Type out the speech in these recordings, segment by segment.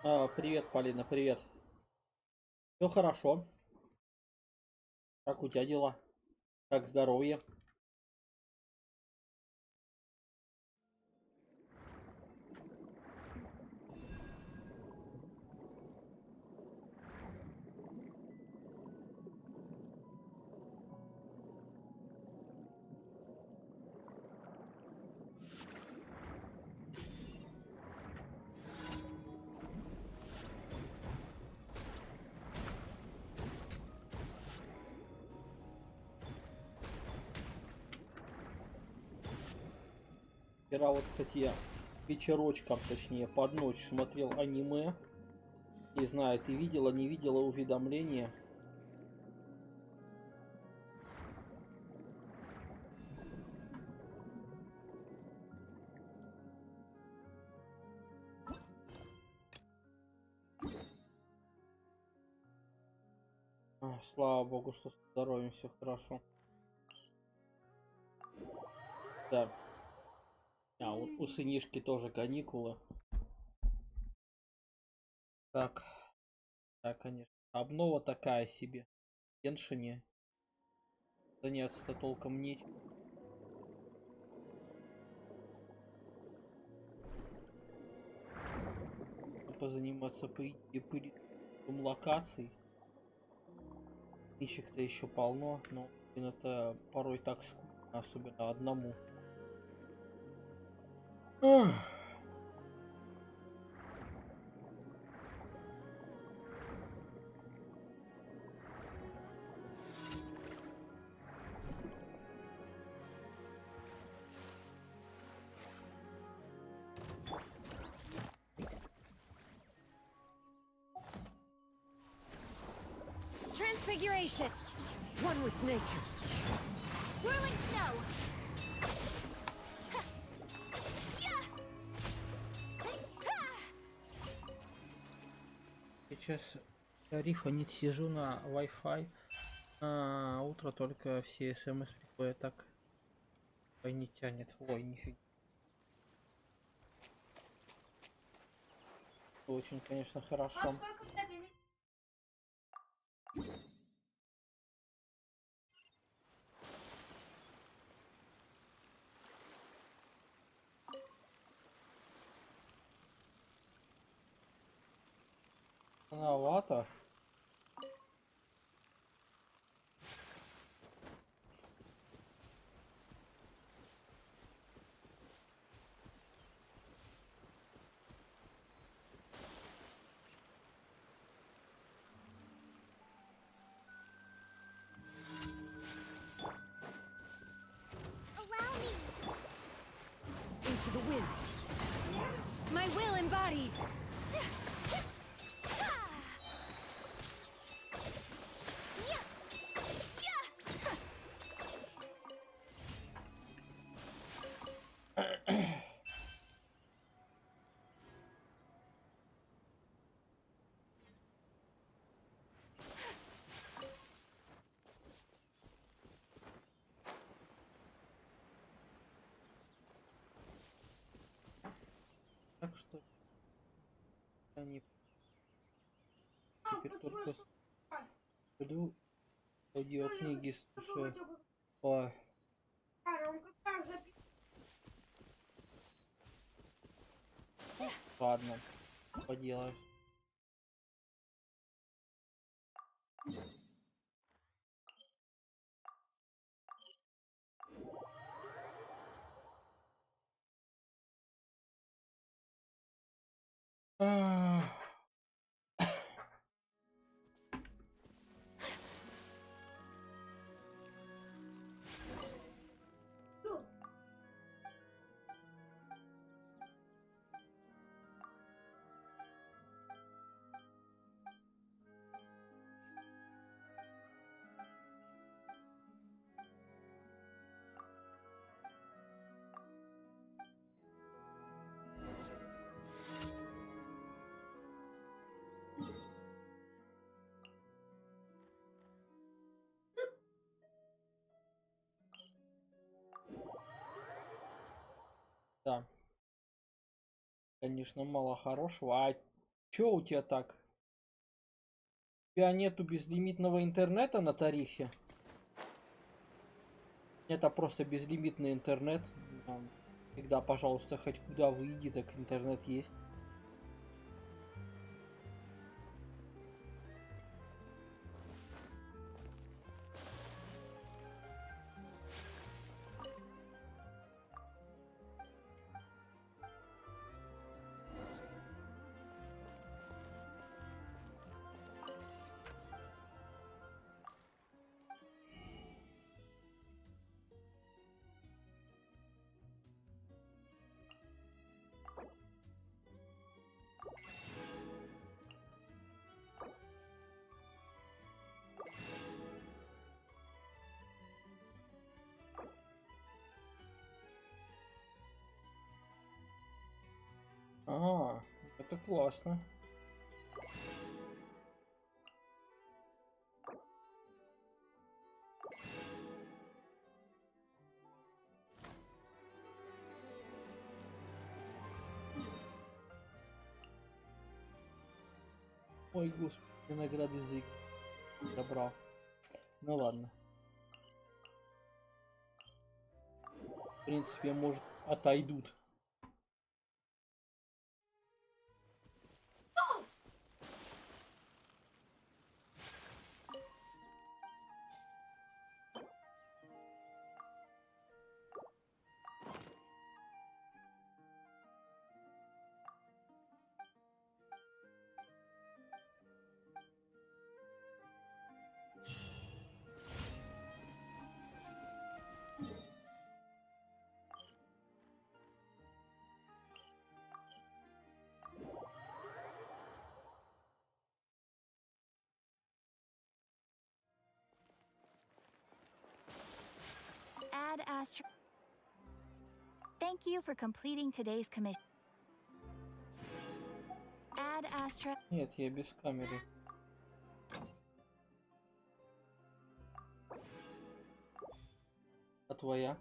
Привет, Полина, привет. Все хорошо. Как у тебя дела? Как здоровье? Вчера вот, кстати, я вечерочком, точнее, под ночь смотрел аниме. Не знаю, ты видела, не видела уведомления? Слава богу, что с здоровьем все хорошо. Да. У сынишки тоже каникулы. Так, да, конечно. Обнова такая себе. В Геншине заняться-то толком нечем. Позаниматься по локаций. Книжек-то еще полно, но это порой так скучно, особенно одному. Ах. Transfiguration. One with nature. Whirling snow. Сейчас тарифа нет, сижу на Wi-Fi. Утро только все смс приходят, так не тянет. Ой, нифига. Очень, конечно, хорошо. Рановато. Allow me. Into the wind. My will embodied. Так что они теперь только сплю, аудиокниги слушаю. Ой. Ладно, поделаешь. Ах. Да, конечно, мало хорошего. А Чё у тебя так? У тебя нету безлимитного интернета на тарифе? Это просто безлимитный интернет. Всегда, пожалуйста, хоть куда выйди, так интернет есть. А, это классно. Ой, господи, награды язык забрал. Ну ладно. В принципе, может, отойдут. Add Astro. Thank you for completing today's commission. Add Astro. Нет, я без камеры. А твоя?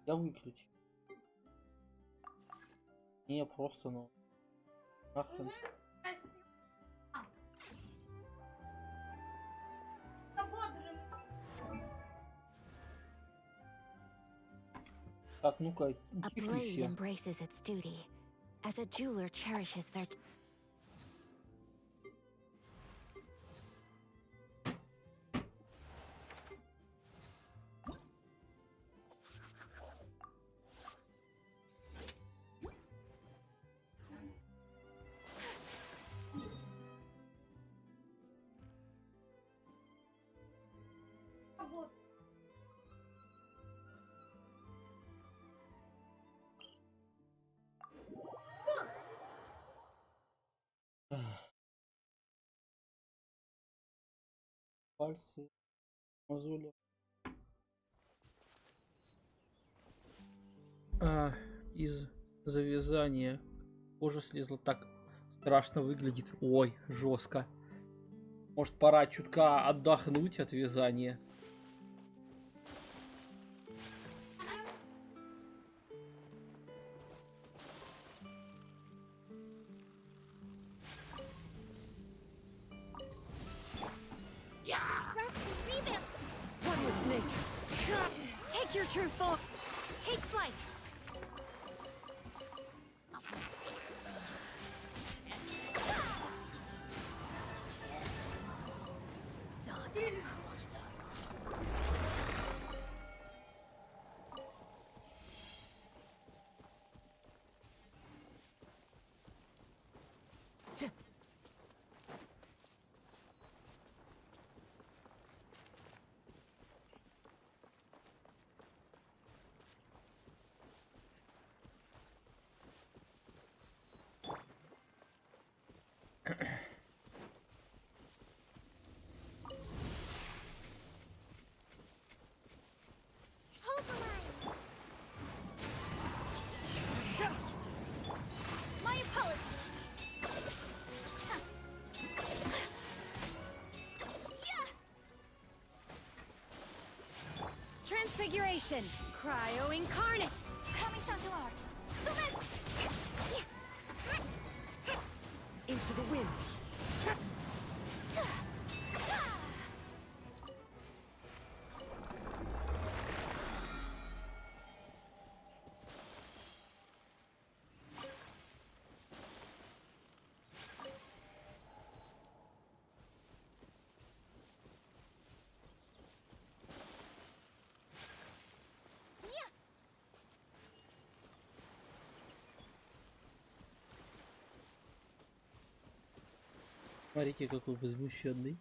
Я выключу. Не, просто, ну. Нахрен. Так, ну-ка, A тихо blade все. embraces its duty, as a jeweler cherishes their. Пальцы, мозоли. Из завязания кожа слезла, так страшно выглядит. Ой, жестко. Может, пора чутка отдохнуть от вязания. One with nature. Take your true form. Take flight. Hold the line. My apologies. Yeah. Transfiguration. Cryo incarnate. Coming down to art. So let's... Into the wind. Смотрите, какой возмущенный.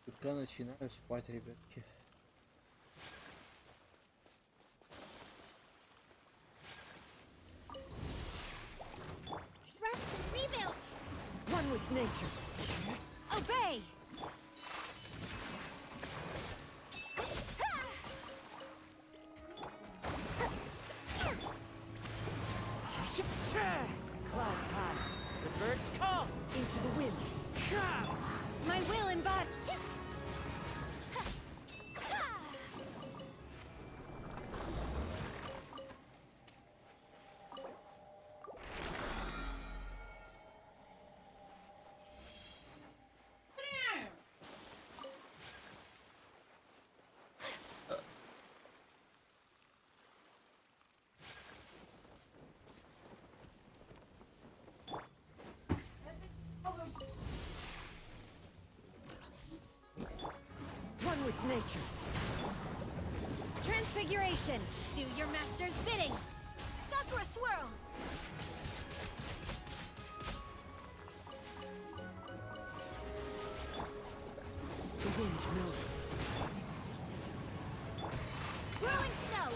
Только начинаю спать, ребятки. One with nature. Obey! Clouds high. The birds come into the wind. My will embodied. With nature. Transfiguration. Do your master's bidding. Sakura swirl. The wind knows it. Whirling snow.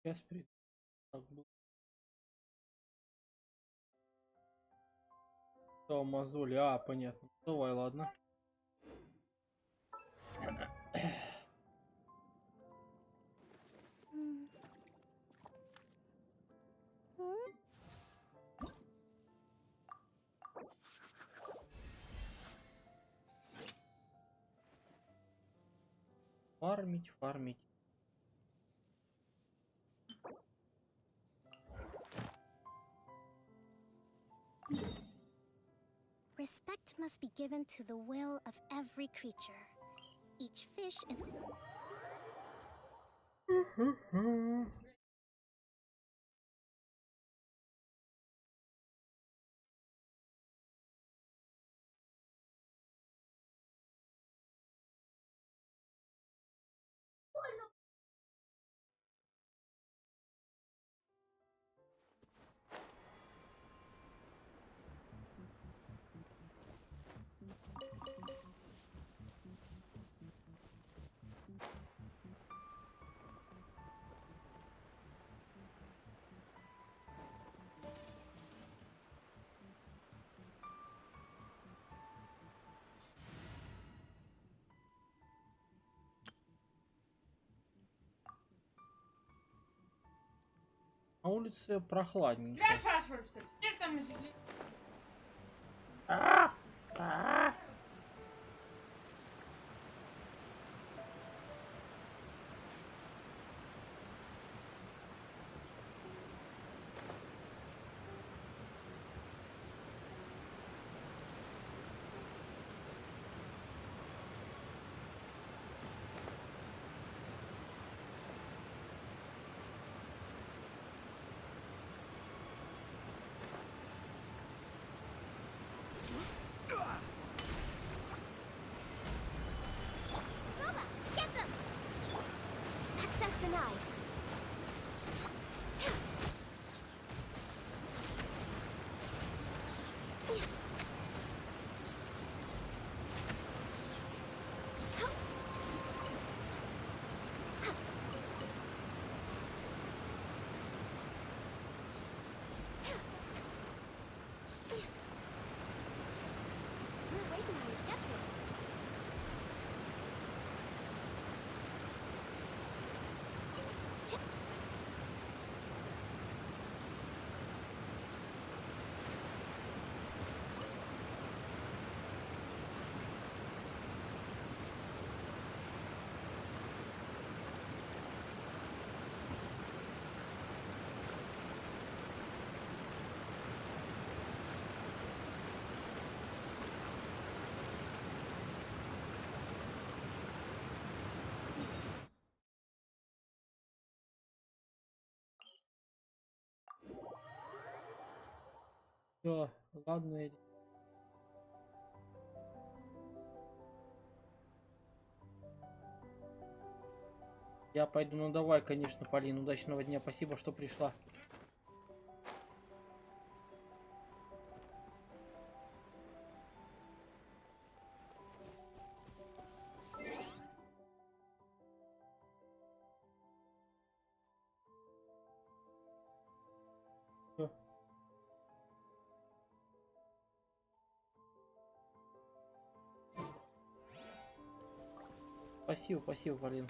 Сейчас приду. Так было. Что, мозоли? А, понятно. Давай, ладно. Фармить, фармить. Respect must be given to the will of every creature. Each fish and... На улице прохладненько. Тебя спрашивают, что ли? Сидишь там и сидишь. Все, ладно, Илья. Я пойду, ну давай, конечно, Полин, удачного дня, спасибо, что пришла. Всё. Спасибо, спасибо, Полин.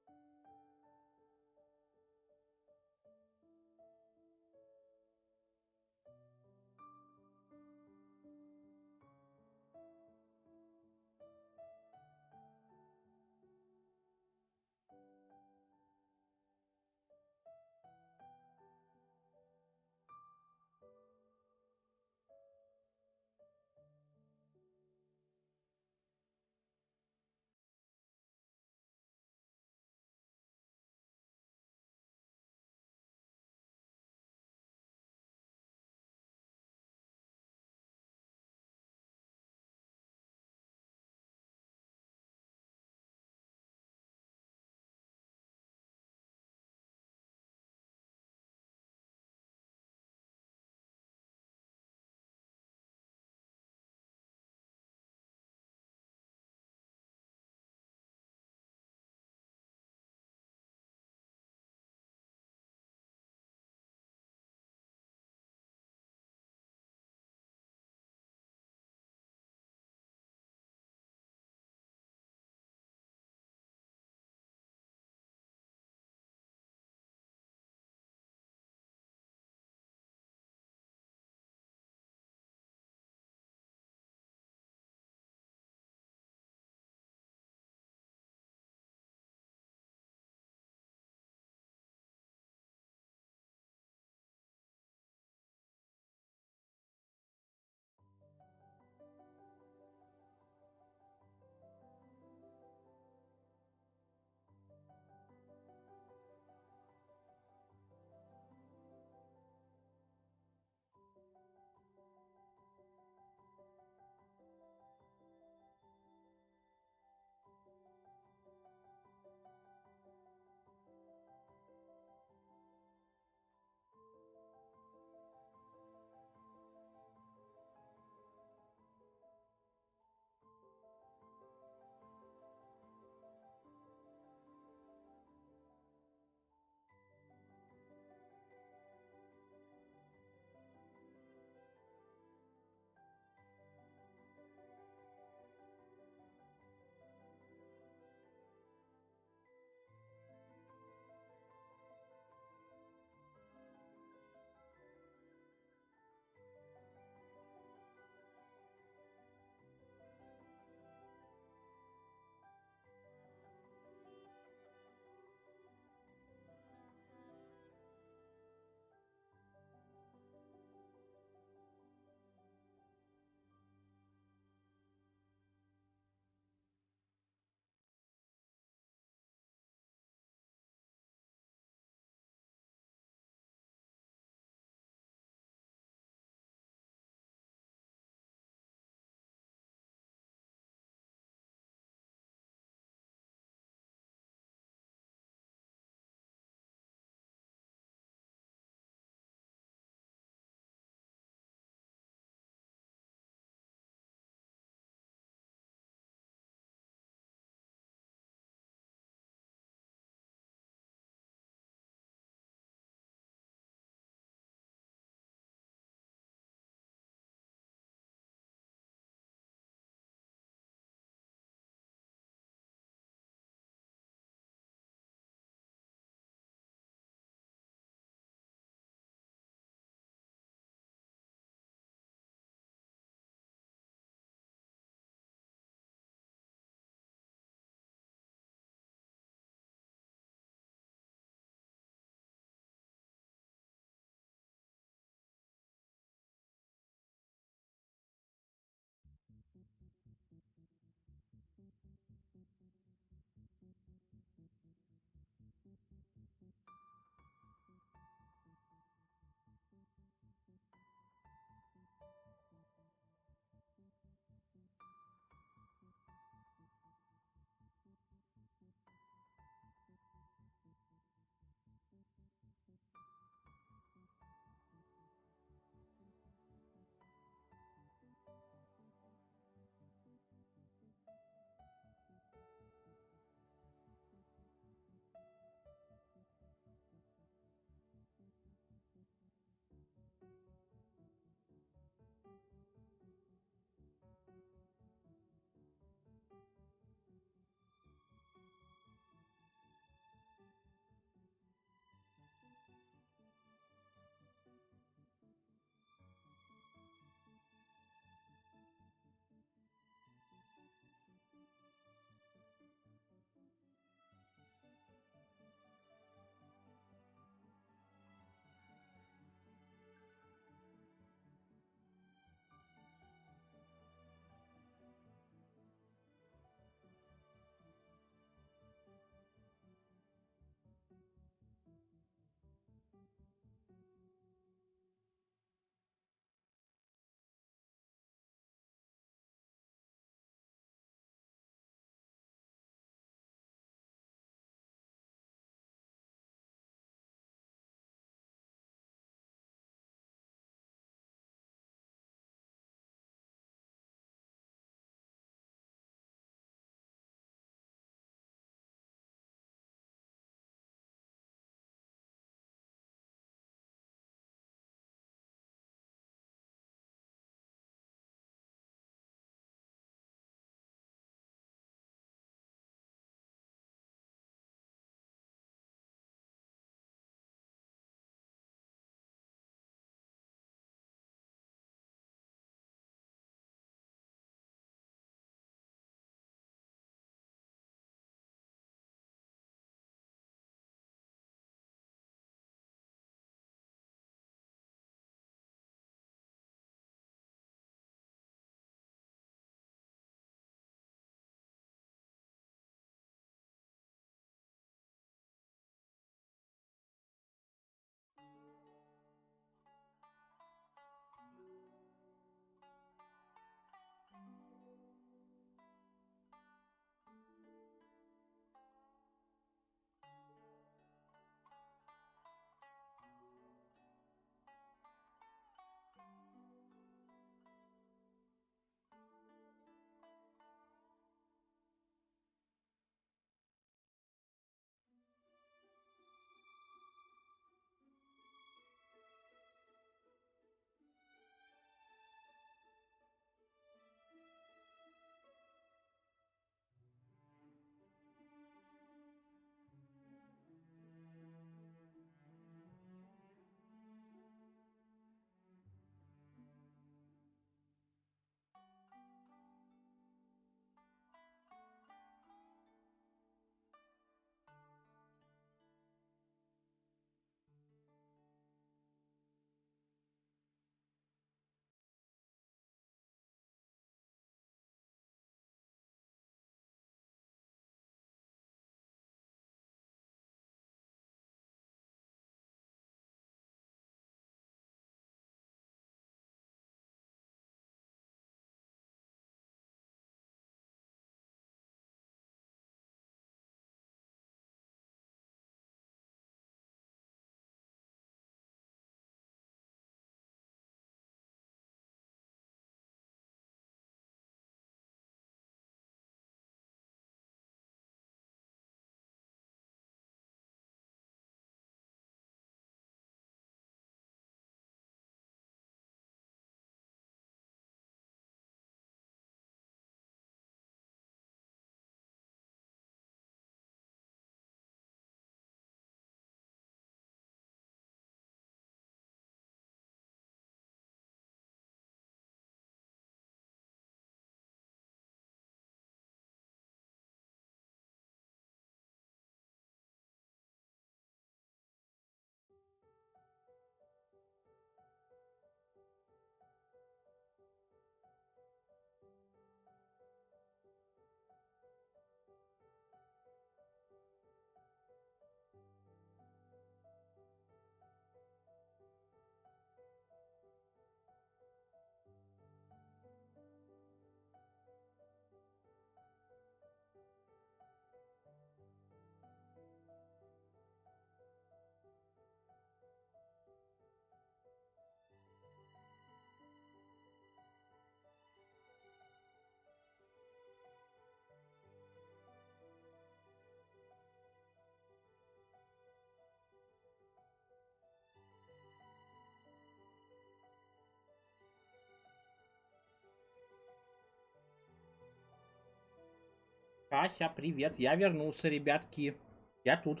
Ася, привет, я вернулся, ребятки. Я тут.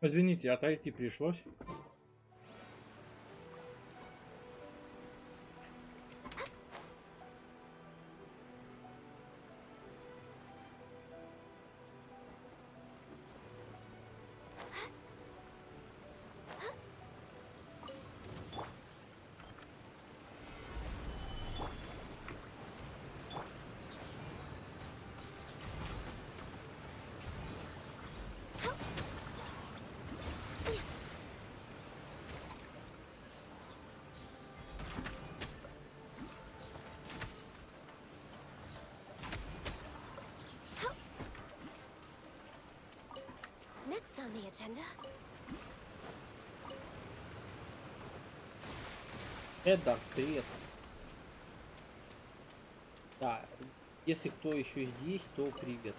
Извините, отойти пришлось. Next on the agenda. Эдар, привет. Да, если кто еще здесь, то привет.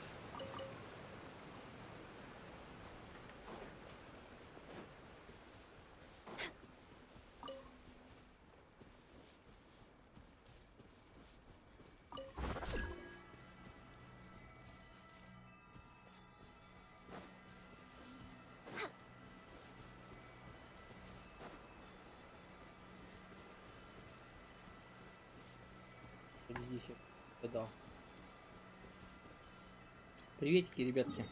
Здесь я гадал. Приветики, ребятки.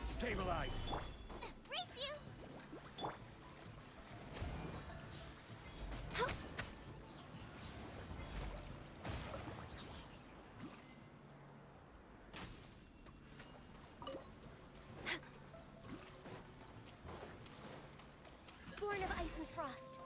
Stabilize. Race you! Born of ice and frost.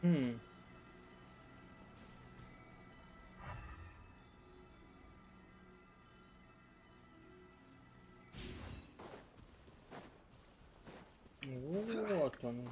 Хм. Вот он.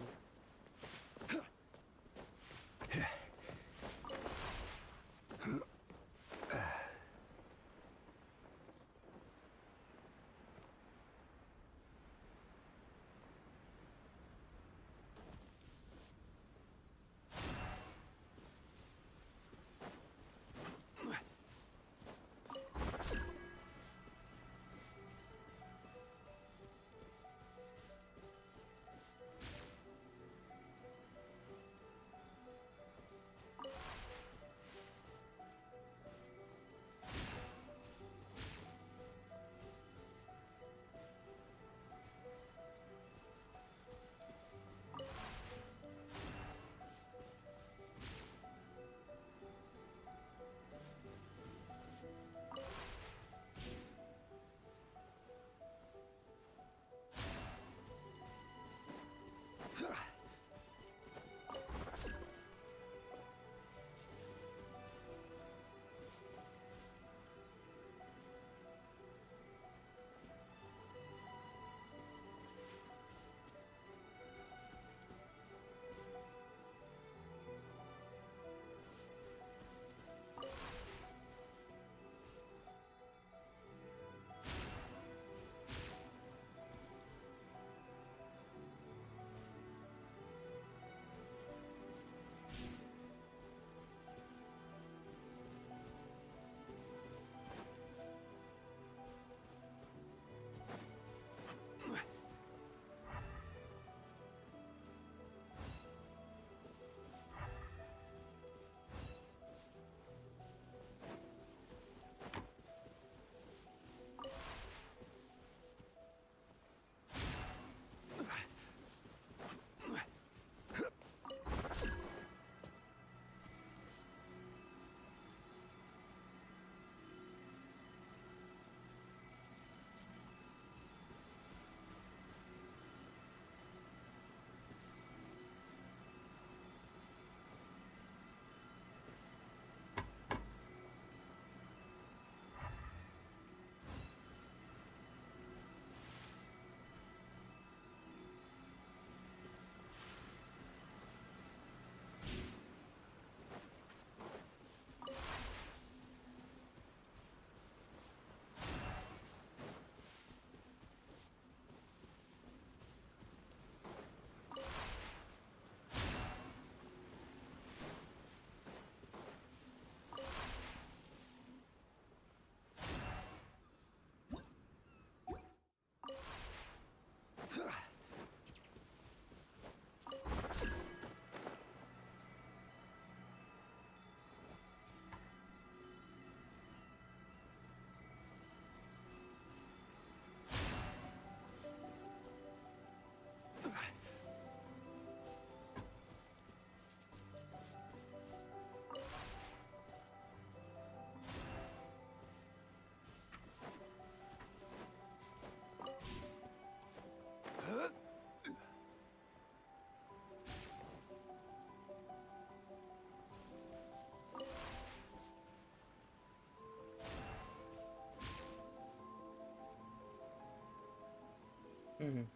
Мгм.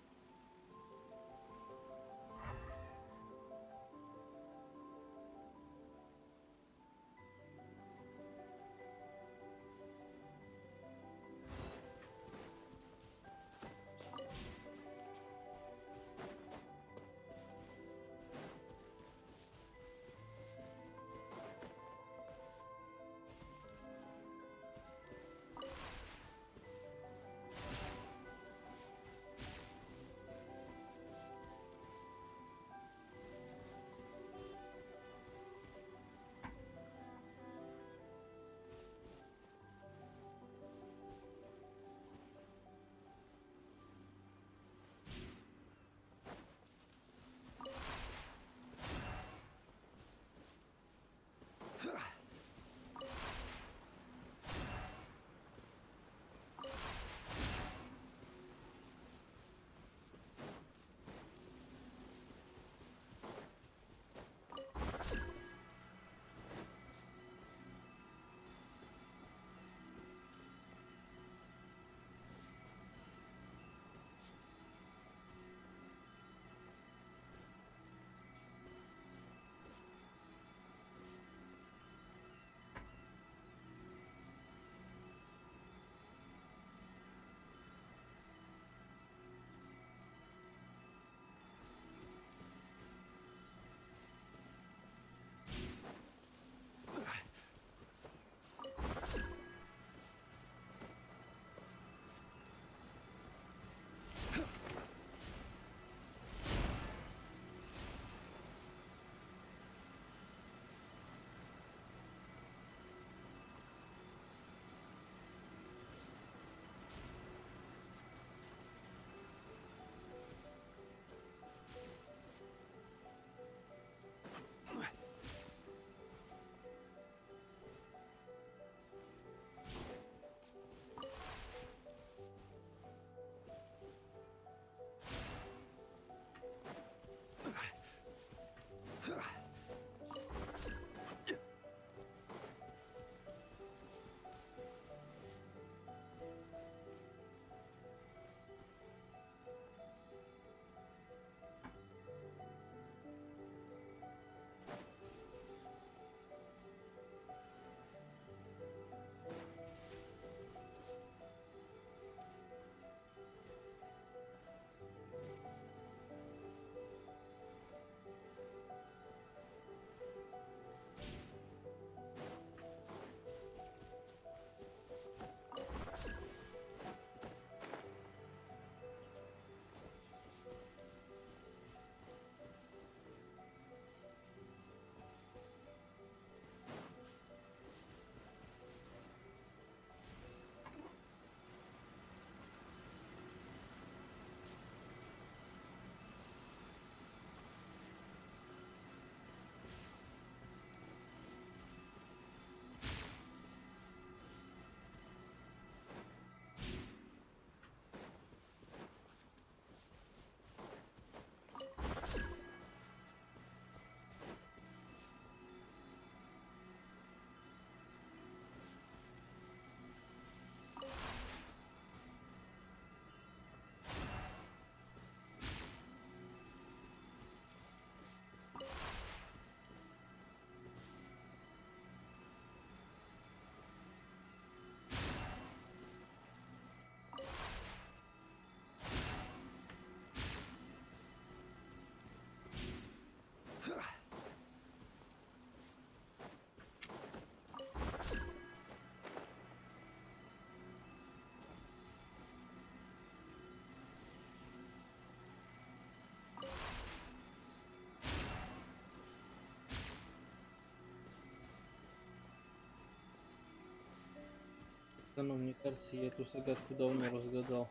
Да ну, мне кажется, я эту загадку давно разгадал.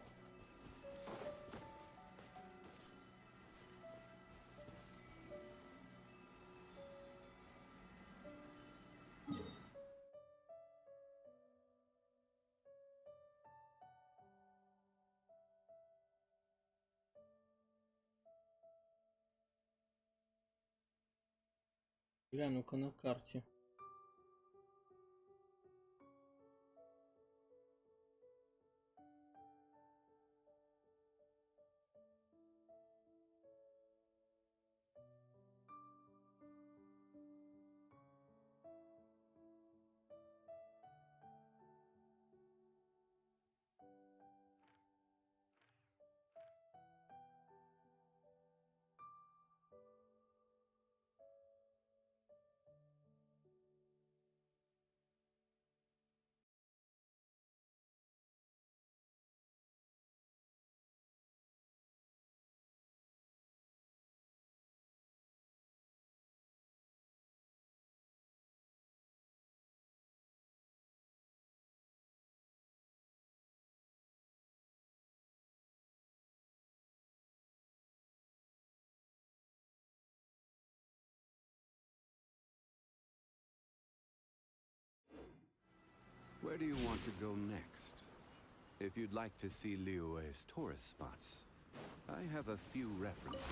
Гляну-ка на карте. Where do you want to go next? If you'd like to see Liyue's tourist spots, I have a few references.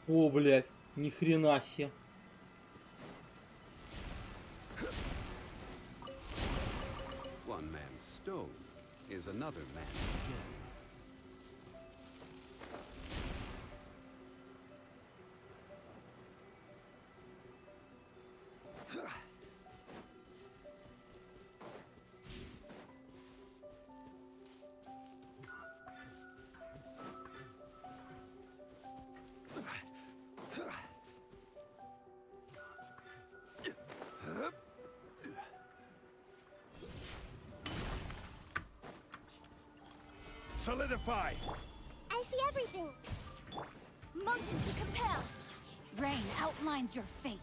О, блядь, ни хрена себе. One man's stone is another man's gem. Solidify! I see everything. Motion to compel. Rain outlines your fate.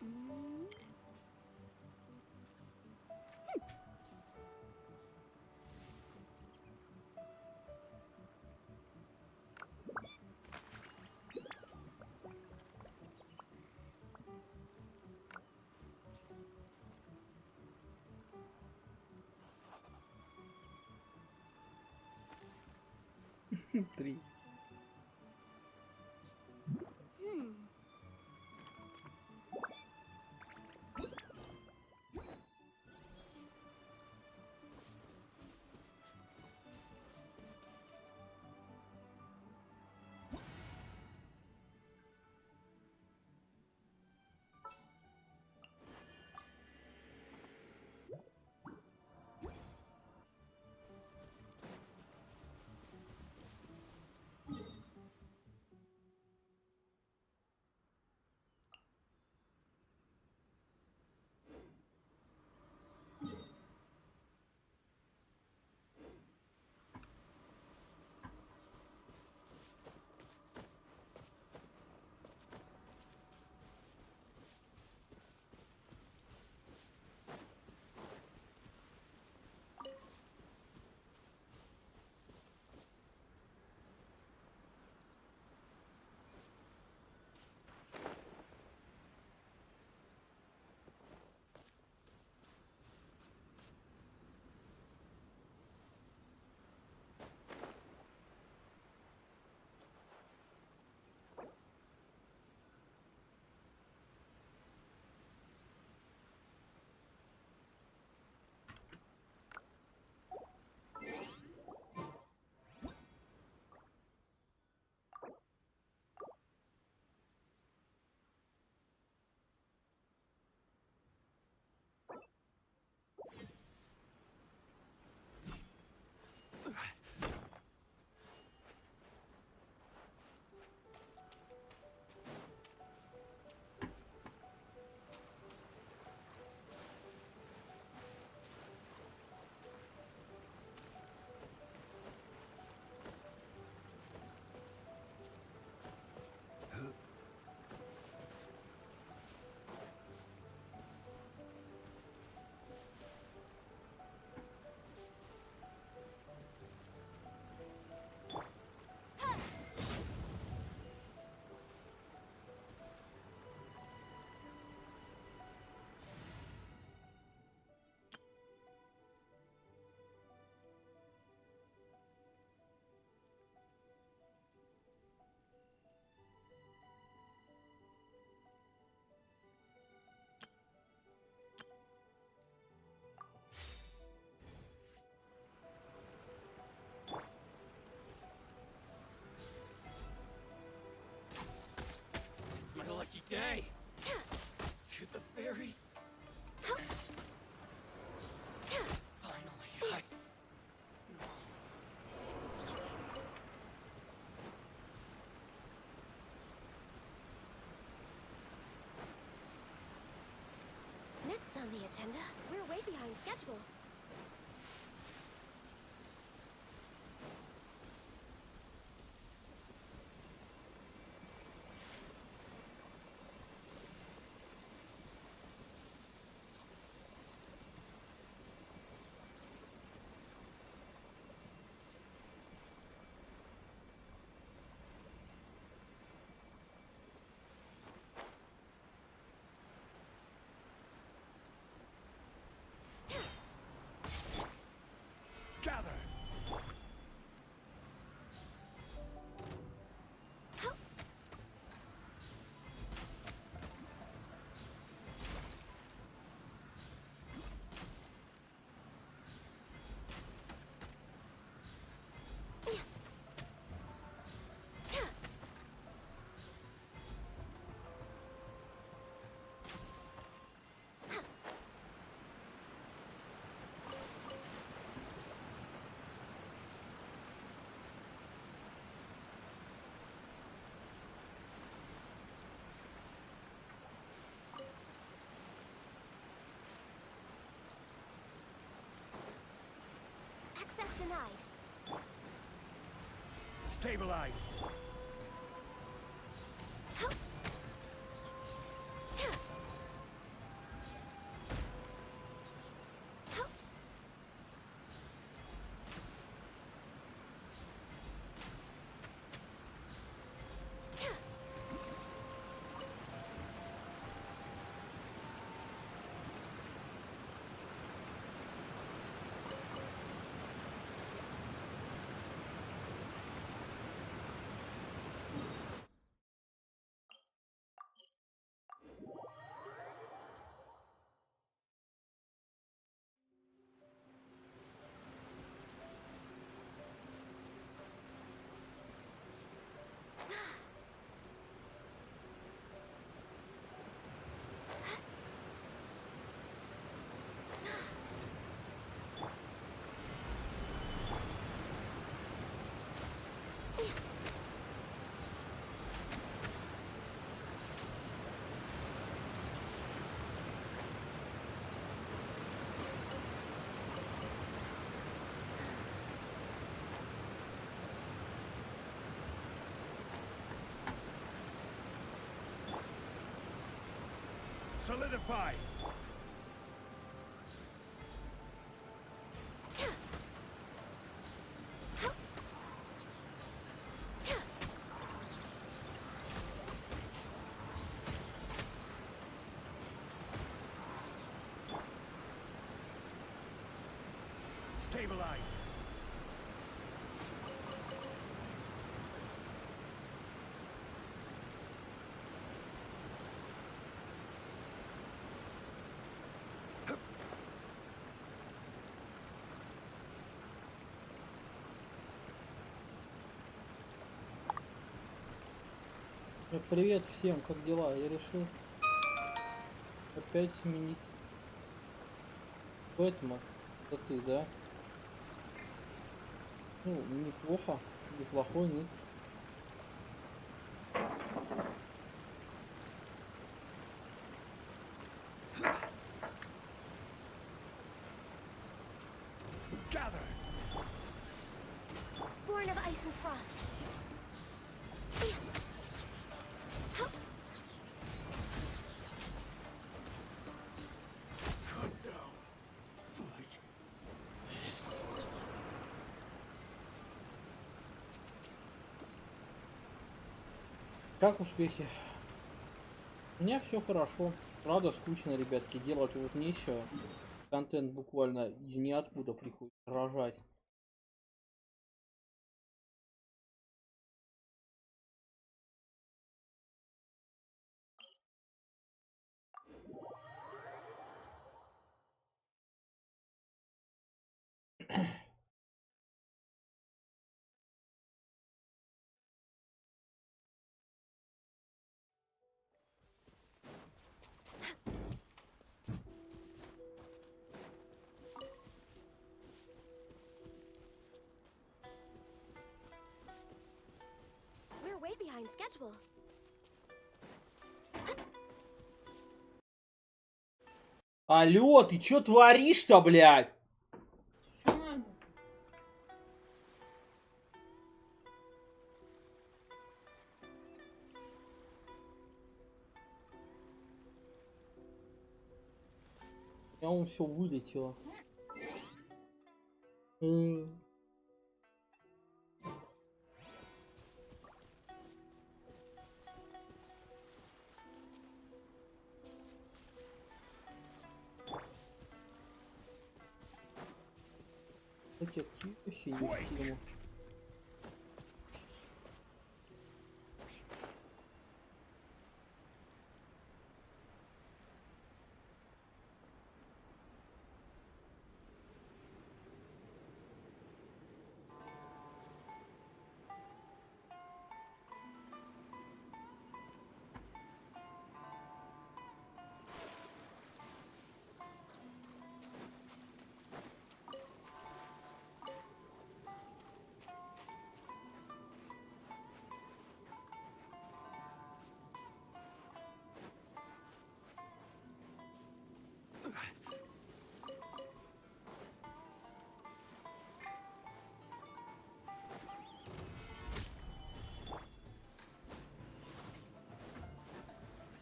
Boom! Phew. Три. Next on the agenda, we're way behind schedule. Gather! Access denied. Stabilize! Solidify! Stabilize! Привет всем, как дела? Я решил опять сменить Бэтмен. Это ты, да? Ну, неплохо, неплохой ник. Gather! Born of ice and frost. Cut down like this. Как успехи? У меня все хорошо. Правда, скучно, ребятки, делать вот нечего. Контент буквально из ниоткуда приходит рожать. We're way behind schedule. Алло, ты чё творишь-то, блядь? Всё надо. У меня все вылетело. Хотя вообще не в тему.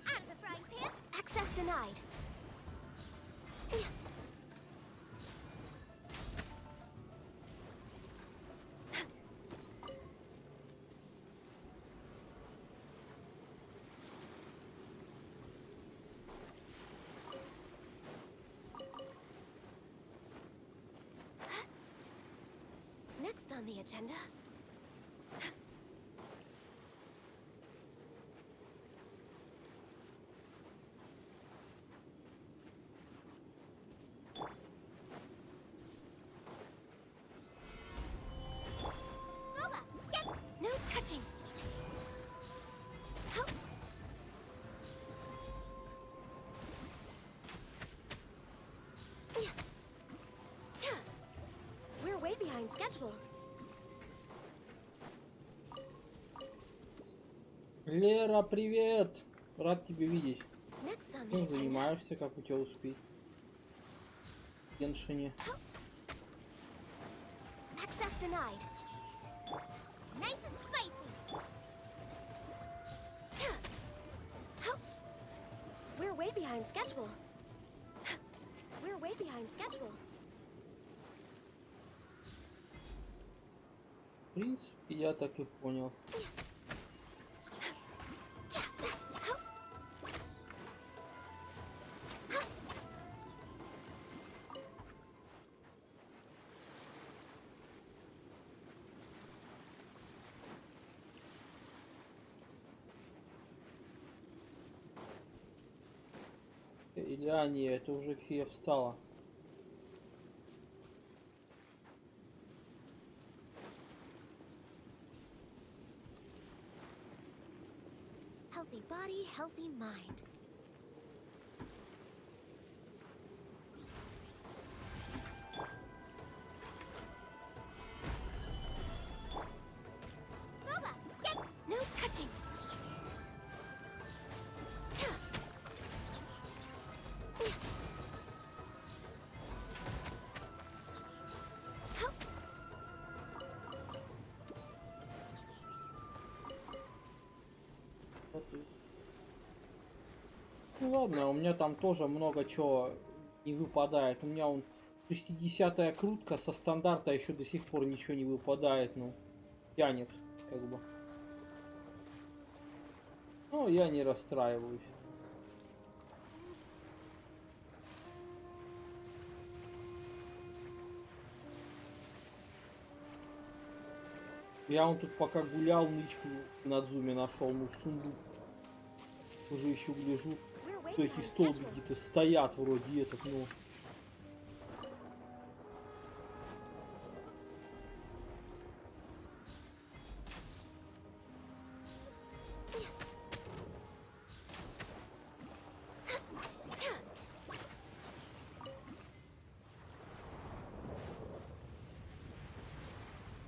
Out of the frying pan. Access denied. Next on the agenda. Boba, get no touching. Help. We're way behind schedule. Лера, привет! Рад тебя видеть. Next on the Чем agenda. занимаешься, как у тебя успеть? В Геншине. Access denied. Nice and spicy. We're way behind schedule. We're way behind schedule. В принципе, я так и понял. Илья, не, это уже фея встала. Healthy body, healthy mind. Boba, get no touching. Ну ладно, у меня там тоже много чего не выпадает. У меня он 60-я крутка со стандарта еще до сих пор ничего не выпадает, ну, тянет, как бы. Ну, я не расстраиваюсь. Я он тут пока гулял, нычку на зуме нашел, ну, сундук. Уже еще гляжу, что эти столбики-то стоят вроде этот, ну.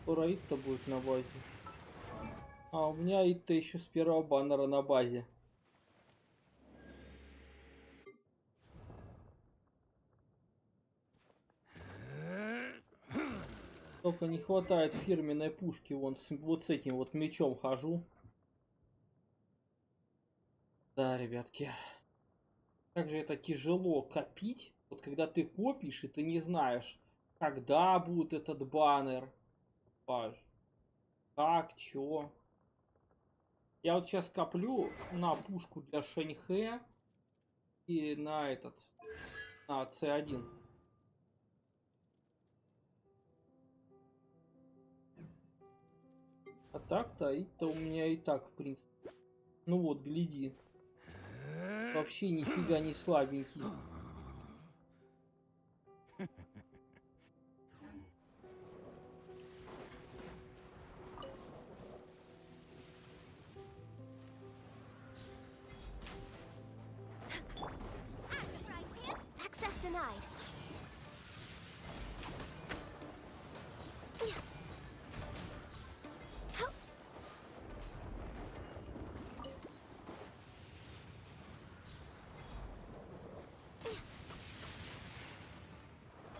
Скоро ит-то будет на базе. А у меня ит-то еще с первого баннера на базе. Только не хватает фирменной пушки, вон вот с этим вот мечом хожу. Да, ребятки. Как же это тяжело копить. Вот когда ты копишь, и ты не знаешь, когда будет этот баннер. Как, чё. Я вот сейчас коплю на пушку для Шэньхэ и на этот, на С1. А так-то, и-то у меня и так, в принципе. Ну вот, гляди. Вообще нифига не слабенький. Access denied.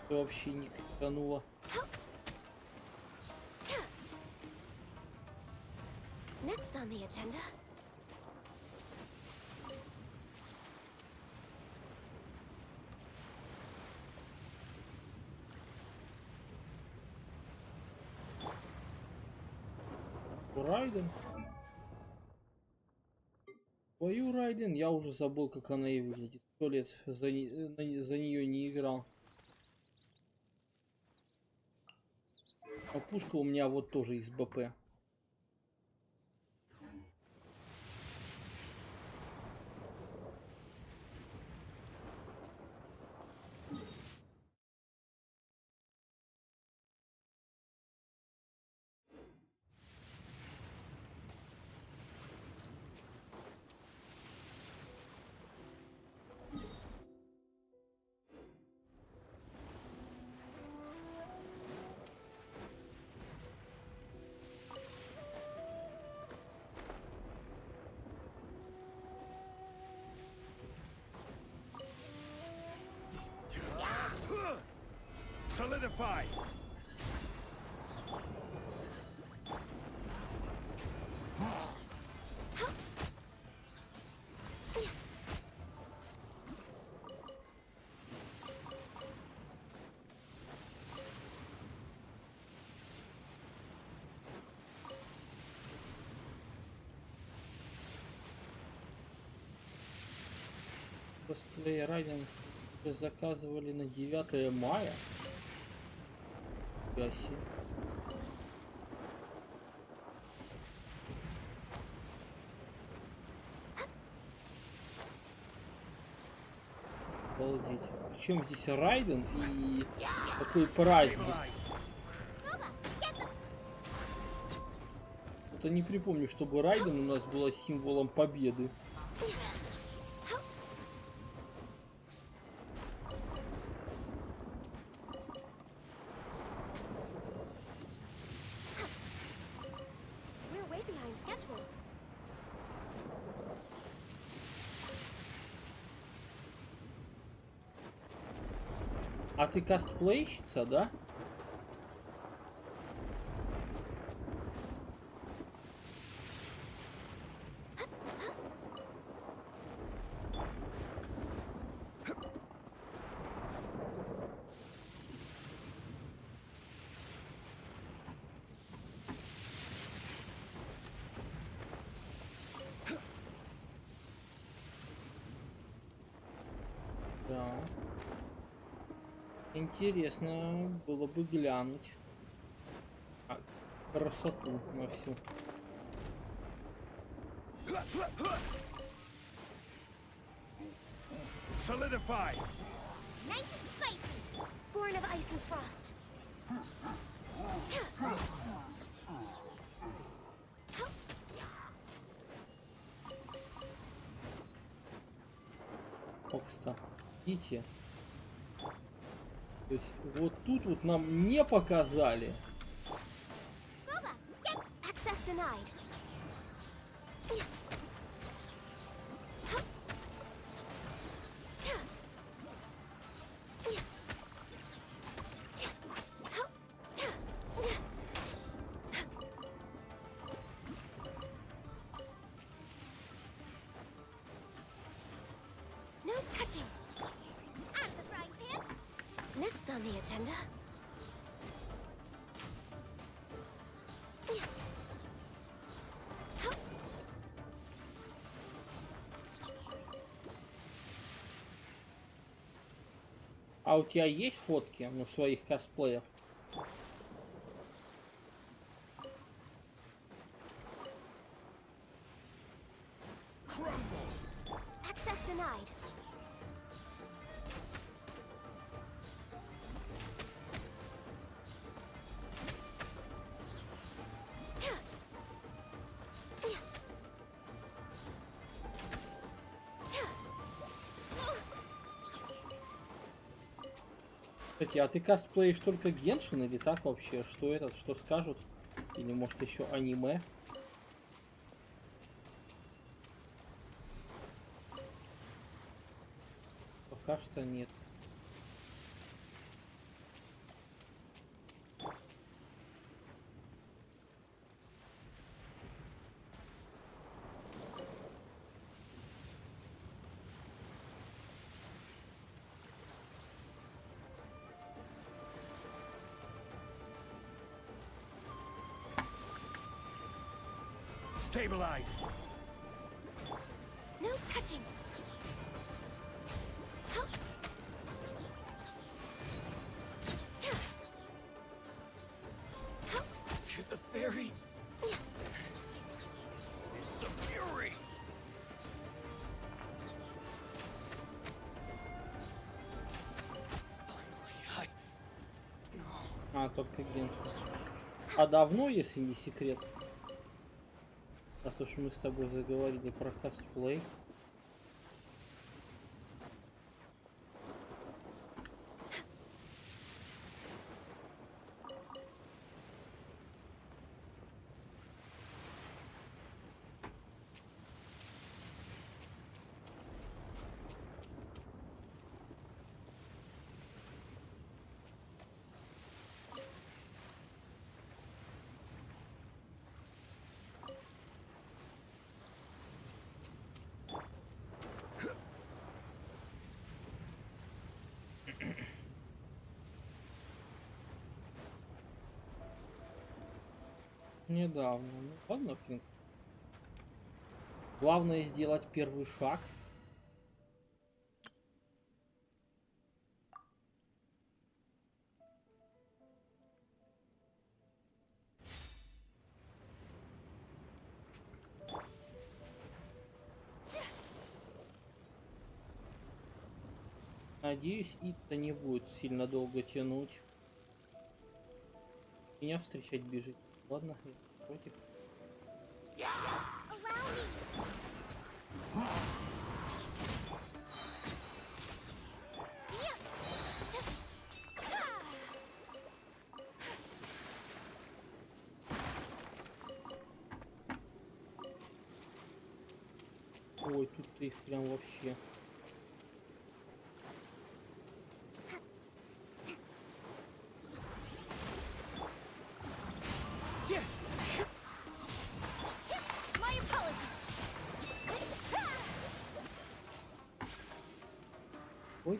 Вообще не катануло. Next on the agenda. Райден? Твою Райден, я уже забыл, как она и выглядит. 100 лет за нее не играл. А пушка у меня вот тоже из БП. Solidify! Косплей Райден заказывали на 9 мая. Гаси. Обалдеть. Причем здесь Райден и такой праздник. Вот не припомню, чтобы Райден у нас была символом победы. We're way behind schedule. А ты косплейщица, да? Да. Интересно было бы глянуть красоту на всю. Solidify! Nice and spicy. Born of ice and frost. О, кстати, видите? То есть вот тут вот нам не показали. Access denied. Next on the agenda. А у тебя есть фотки, ну, своих косплеев? Access denied. Кстати, а ты косплеишь только Геншин или так вообще? Что этот, что скажут? Или может еще аниме? Пока что нет. Stabilize. No touching. To the ferry. There's some fury. Finally, А, только Геншин. А давно, если не секрет? А то, что мы с тобой заговорили про косплей. Недавно. Ну, ладно, в принципе. Главное сделать первый шаг. Надеюсь, это не будет сильно долго тянуть. Меня встречать бежит. Ладно, я против. Allow me. Ой, тут ты их прям вообще. My apologies. Ой.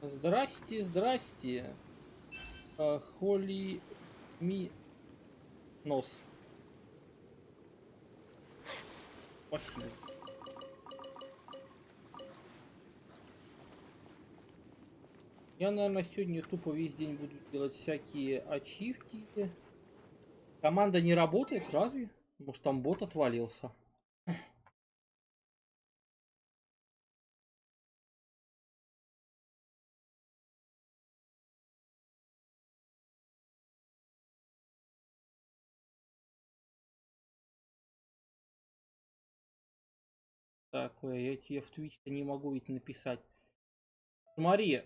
Здрасте, здрасте. Холи ми нос. Спасибо. Я, наверное, сегодня тупо весь день буду делать всякие ачивки. Команда не работает, разве? Может, там бот отвалился? Такое, я тебе в Twitch-то не могу ведь написать. Смотри,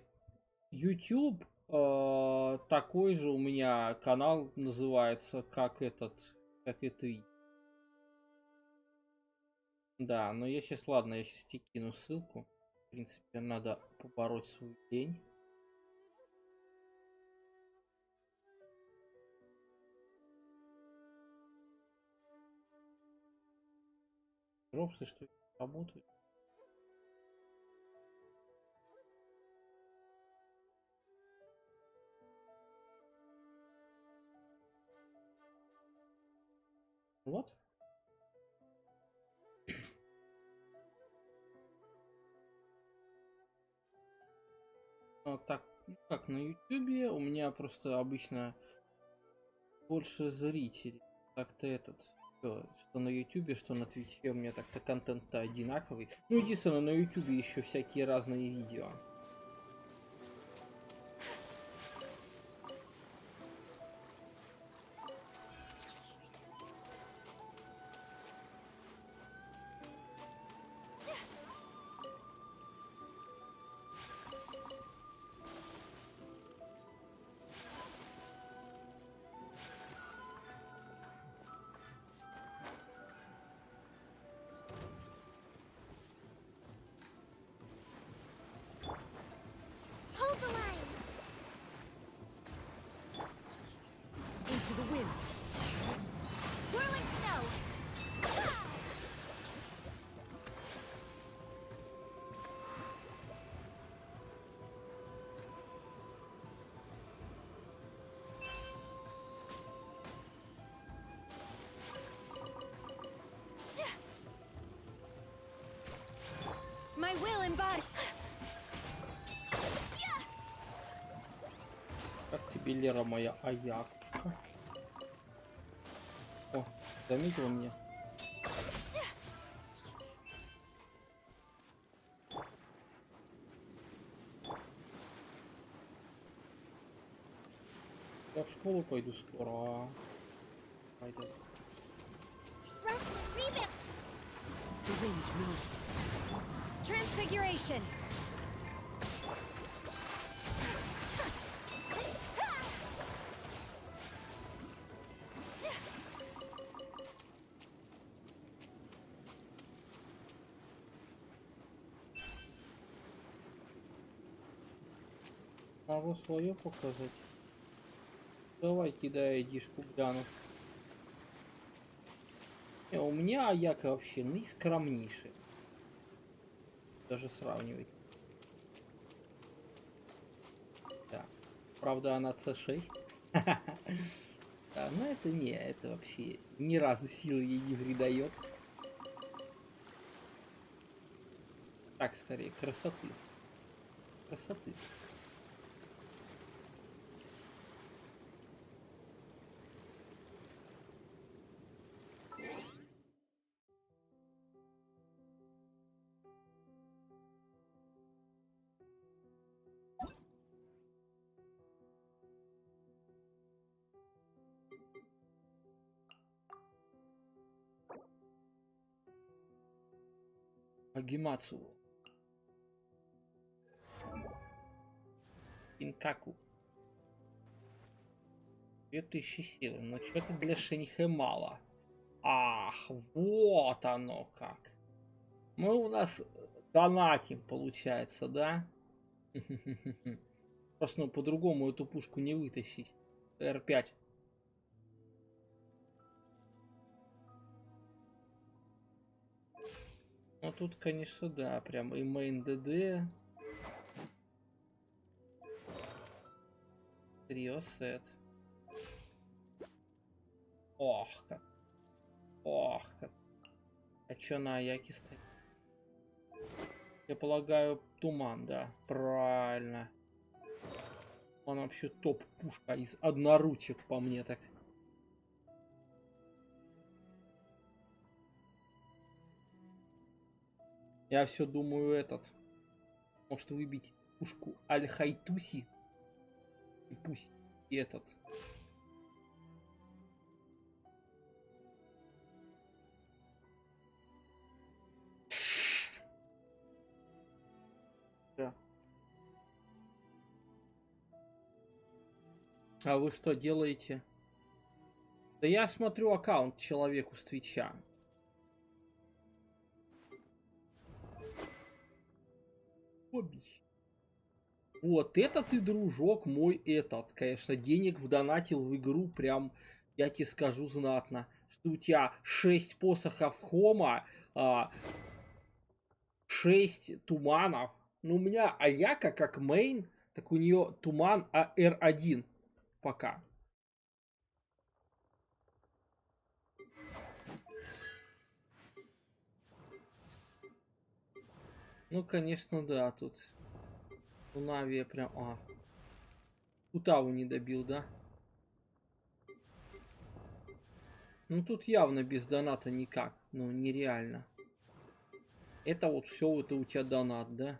YouTube такой же у меня канал называется, как этот, как и ты. Да, но я сейчас, ладно, я сейчас тебе кину ссылку. В принципе, надо побороть свой день. Робсы, что работают. Вот. Вот так, ну, как на ютубе, у меня просто обычно больше зрителей. Так-то что на ютубе, что на твиче, у меня так-то контент-то одинаковый. Ну, единственное, на ютубе еще всякие разные видео. Hold the line. Into the wind. Whirling snow. My will embodied. Как тебе, Лера, моя аякушка? О, заметила меня? Я в школу пойду скоро, а... Пойду. Rest, rebuild. The wind knows. Transfiguration. Могу свое показать. Давай, кидай айдишку гляну. У меня аяка вообще наискромнейшая. Даже сравнивать. Да. Правда, она c6. Да, но это вообще ни разу силы ей не придает. Так, скорее, красоты. Красоты. Агимацу. Инкаку. 2000 силы. Но что-то для Шеньхэ мало. Ах, вот оно как. Мы у нас донатим, получается, да? Просто по-другому эту пушку не вытащить. R5. Ну тут, конечно, да, прям и main DD. Трио сет. Ох, как. Ох, как. А чё на Аяке стоит? Я полагаю, туман, да. Правильно. Он вообще топ-пушка из одноручек, по мне так. Я все думаю может выбить пушку Аль-Хайтуси. И пусть этот. Да. А вы что делаете? Да я смотрю аккаунт человеку с Твича. Обич. Вот это ты, дружок мой, конечно, денег вдонатил в игру прям, я тебе скажу, знатно. Что у тебя 6 посохов Хома, 6 туманов. Ну, у меня Аяка как мейн, так у нее туман АР1 пока. Ну, конечно, да, тут Навия прям... Утаву не добил, да? Ну, тут явно без доната никак. Ну, нереально. Это вот все, это у тебя донат, да?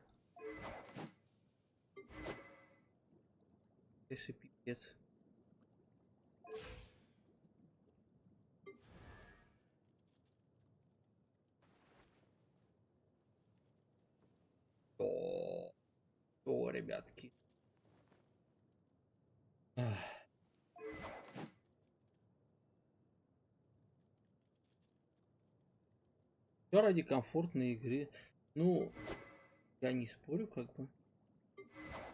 Конечно, пипец. О, ребятки. Ах. Всё ради комфортной игры. Ну, я не спорю, как бы.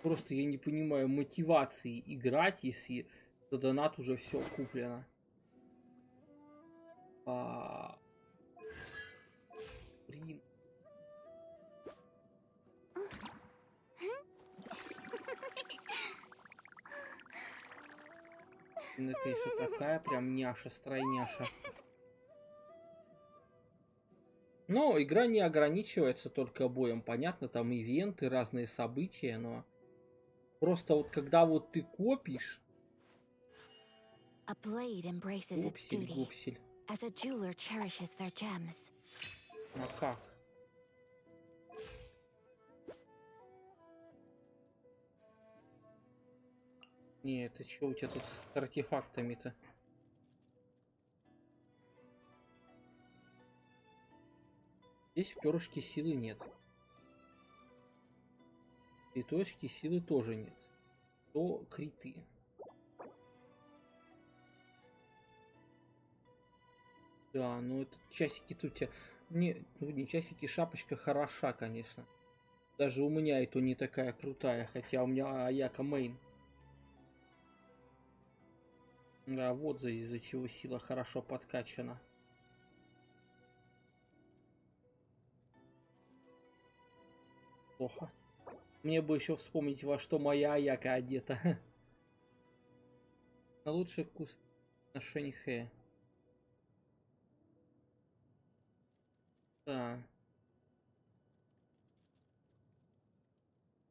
Просто я не понимаю мотивации играть, если за донат уже все куплено. Блин. Ну, конечно, такая прям няша, стройняша. Но игра не ограничивается только боем. Понятно, там ивенты, разные события, но просто вот когда вот ты копишь, A blade embraces its гопсель, duty, гопсель. as a jeweler cherishes their gems. А как? Не, это что у тебя тут с артефактами-то? Здесь в перышке силы нет. Цветочки силы тоже нет. То криты. Да, ну это часики тут у тебя... Не, ну, не часики, шапочка хороша, конечно. Даже у меня это не такая крутая, хотя у меня Аяка мейн. Да, вот из-за чего сила хорошо подкачана. Плохо. Мне бы еще вспомнить, во что моя Аяка одета. На лучший вкус отношений Хэ. Да.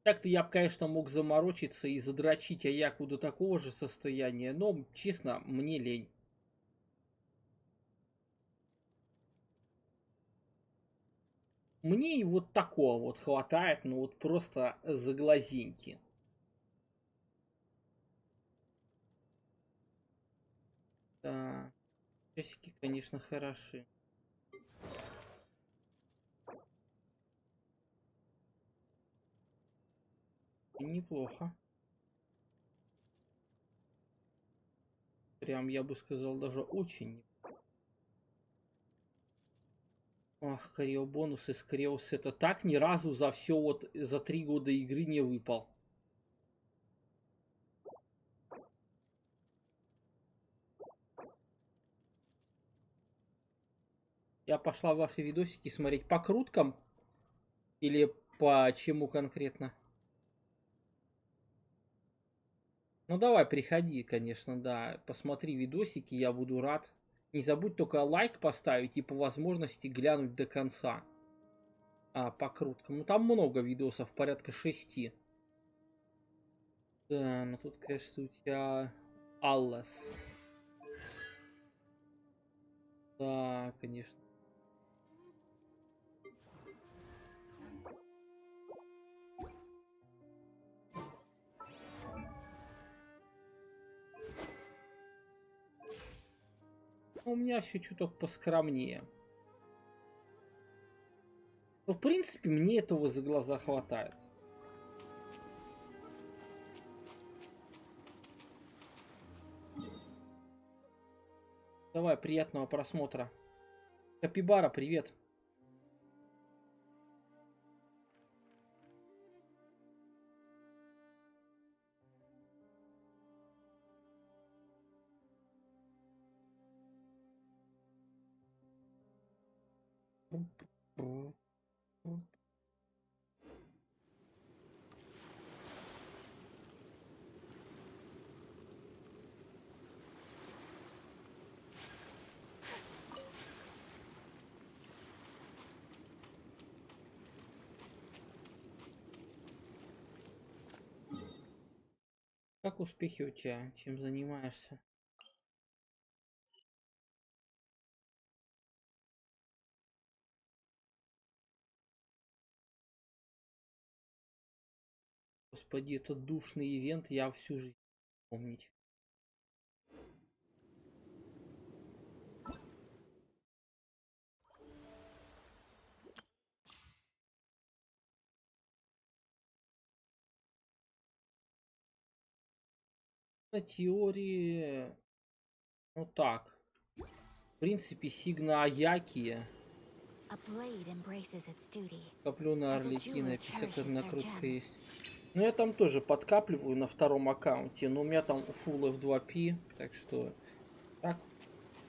Так-то я бы, конечно, мог заморочиться и задрочить Аяку до такого же состояния, но, честно, мне лень. Мне и вот такого вот хватает, ну вот просто за глазеньки. Да, часики, конечно, хороши. И неплохо. Прям, я бы сказал, даже очень. Ах, Карио бонусы, Скреус, это так ни разу за все вот за 3 года игры не выпал. Я пошла в ваши видосики смотреть по круткам или по чему конкретно? Ну давай, приходи, конечно, да. Посмотри видосики, я буду рад. Не забудь только лайк поставить и по возможности глянуть до конца. По круткам. Ну там много видосов, порядка 6. Да, ну тут, конечно, у тебя Аллас. Да, конечно. У меня все чуток поскромнее. Но, в принципе, мне этого за глаза хватает. Давай, приятного просмотра. Капибара, привет. Как успехи у тебя? Чем занимаешься? Господи, этот душный ивент я всю жизнь помнить. На теории, ну так. В принципе, сигна Аяки. A blade embraces its duty. Коплю на As a Арлекина, jeweler 50 cherishes their накрутка gems. есть. Ну, я там тоже подкапливаю на втором аккаунте, но у меня там full F2P, так что так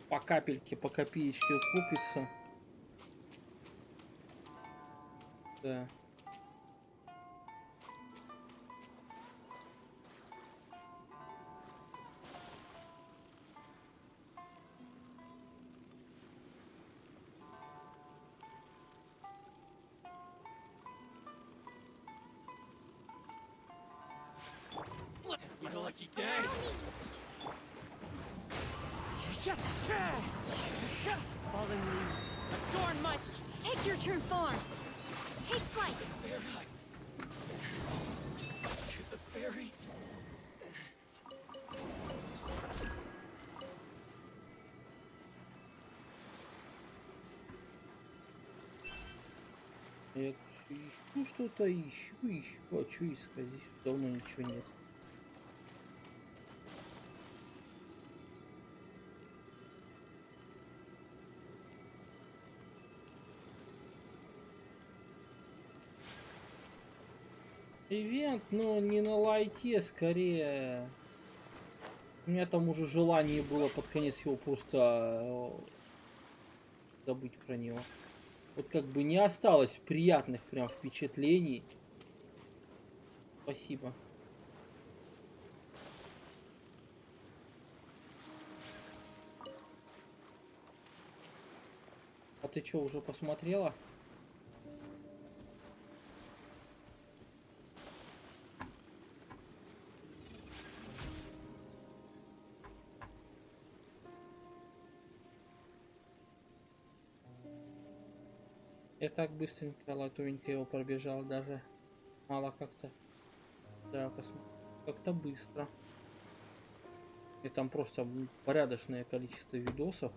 по капельке, по копеечке купится. Да. It's my lucky day. Falling leaves adorn my. Take your true form. Take flight. To the fairy. Я ищу что-то, ищу. А что искать? Здесь давно ничего нет. Ивент, но не на лайте, скорее. У меня там уже желание было под конец его просто забыть про него. Вот как бы не осталось приятных прям впечатлений. Спасибо. А ты что, уже посмотрела? Я так быстренько, латуненько его пробежал, даже мало как-то. Да, как-то быстро. И там просто порядочное количество видосов.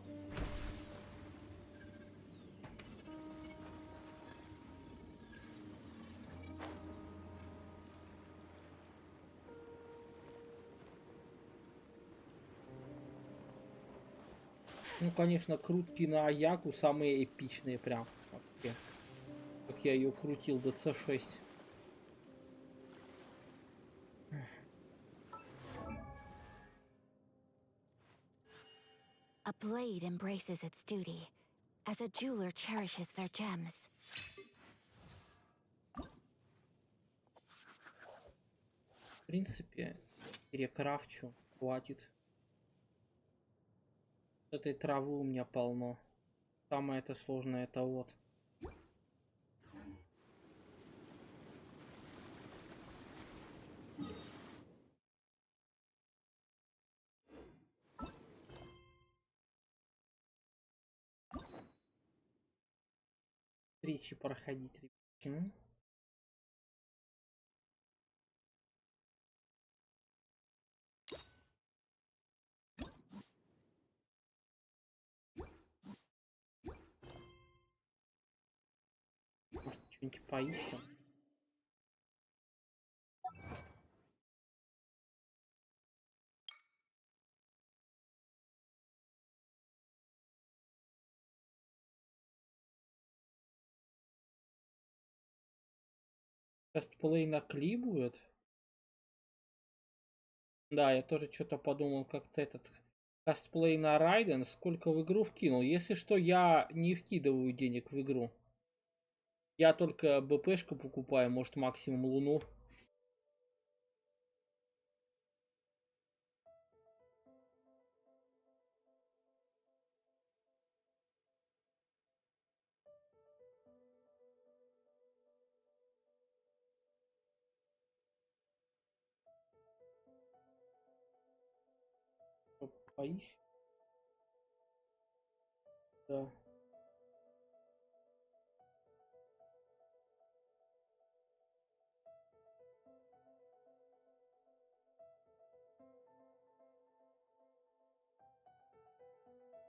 Ну, конечно, крутки на Аяку самые эпичные прям. Вообще. Как я ее крутил до C6. A blade embraces its duty, as a jeweler cherishes their gems. В принципе, перекрафчу. Хватит. Этой травы у меня полно. Самое это сложное это вот. Встречи проходить, ребятки. Может, что-нибудь поищем? Костплей наклибует. Да, я тоже что-то подумал, как-то этот косплей на Райден, сколько в игру вкинул. Если что, я не вкидываю денег в игру. Я только БПшку покупаю, может максимум Луну. поищем. Да.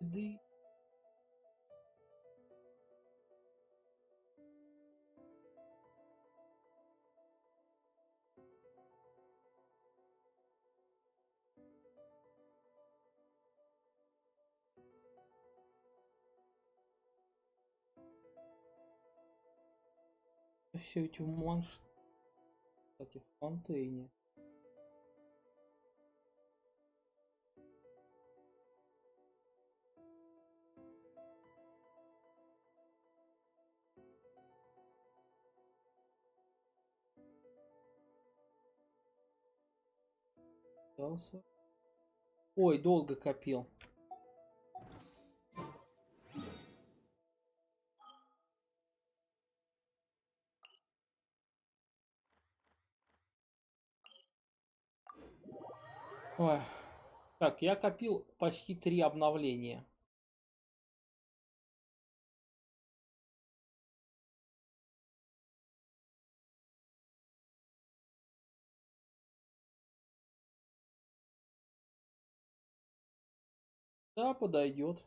Виды. Все эти манш, кстати, в фонтейне. Остался. Ой, долго копил. Ой. Так, я копил почти 3 обновления. Да, подойдет.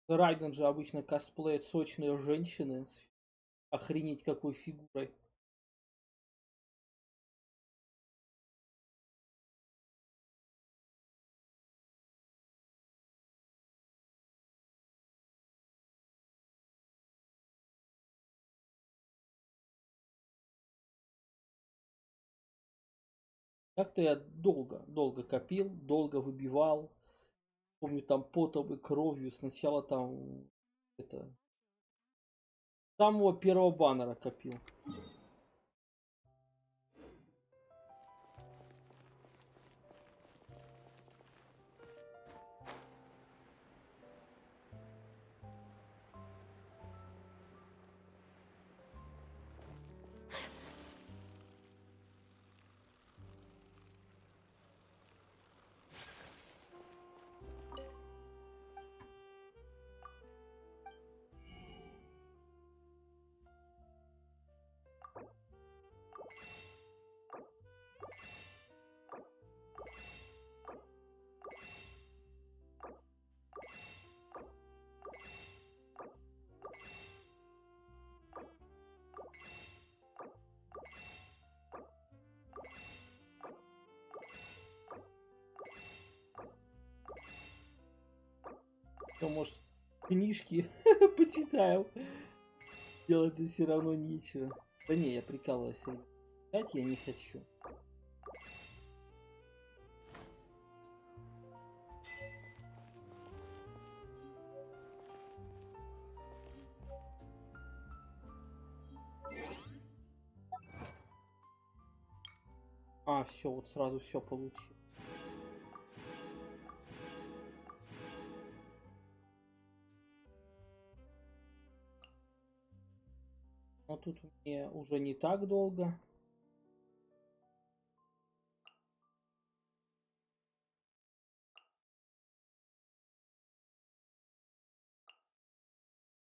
Райден же обычно косплеят сочные женщины с охренеть какой фигурой. Так-то я долго копил, долго выбивал. Помню, там потом и кровью. Сначала там это самого первого баннера копил. То, может, книжки почитаем. Делать-то все равно нечего. Да не, я прикалываюсь. Читать я не хочу. А, все, вот сразу все получил. Но тут мне уже не так долго.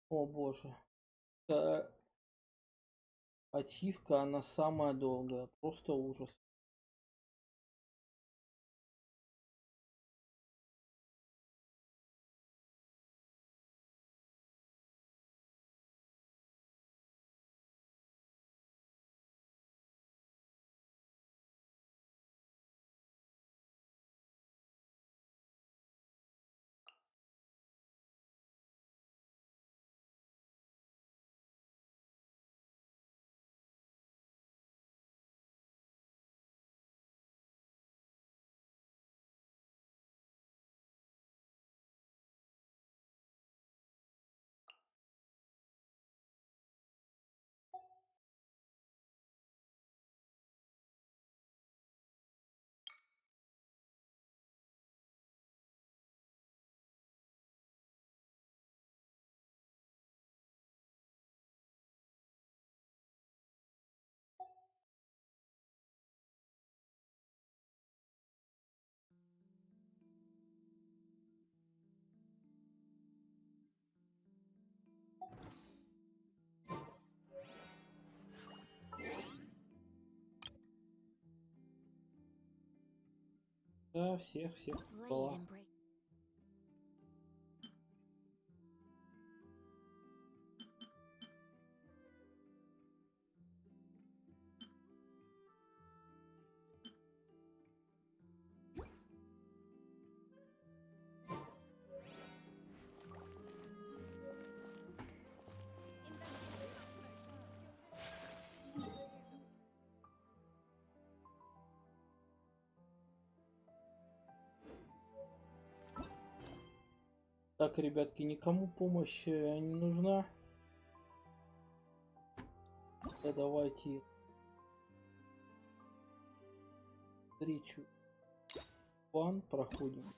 О боже. Ачивка, она самая долгая. Просто ужас. Да, всех Lay it была. and break. Так, ребятки, никому помощь не нужна. Да давайте встречу. План проходим.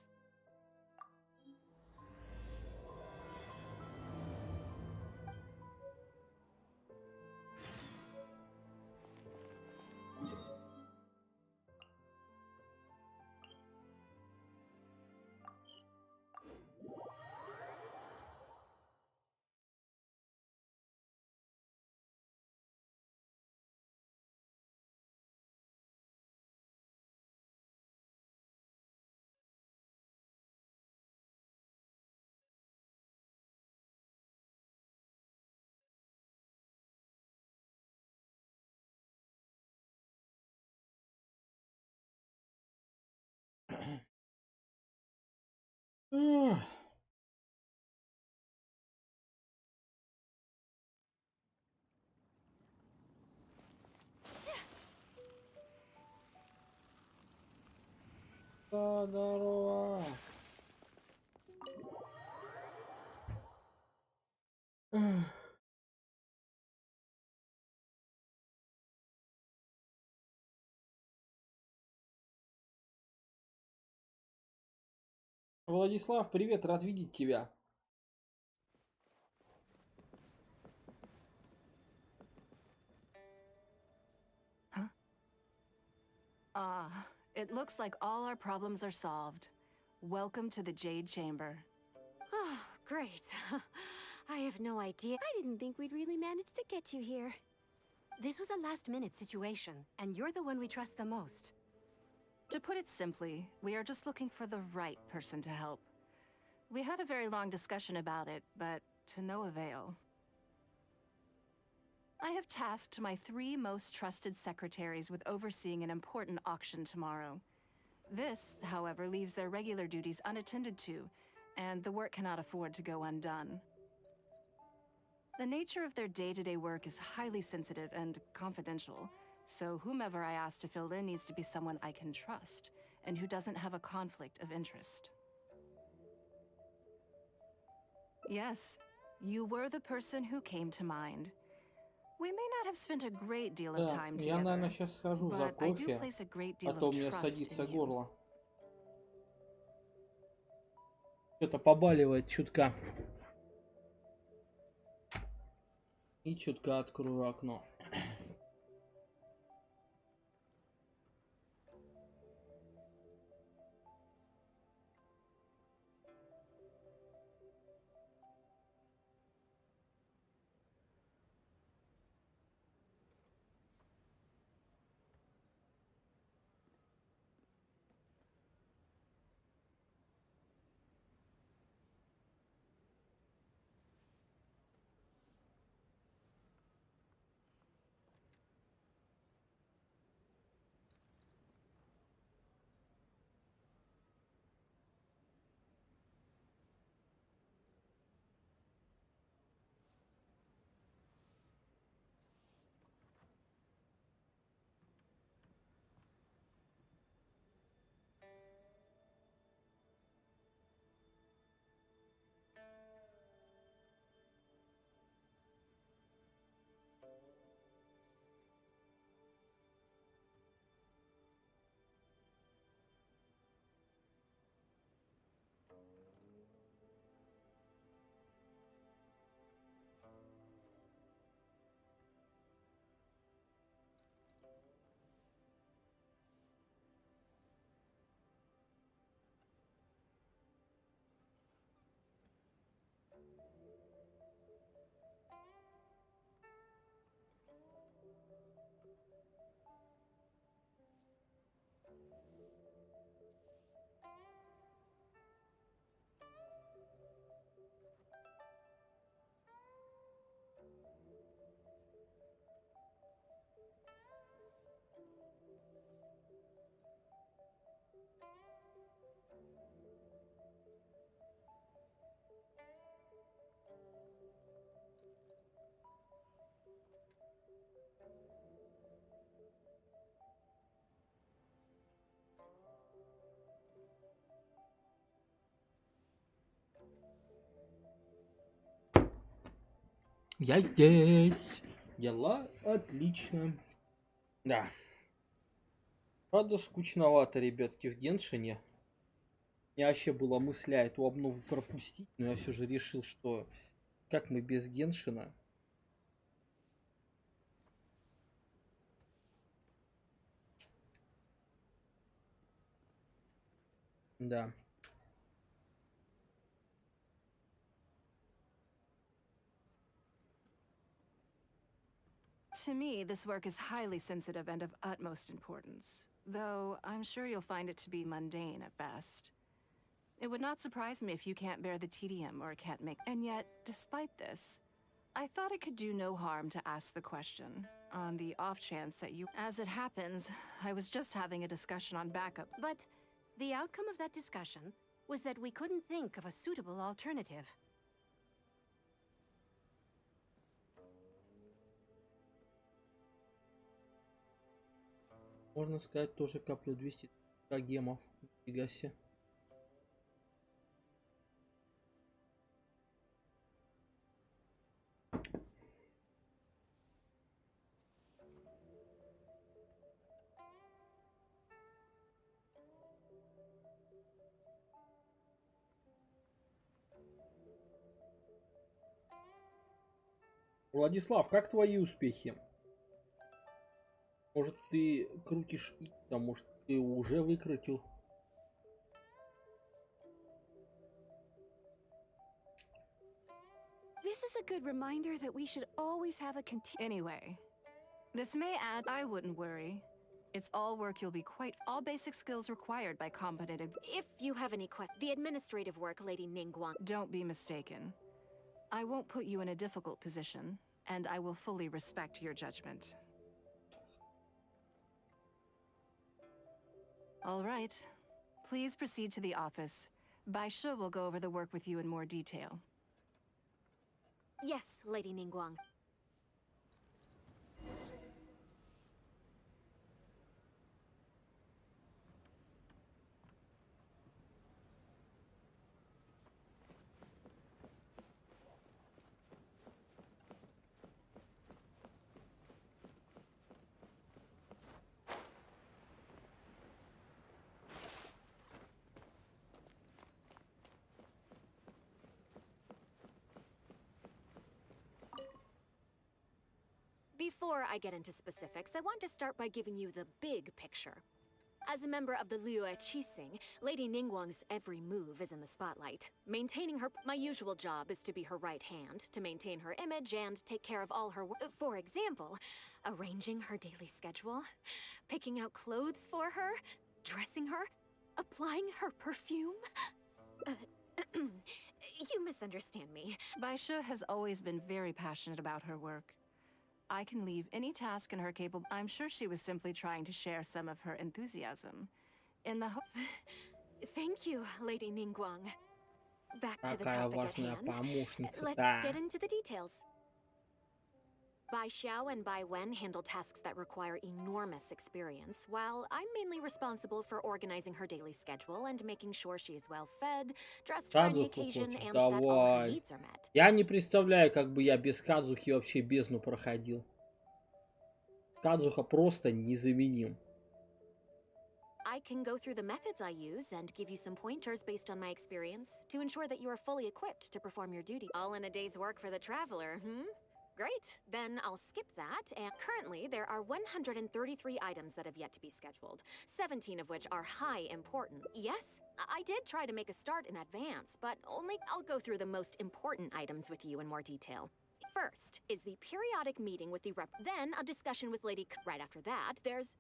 Ах. Да, здорово. Ах. Владислав, привет, рад видеть тебя. Ah, it looks like all our problems are solved. Welcome to the Jade Chamber. Oh, great. I have no idea. I didn't think we'd really manage to get you here. This was a last-minute situation, and you're the one we trust the most. To put it simply, we are just looking for the right person to help. We had a very long discussion about it, but to no avail. I have tasked my 3 most trusted secretaries with overseeing an important auction tomorrow. This, however, leaves their regular duties unattended to, and the work cannot afford to go undone. The nature of their day-to-day work is highly sensitive and confidential, so whomever I ask to fill in needs to be someone I can trust, and who doesn't have a conflict of interest. Yes, you were the person who came to mind. We may not have spent a great deal of Да, time я, наверное, together, сейчас схожу за but I do кофе, place a great а deal то of у меня trust садится in you. горло. Что-то побаливает чутка. И чутка открою окно. Я здесь. Дела отлично. Да. Правда, скучновато, ребятки, в Геншине. У меня вообще была мысля эту обнову пропустить, но я все же решил, что как мы без Геншина. Да. To me, this work is highly sensitive and of utmost importance, though I'm sure you'll find it to be mundane at best. It would not surprise me if you can't bear the tedium or can't make. And yet, despite this, I thought it could do no harm to ask the question, on the off chance that you. As it happens, I was just having a discussion on backup. But the outcome of that discussion was that we couldn't think of a suitable alternative. Можно сказать, тоже каплю 200 гемов. Нифига себе. Владислав, как твои успехи? Может, ты крутишь и, а может, ты уже выкрутил? This is a good reminder that we should always have a Anyway, this may add. I wouldn't worry. It's all work you'll be quite. All basic skills required by competent. If you have any questions, the administrative work, Lady Ningguang. Don't be mistaken. I won't put you in a difficult position, and I will fully respect your judgment. All right. Please proceed to the office. Baisha will go over the work with you in more detail. Yes, Lady Ningguang. Before I get into specifics, I want to start by giving you the big picture. As a member of the Liyue Qixing, Lady Ningguang's every move is in the spotlight. Maintaining her... My usual job is to be her right hand, to maintain her image and take care of all her... For example, arranging her daily schedule, picking out clothes for her, dressing her, applying her perfume. You misunderstand me. Baisha has always been very passionate about her work. I can leave any task in her capable. I'm sure she was simply trying to share some of her enthusiasm. In the Thank you, Lady Ningguang. Back to the Какая topic at важная hand. помощница. Let's Да. get into the details. Bai Xiao and Bai Wen handle tasks that require enormous experience, while I'm mainly responsible for organizing her daily schedule and making sure she is well fed, dressed for any Кадзуху occasion, хочешь? and that all her Давай. needs are met. Я не представляю, как бы я без Кадзухи вообще бездну проходил. Кадзуха просто незаменим. I can go through the methods I use and give you some pointers based on my experience to ensure that you are fully equipped to perform your duty. All in a day's work for the traveler, Great, then I'll skip that, and currently there are 133 items that have yet to be scheduled, 17 of which are high important. Yes, I did try to make a start in advance, but only I'll go through the most important items with you in more detail. First is the periodic meeting with the rep, then a discussion with Lady K. Right after that, there's...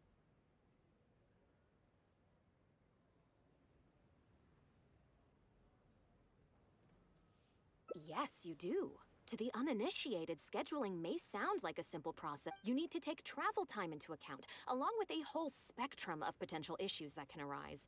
Yes, you do. To the uninitiated, scheduling may sound like a simple process. You need to take travel time into account, along with a whole spectrum of potential issues that can arise.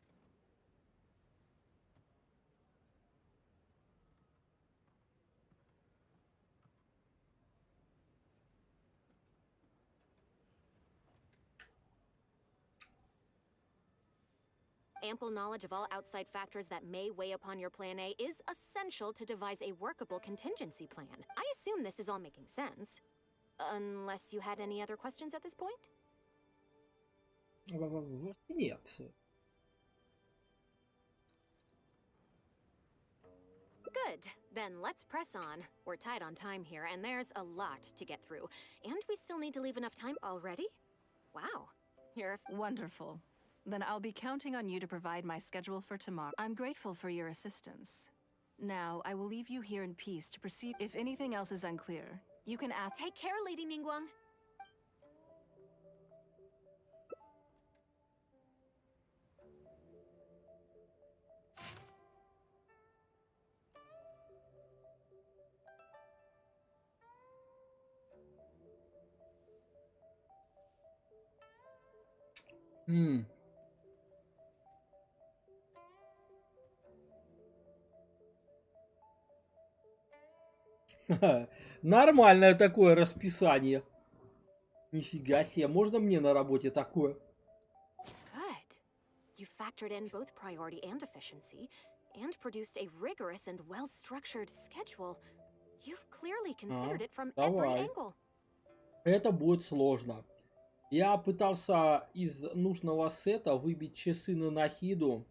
Ample knowledge of all outside factors that may weigh upon your plan A is essential to devise a workable contingency plan. I assume this is all making sense. Unless you had any other questions at this point? Нет. Good. Then let's press on. We're tight on time here, and there's a lot to get through. And we still need to leave enough time already? Wow. You're Wonderful. Then I'll be counting on you to provide my schedule for tomorrow. I'm grateful for your assistance. Now, I will leave you here in peace to proceed. If anything else is unclear, you can ask. Take care, Lady Ningguang. Нормальное такое расписание. Нифига себе, можно мне на работе такое? Good. You factored in both priority and efficiency, and produced a rigorous and well-structured schedule. You've clearly considered it from every давай. angle. Это будет сложно. Я пытался из нужного сета выбить часы на Нахиду.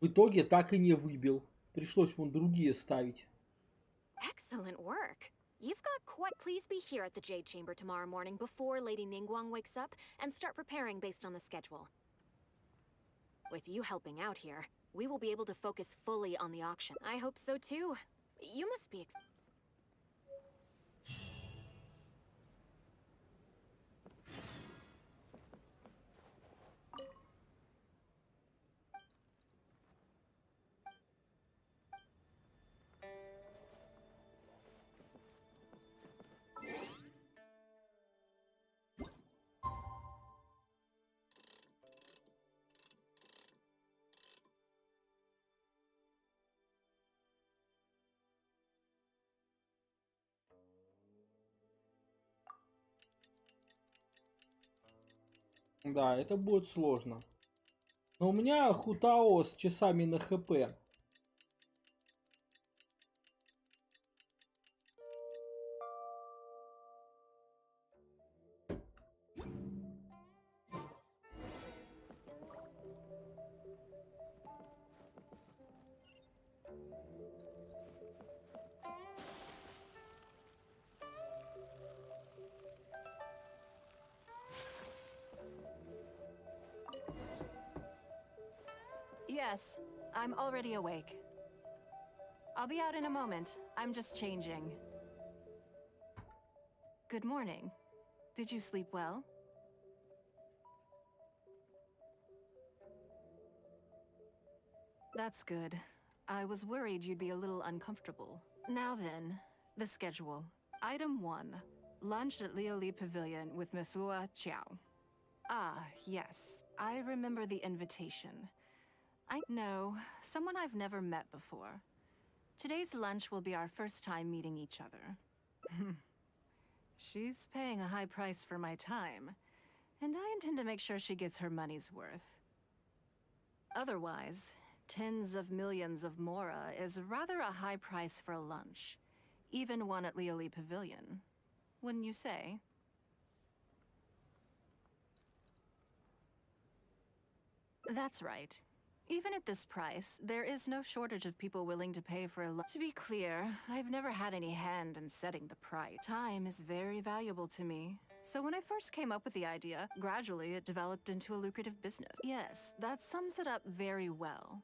В итоге так и не выбил. Пришлось вон другие ставить. Excellent work. You've got quite. Please be here at the Jade Chamber tomorrow morning before Lady Ningguang wakes up and start preparing based on the schedule. With you helping out here, we will be able to focus fully on the auction. I hope so too. You must be Да, это будет сложно. Но у меня Хутао с часами на ХП. Yes, I'm already awake. I'll be out in a moment. I'm just changing. Good morning. Did you sleep well? That's good. I was worried you'd be a little uncomfortable. Now then, the schedule. Item 1. Lunch at Lioli Pavilion with Mesua Chiao. Ah, yes. I remember the invitation. I know, someone I've never met before. Today's lunch will be our first time meeting each other. She's paying a high price for my time, and I intend to make sure she gets her money's worth. Otherwise, tens of millions of mora is rather a high price for a lunch, even one at Lioli Pavilion. Wouldn't you say? That's right. Even at this price, there is no shortage of people willing to pay for a lunch. To be clear, I've never had any hand in setting the price. Time is very valuable to me. So when I first came up with the idea, gradually it developed into a lucrative business. Yes, that sums it up very well.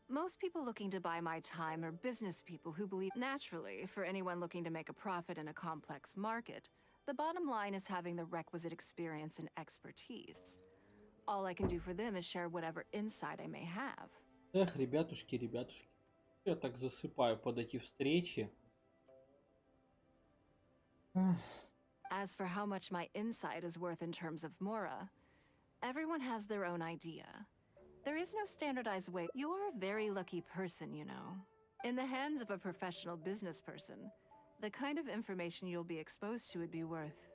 Most people looking to buy my time are business people who believe naturally, for anyone looking to make a profit in a complex market, the bottom line is having the requisite experience and expertise. All I can do for them is share whatever insight I may have. Эх, ребятушки, ребятушки. Я так засыпаю под эти встречи. As for how much my insight is worth in terms of mora, everyone has their own idea. There is no standardized way. You are a very lucky person, you know. In the hands of a professional business person, the kind of information you'll be exposed to would be worth,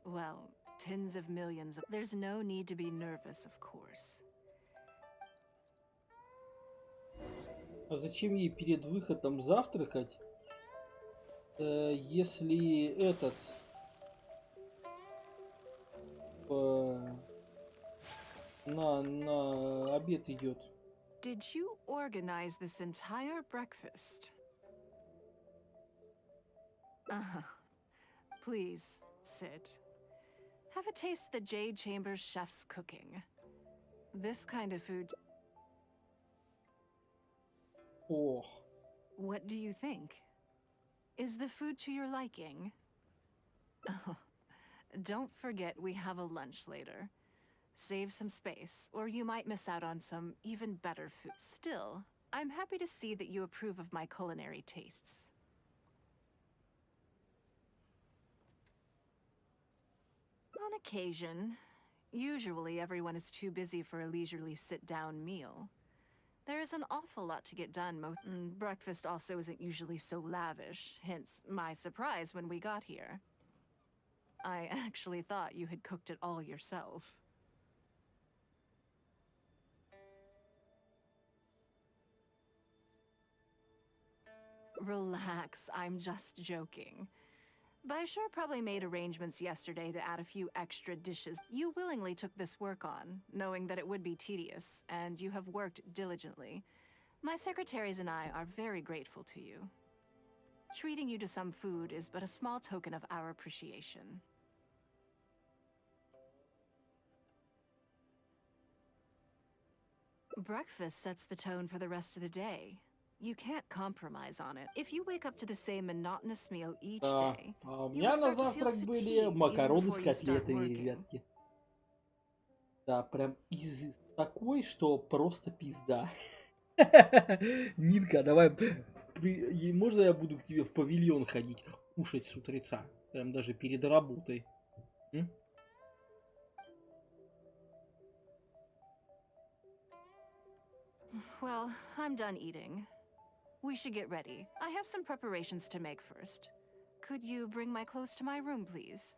well, tens of millions. There's no need to be nervous, of course. А зачем ей перед выходом завтракать, если этот на обед идет? Did you organize this entire breakfast? Please, sit. Have a taste of the Jade Chamber's chef's cooking. This kind of food... Ох. What do you think? Is the food to your liking? Don't forget we have a lunch later. Save some space, or you might miss out on some even better food. Still, I'm happy to see that you approve of my culinary tastes. On occasion. Usually everyone is too busy for a leisurely sit-down meal. There is an awful lot to get done. Breakfast also isn't usually so lavish, hence my surprise when we got here. I actually thought you had cooked it all yourself. Relax, I'm just joking. Baishar probably made arrangements yesterday to add a few extra dishes. You willingly took this work on, knowing that it would be tedious, and you have worked diligently. My secretaries and I are very grateful to you. Treating you to some food is but a small token of our appreciation. Breakfast sets the tone for the rest of the day. You can't compromise on it. If you wake up to the same monotonous meal each day, А у you меня will на start to feel завтрак были fatigued even макароны с before you start котлетами, working. ребятки. Да, прям из такой, что просто пизда. Нинка, давай, можно я буду к тебе в павильон ходить, кушать с утреца? Прям даже перед работой. М? Well, I'm done eating. We should get ready. I have some preparations to make first. Could you bring my clothes to my room, please?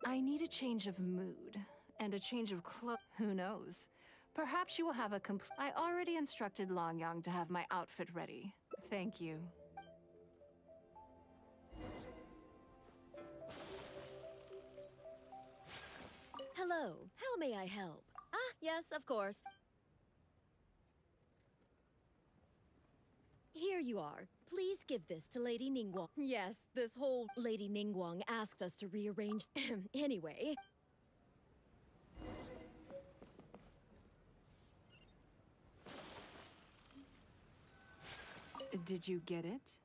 I need a change of mood and a change of clothes. Who knows? Perhaps you will have a I already instructed Longyang to have my outfit ready. Thank you. Hello, how may I help? Ah, yes, of course. Here you are. Please give this to Lady Ningguang. Yes, this whole Lady Ningguang asked us to rearrange. Anyway. Did you get it?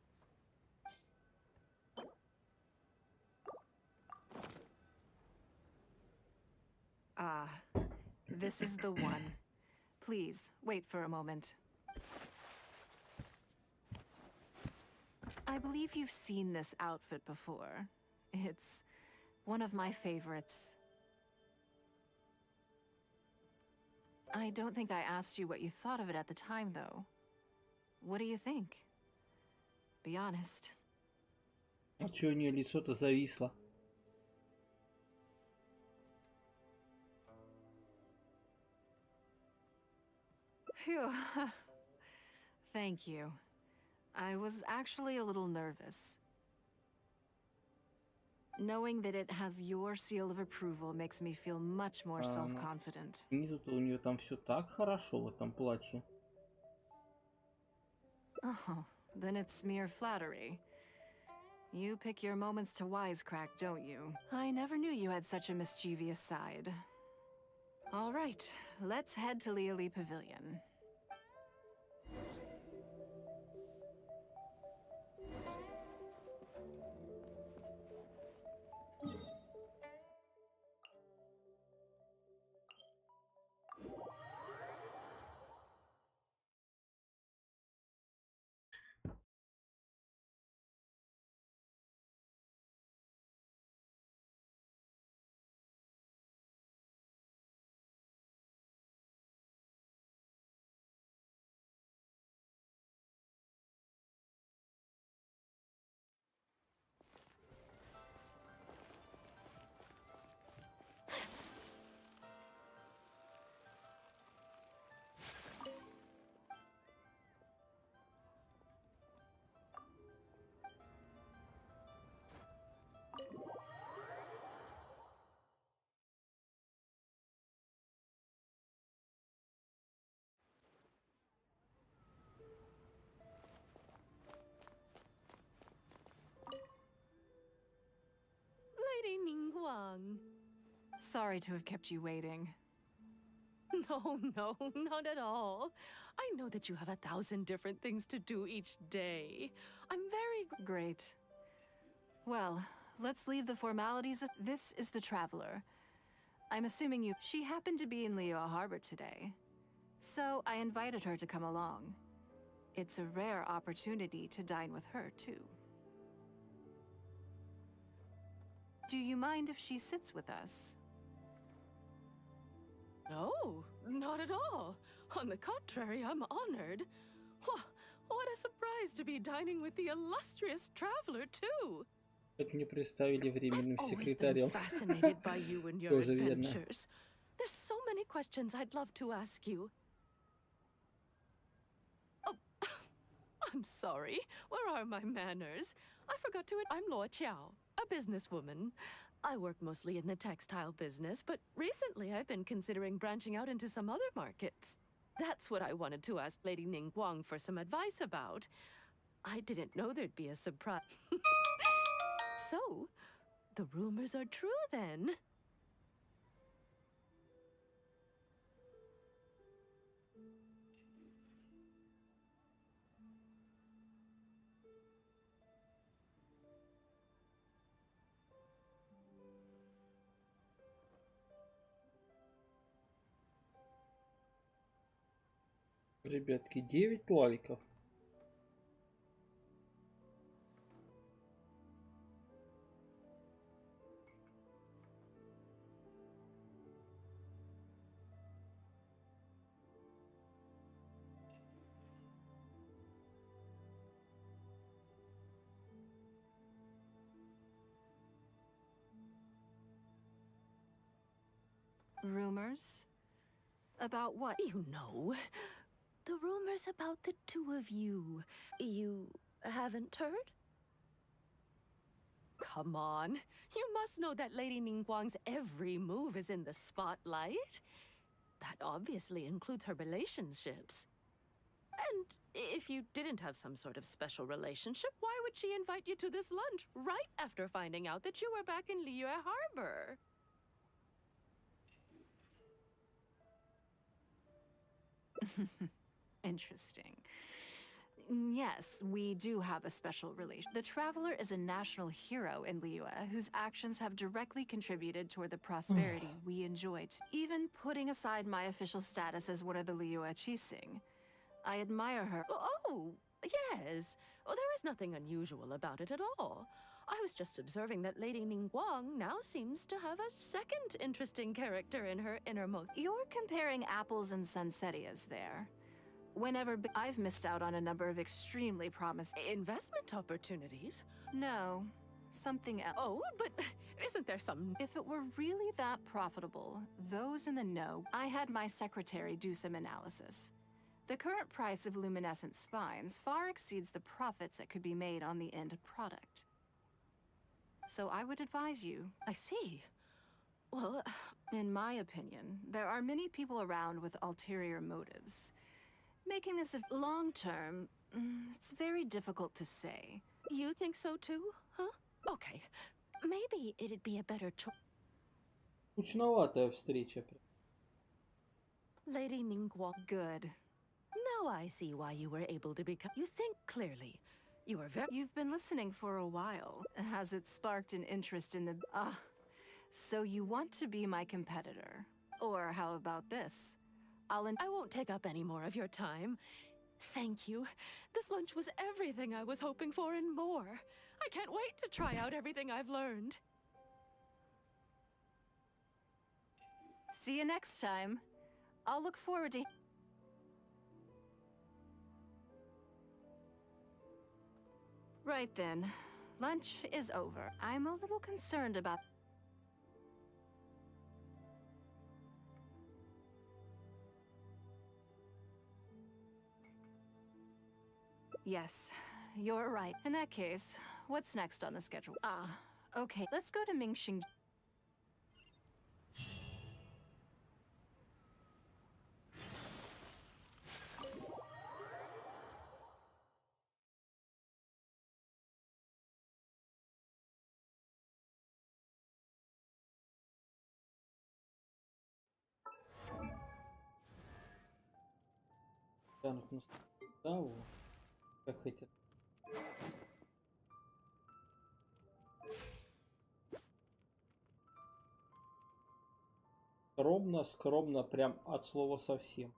Ah, this is the one. Please, wait for a moment. I believe you've seen this outfit before. It's one of my favorites. I don't think I asked you what you thought of it at the time, though. What do you think? Be honest. А чё у нее лицо-то зависло? Phew. Thank you. I was actually a little nervous. Knowing that it has your seal of approval makes me feel much more self-confident. Снизу-то у нее там все так хорошо в этом платье. Oh, then it's mere flattery. You pick your moments to wisecrack, don't you? I never knew you had such a mischievous side. All right, let's head to Liali Pavilion. Sorry to have kept you waiting. No, no, not at all. I know that you have 1,000 different things to do each day. I'm very Great. Well, let's leave the formalities. This is the Traveler. I'm assuming you... She happened to be in Liyue Harbor today, so I invited her to come along. It's a rare opportunity to dine with her, too. Do you mind if she sits with us? No, not at all. On the contrary, I'm honored. What a surprise to be dining with the illustrious Traveler, too. Как мне представили временным I've always been секретарем. fascinated by you and your Тоже верно. adventures. There's so many questions I'd love to ask you. Oh, I'm sorry. Where are my manners? I forgot to... I'm Luo Qiao, a businesswoman. I work mostly in the textile business, but recently I've been considering branching out into some other markets. That's what I wanted to ask Lady Ningguang for some advice about. I didn't know there'd be a surprise. So, the rumors are true then. Ребятки, 9 лайков. Rumors? About what? You know, the rumors about the two of you. You haven't heard? Come on. You must know that Lady Ningguang's every move is in the spotlight. That obviously includes her relationships. And if you didn't have some sort of special relationship, why would she invite you to this lunch right after finding out that you were back in Liyue Harbor? Interesting. Yes, we do have a special relation. The Traveler is a national hero in Liyue whose actions have directly contributed toward the prosperity we enjoyed. Even putting aside my official status as one of the Liyue Qixing, I admire her. Oh, yes. Well, there is nothing unusual about it at all. I was just observing that Lady Ningguang now seems to have a second interesting character in her innermost. You're comparing apples and sunsettias there. Whenever I've missed out on a number of extremely promising Investment opportunities? No, something else. Oh, but isn't there some... If it were really that profitable, those in the know, I had my secretary do some analysis. The current price of luminescent spines far exceeds the profits that could be made on the end product. So I would advise you. I see. Well, in my opinion, there are many people around with ulterior motives. Making this a long-term, it's very difficult to say. You think so too, huh? Okay, maybe it'd be a better choice. Скучноватая встреча. Lady Ningguang. Good. Now I see why you were able to become... You think clearly. You are very... You've been listening for a while. Has it sparked an interest in the... So you want to be my competitor? Or how about this? I won't take up any more of your time. Thank you. This lunch was everything I was hoping for and more. I can't wait to try out everything I've learned. See you next time. I'll look forward to... Right then. Lunch is over. I'm a little concerned about... Yes, you're right. In that case, what's next on the schedule? Okay. Let's go to Mingxing. Тянут на ставу. Как хотят. Скромно, скромно, прям от слова совсем.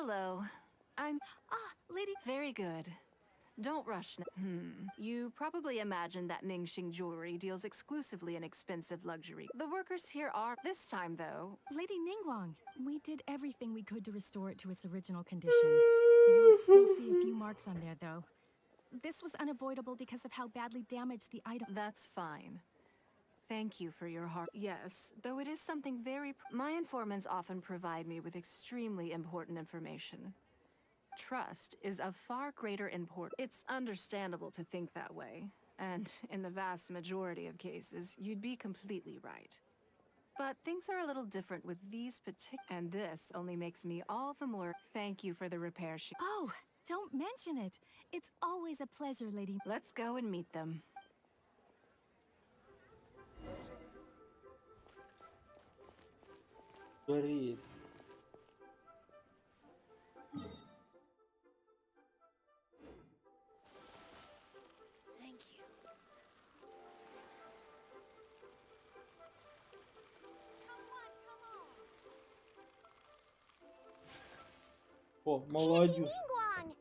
Hello. Lady. Very good. Don't rush. You probably imagine that Mingxing jewelry deals exclusively in expensive luxury. The workers here are. This time, though. Lady Ningguang, we did everything we could to restore it to its original condition. You'll still see a few marks on there, though. This was unavoidable because of how badly damaged the item. That's fine. Thank you for your heart. Yes, though it is something very. My informants often provide me with extremely important information. Trust is of far greater importance. It's understandable to think that way, and in the vast majority of cases, you'd be completely right. But things are a little different with these and this only makes me all the more. Thank you for the repair. Oh, don't mention it. It's always a pleasure, Lady. Let's go and meet them. Горит. Thank you. О, молодец. Ningguang!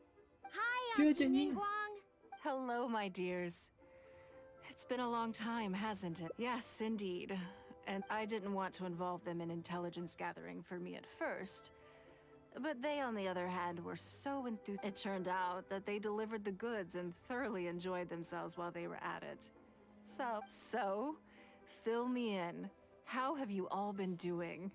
Hi, Тетя Auntie Ning. Ningguang! Hello, my dears. It's been a long time, hasn't it? Yes, indeed. And I didn't want to involve them in intelligence gathering for me at first. But they, on the other hand, were so enthused. It turned out that they delivered the goods and thoroughly enjoyed themselves while they were at it. So, fill me in. How have you all been doing?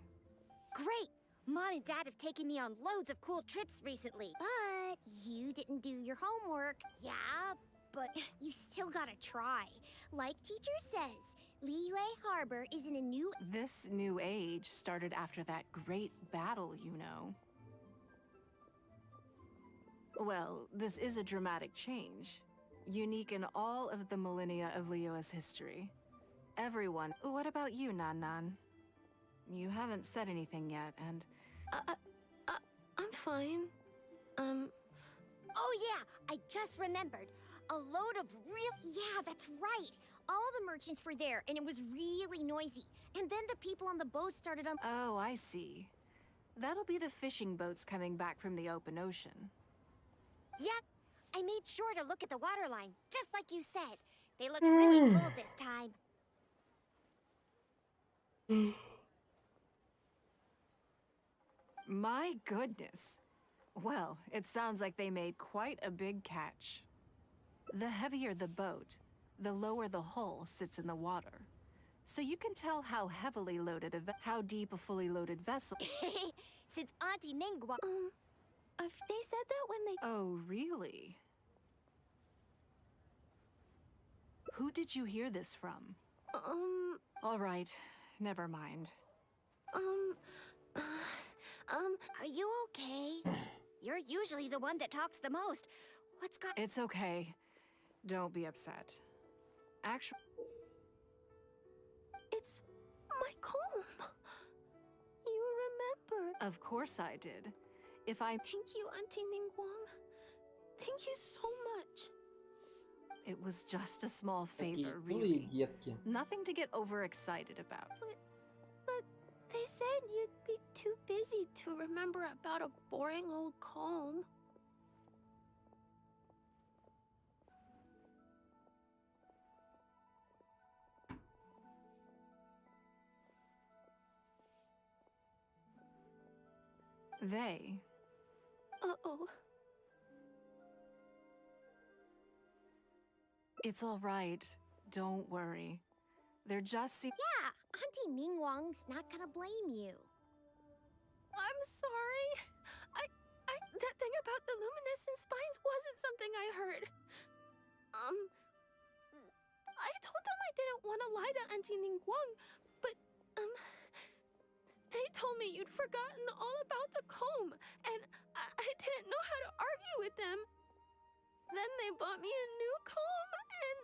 Great! Mom and Dad have taken me on loads of cool trips recently. But you didn't do your homework. Yeah, but you still gotta try. Like teacher says, Liyue Harbor is in a new... This new age started after that great battle, you know. Well, this is a dramatic change, unique in all of the millennia of Liyue's history. Everyone. What about you, Nan Nan? You haven't said anything yet, and... I'm fine. Oh yeah, I just remembered. A load of real... Yeah, that's right. All the merchants were there, and it was really noisy. And then the people on the boat started on... Oh, I see. That'll be the fishing boats coming back from the open ocean. Yep. I made sure to look at the waterline, just like you said. They looked really full this time. My goodness. Well, it sounds like they made quite a big catch. The heavier the boat, the lower the hull sits in the water. So you can tell how heavily loaded how deep a fully loaded vessel. Since Auntie Ningguang... They said that when they... Oh, really? Who did you hear this from? All right, never mind. Are you okay? You're usually the one that talks the most. What's got... It's okay. Don't be upset. Actually... It's my comb. You remember. Of course I did. If I... Thank you, Auntie Ningguang. Thank you so much. It was just a small Такие favor, милые really. детки. Nothing to get overexcited about. But They said you'd be too busy to remember about a boring old comb. They? Uh-oh. It's all right. Don't worry. They're just Yeah, Auntie Mingwang's not gonna blame you. I'm sorry. That thing about the luminescent spines wasn't something I heard. I told them I didn't want to lie to Auntie Ningguang, but, they told me you'd forgotten all about the comb, and I didn't know how to argue with them. Then they bought me a new comb, and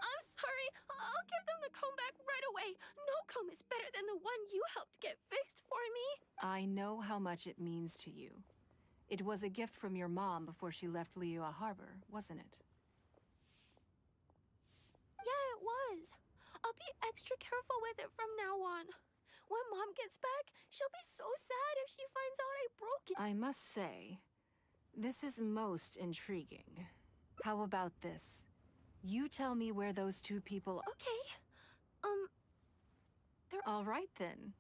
I'm sorry. I'll give them the comb back right away. No comb is better than the one you helped get fixed for me. I know how much it means to you. It was a gift from your mom before she left Liyue Harbor, wasn't it? Yeah, it was. I'll be extra careful with it from now on. When Mom gets back, she'll be so sad if she finds out I broke it. I must say, this is most intriguing. How about this? You tell me where those two people are. Okay. They're all right then.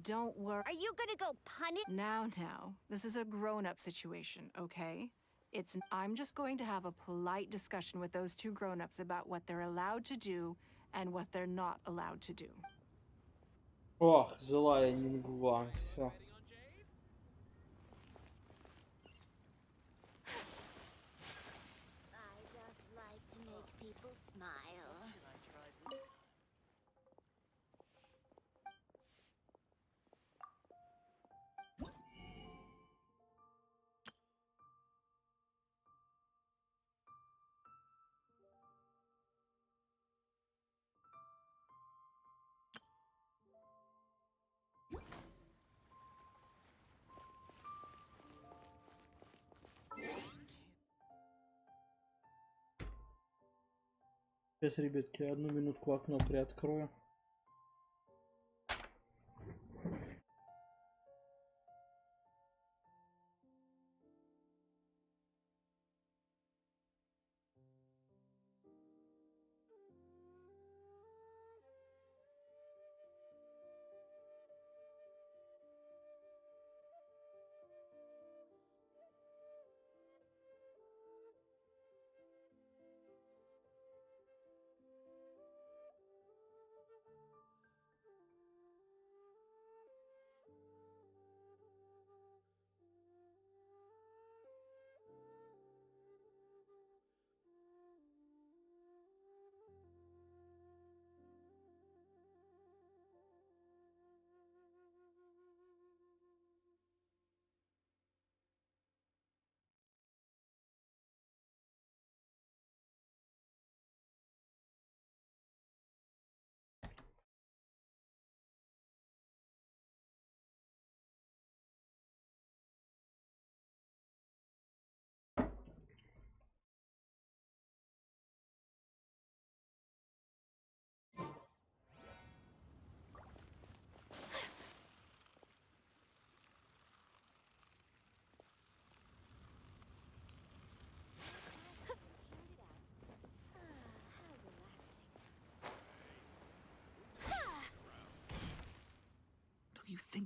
Don't worry. Are you gonna go punish? Now. This is a grown-up situation, okay? I'm just going to have a polite discussion with those two grown-ups about what they're allowed to do and what they're not allowed to do. Ох, злая Нингуа, все. I just like to make people smile. Сейчас, ребятки, одну минутку окно приоткрою.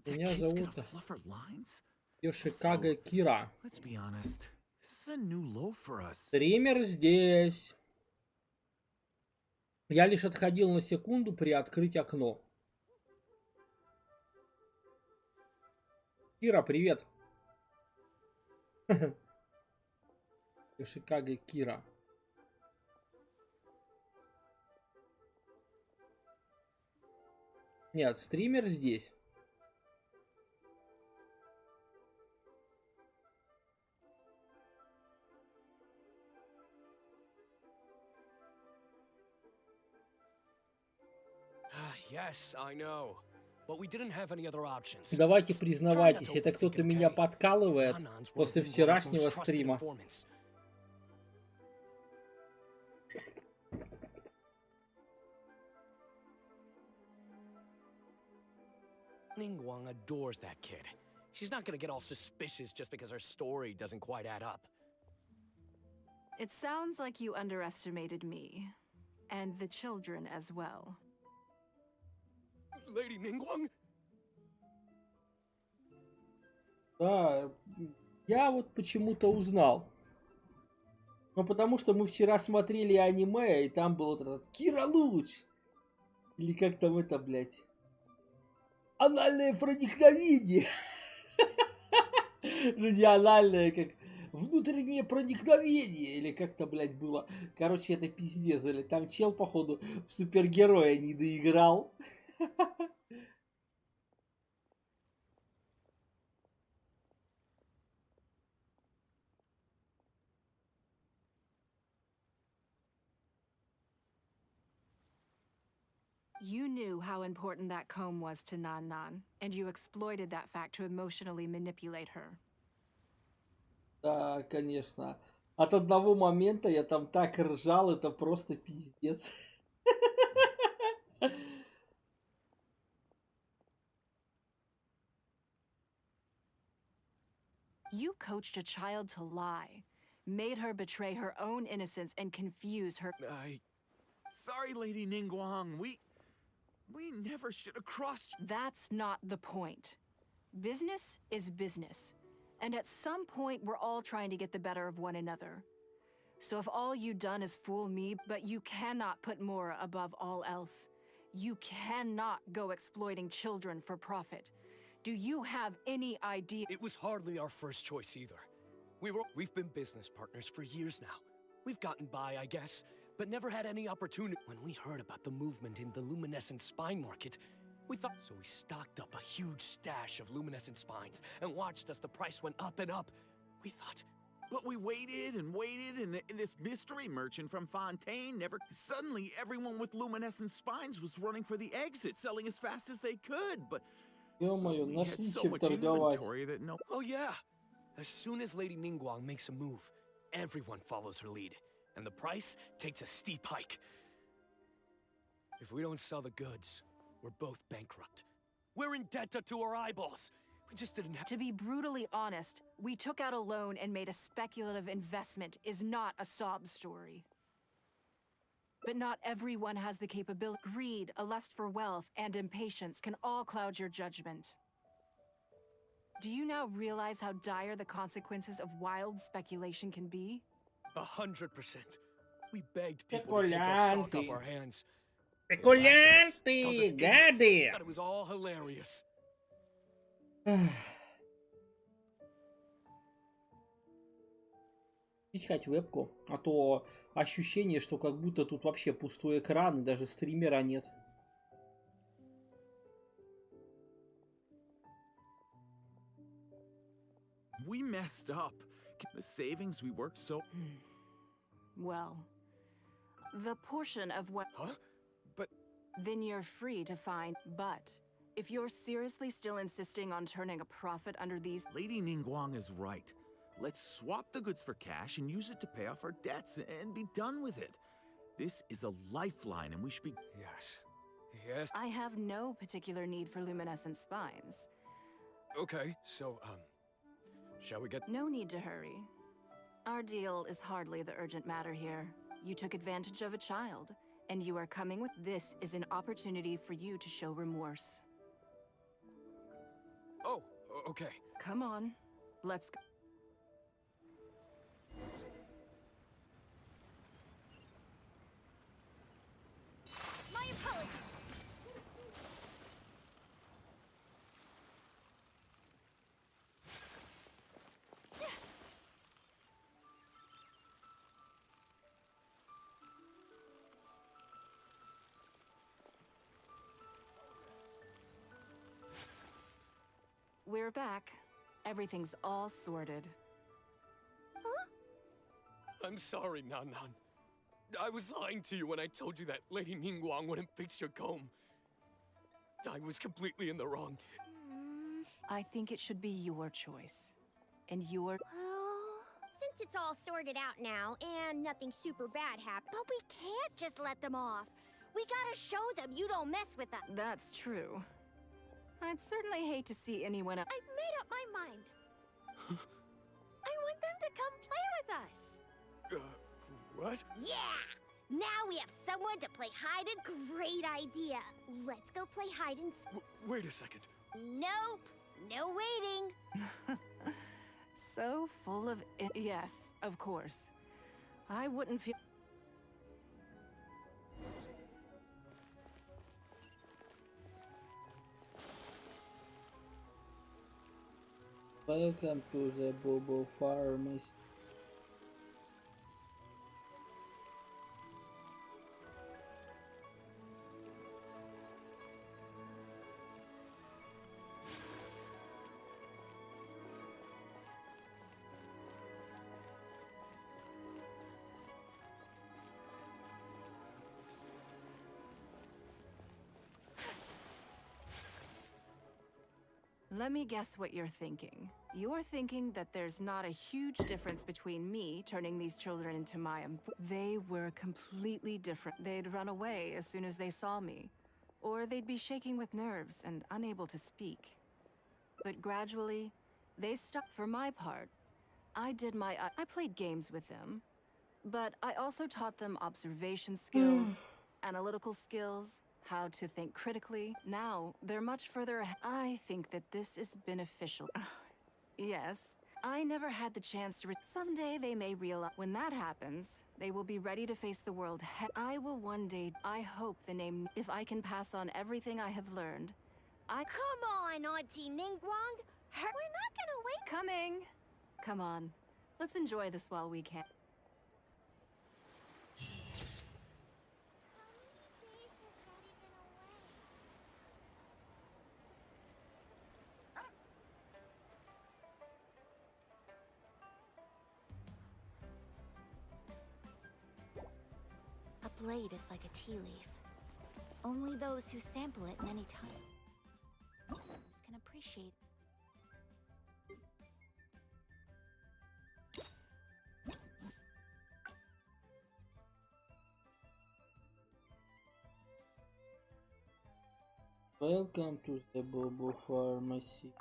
Меня зовут Йошикаге Кира. Стример здесь. Я лишь отходил на секунду приоткрыть окно. Кира, привет. Йошикаге Кира. Нет, стример здесь. Давайте признавайтесь, это кто-то меня подкалывает после вчерашнего стрима. Ningguang adores that kid. She's not gonna get all suspicious just because her story doesn't quite add up. It sounds like you underestimated me. And the children as well. Lady Ningguang? Да, я вот почему-то узнал. Ну, потому что мы вчера смотрели аниме, и там был вот этот Кира Луч. Или как там это, блядь? Анальное проникновение. Ну, не анальное, как внутреннее проникновение. Или как-то, блядь, было. Короче, это пиздец. Или там чел, походу, в супергероя не доиграл. You knew how important that comb was to Nan Nan, and you exploited that fact to emotionally manipulate her. Да, конечно. От одного момента я там так ржал, это просто пиздец. You coached a child to lie, made her betray her own innocence and confuse her. Sorry, Lady Ningguang. We never should have crossed. That's not the point. Business is business. And at some point, we're all trying to get the better of one another. So if all you've done is fool me, but you cannot put Mora above all else, you cannot go exploiting children for profit. Do you have any idea? It was hardly our first choice either. We've been business partners for years now. We've gotten by, I guess, but never had any opportunity. When we heard about the movement in the luminescent spine market, we thought... So we stocked up a huge stash of luminescent spines and watched as the price went up and up. We thought... But we waited and waited, and this mystery merchant from Fontaine never... Suddenly, everyone with luminescent spines was running for the exit, selling as fast as they could, but... Ё-моё, we нашли had so чем much торговать. inventory that no... Oh yeah! As soon as Lady Ningguang makes a move, everyone follows her lead, and the price takes a steep hike. If we don't sell the goods, we're both bankrupt. We're in debt to our eyeballs. We just didn't have... To be brutally honest, we took out a loan and made a speculative investment is not a sob story. But not everyone has the capability. Greed, a lust for wealth, and impatience can all cloud your judgment. Do you now realize how dire the consequences of wild speculation can be? 100%. We begged people to take our stock off our hands. Спекулянты, гады! Thought it was all hilarious. Хоть вебку, а то ощущение, что как будто тут вообще пустой экран и даже стримера нет. We messed up. The savings we worked so... Well, the portion of what... Huh? But... Then you're free to find... But, if you're seriously still insisting on turning a profit under these... Lady Ningguang is right. Let's swap the goods for cash and use it to pay off our debts and be done with it. This is a lifeline and we should be... Yes. Yes. I have no particular need for luminescent spines. Okay, so, shall we get... No need to hurry. Our deal is hardly the urgent matter here. You took advantage of a child, and you are coming with... This is an opportunity for you to show remorse. Oh, okay. Come on, let's go. My apologies. We're back. Everything's all sorted. I'm sorry, Nan Nan. I was lying to you when I told you that Lady Ningguang wouldn't fix your comb. I was completely in the wrong. I think it should be your choice. And your... Well, since it's all sorted out now and nothing super bad happened, but we can't just let them off. We gotta show them you don't mess with them. That's true. I'd certainly hate to see anyone else. I've made up my mind. I want them to come play with us. What? Yeah! Now we have someone to play hide and great idea. Let's go play hide and Wait a second. Nope. No waiting. So full of yes, of course. I wouldn't feel. Welcome to the Bobo Farmers. Let me guess what you're thinking. You're thinking that there's not a huge difference between me turning these children into moem. They were completely different. They'd run away as soon as they saw me, or they'd be shaking with nerves and unable to speak. But gradually, they stopped. For my part, I played games with them, but I also taught them observation skills, analytical skills, how to think critically. Now, they're much further ahead. I think that this is beneficial. Yes, I never had the chance to. Someday they may realize. When that happens, they will be ready to face the world. I will one day. I hope the name. If I can pass on everything I have learned, Come on, Auntie Ningguang. We're not gonna wait. Coming. Come on, let's enjoy this while we can. A blade is like a tea leaf. Only those who sample it many times can appreciate. Welcome to the Bobo Pharmacy.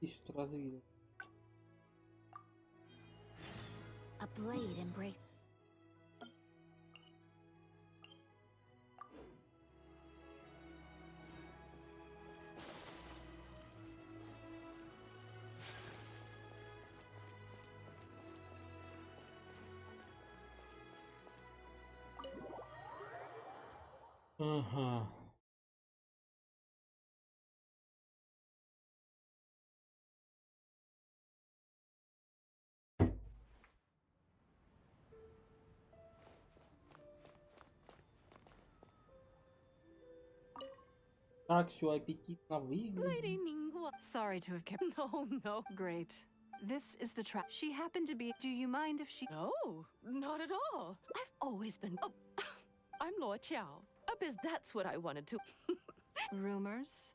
Ищут развил. A blade embrace. Ага. Так, все аппетитно выглядит. Lady Ningguang. Sorry to have kept. No. Great. This is the trap. She happened to be. Do you mind if she? No, not at all. I've always been. Oh, I'm Luo Qiao. That's what I wanted to. Rumors?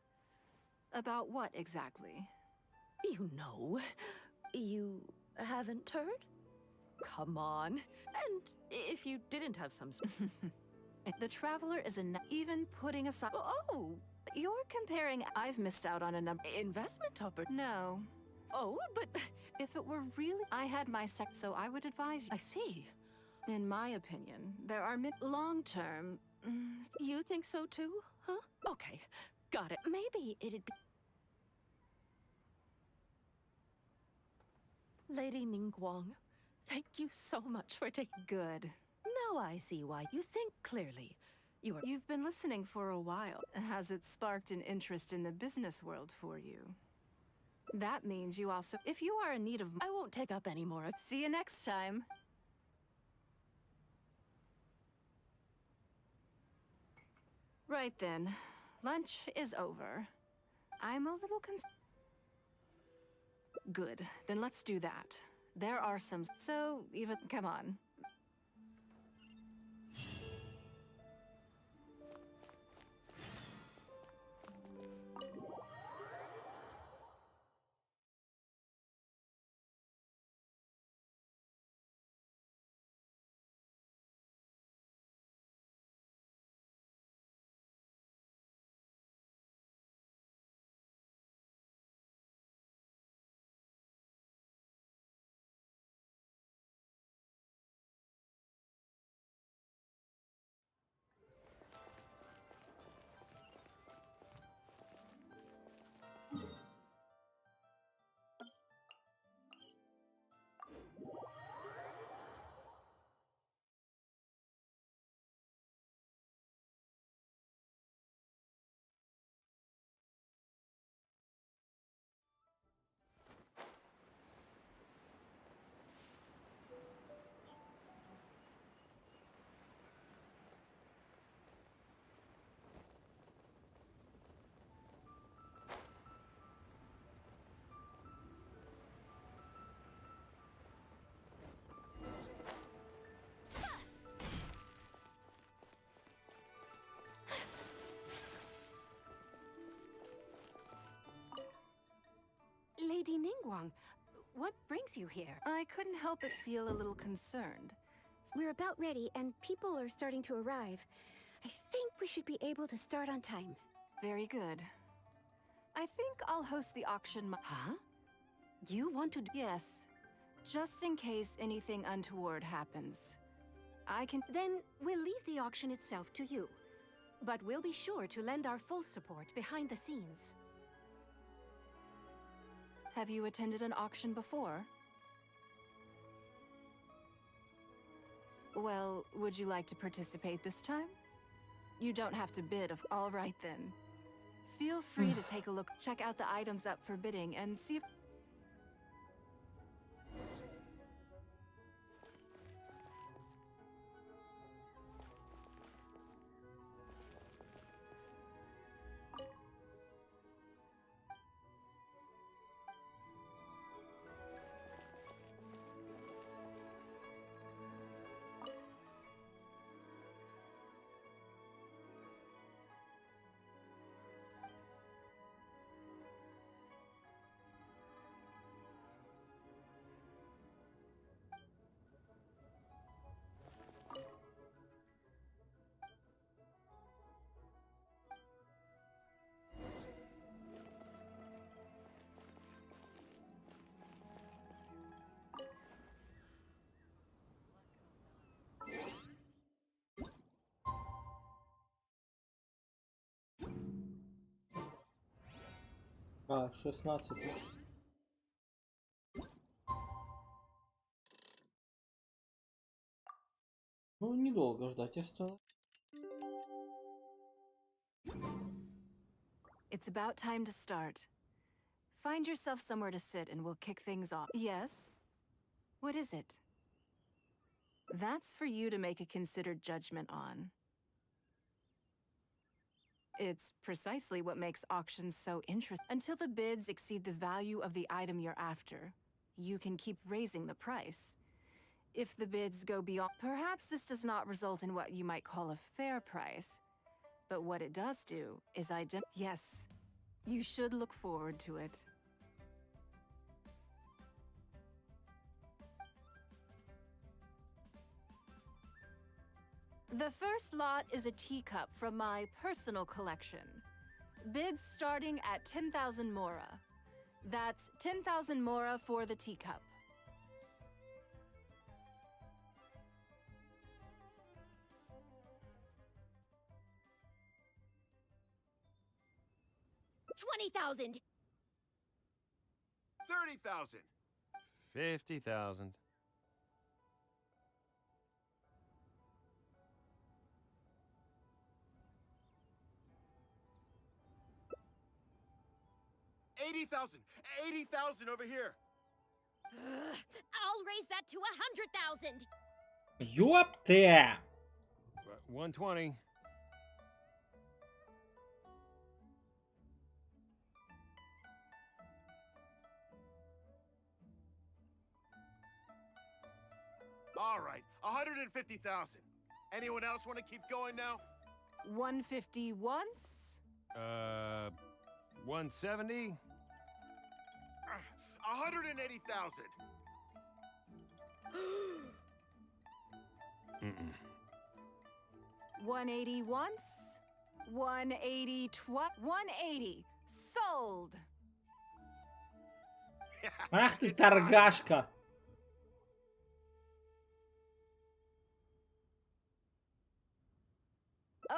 About what exactly? You know. You haven't heard? Come on. And if you didn't have some. The Traveler is even putting aside. Oh, You're comparing. I've missed out on a number. investment opportunity. No. Oh, but If it were really. I had my sex, so I would advise you. I see. In my opinion, there are long term. You think so too, huh? Okay, got it. Maybe it'd be. Lady Ningguang, thank you so much for taking. Good. Now I see why you think clearly. You've been listening for a while. Has it sparked an interest in the business world for you? That means you also. If you are in need of. I won't take up any more. See you next time. Right then. Lunch is over. I'm a little Good. Then let's do that. There are some. So, even. Come on. Guang, what brings you here? I couldn't help but feel a little concerned. We're about ready, and people are starting to arrive. I think we should be able to start on time. Very good. I think I'll host the auction. Huh? You want to? Yes. Just in case anything untoward happens. I can. Then we'll leave the auction itself to you. But we'll be sure to lend our full support behind the scenes. Have you attended an auction before? Well, would you like to participate this time? You don't have to bid. All right then. Feel free to take a look, check out the items up for bidding, and see if... А, 16. Ну, недолго ждать осталось. It's about time to start. Find yourself somewhere to sit and we'll kick things off. Yes? What is it? That's for you to make a considered judgment on. It's precisely what makes auctions so interesting. Until the bids exceed the value of the item you're after, you can keep raising the price. If the bids go beyond, perhaps this does not result in what you might call a fair price. But what it does do is yes, you should look forward to it. The first lot is a teacup from my personal collection. Bids starting at 10,000 mora. That's 10,000 mora for the teacup. $20,000. 30,000. 50,000. 80,000. 80,000 over here. I'll raise that to 100,000. Ёпте! 120. All right, 150,000. Anyone else want to keep going now? 150 once? 170. 180,000. Mm-mm. 180 once? 180 twice? 180. Sold. Ах ты торгашка!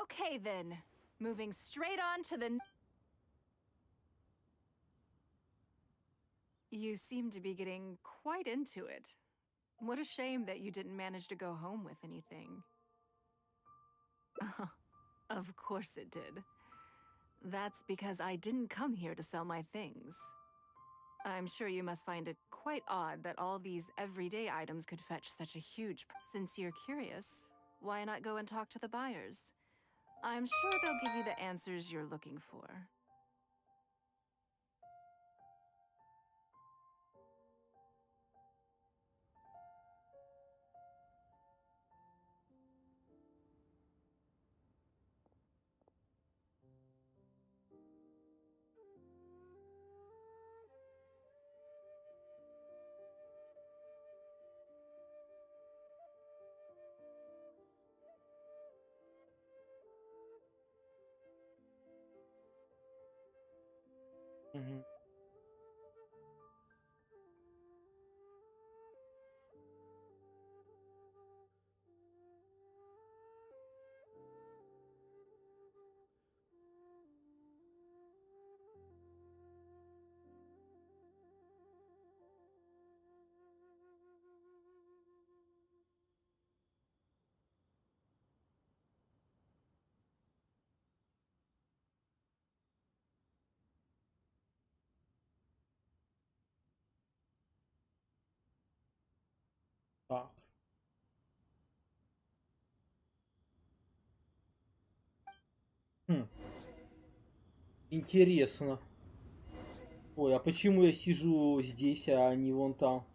Okay then, moving straight on to the... You seem to be getting quite into it. What a shame that you didn't manage to go home with anything. Of course it did. That's because I didn't come here to sell my things. I'm sure you must find it quite odd that all these everyday items could fetch such a huge... Since you're curious, why not go and talk to the buyers? I'm sure they'll give you the answers you're looking for. Мгм. Так. Хм. Интересно. Ой, а почему я сижу здесь, а не вон там?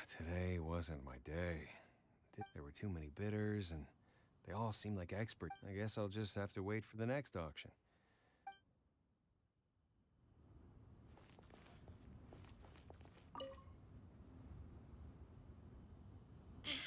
Today wasn't my day. There were too many bidders, and they all seemed like experts. I guess I'll just have to wait for the next auction.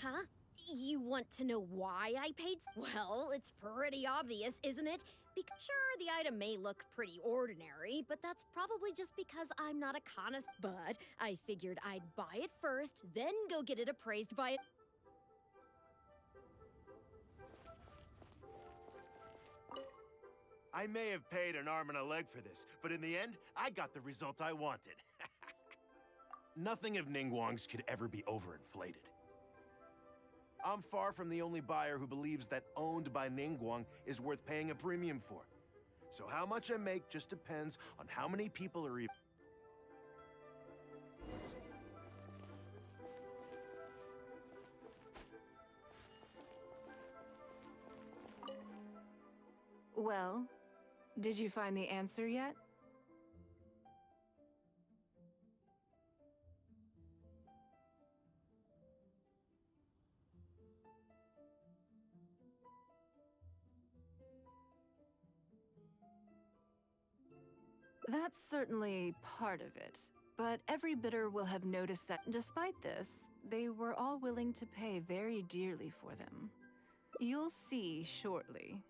Huh? You want to know why I paid? Well, it's pretty obvious, isn't it? Sure, the item may look pretty ordinary, but that's probably just because I'm not a connoisseur. But I figured I'd buy it first, then go get it appraised by it. I may have paid an arm and a leg for this, but in the end, I got the result I wanted. Nothing of Ningguang's could ever be overinflated. I'm far from the only buyer who believes that owned by Ningguang is worth paying a premium for. So how much I make just depends on how many people are even... Well, did you find the answer yet? That's certainly part of it, but every bidder will have noticed that despite this, they were all willing to pay very dearly for them. You'll see shortly.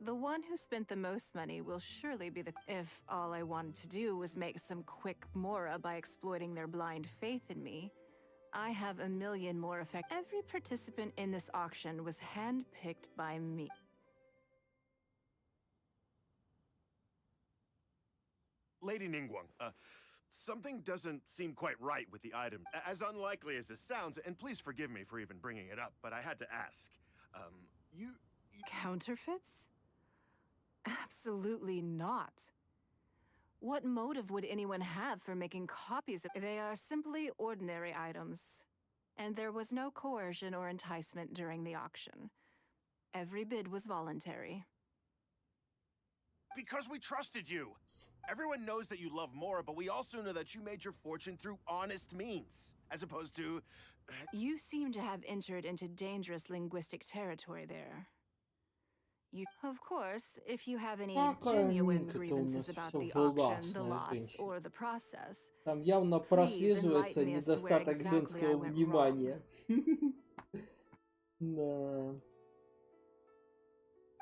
The one who spent the most money will surely be the... If all I wanted to do was make some quick mora by exploiting their blind faith in me, I have a million more effect. Every participant in this auction was handpicked by me. Lady Ningguang, something doesn't seem quite right with the item. As unlikely as this sounds, and please forgive me for even bringing it up, but I had to ask. You... Counterfeits? Absolutely not. What motive would anyone have for making copies of... They are simply ordinary items. And there was no coercion or enticement during the auction. Every bid was voluntary. Because we trusted you! Everyone knows that you love Mora, but we also know that you made your fortune through honest means, as opposed to... You seem to have entered into dangerous linguistic territory there. Of course, if you have any genuine grievances about the auction, the lots, or the process, там явно прослеживается недостаток женского внимания. Да.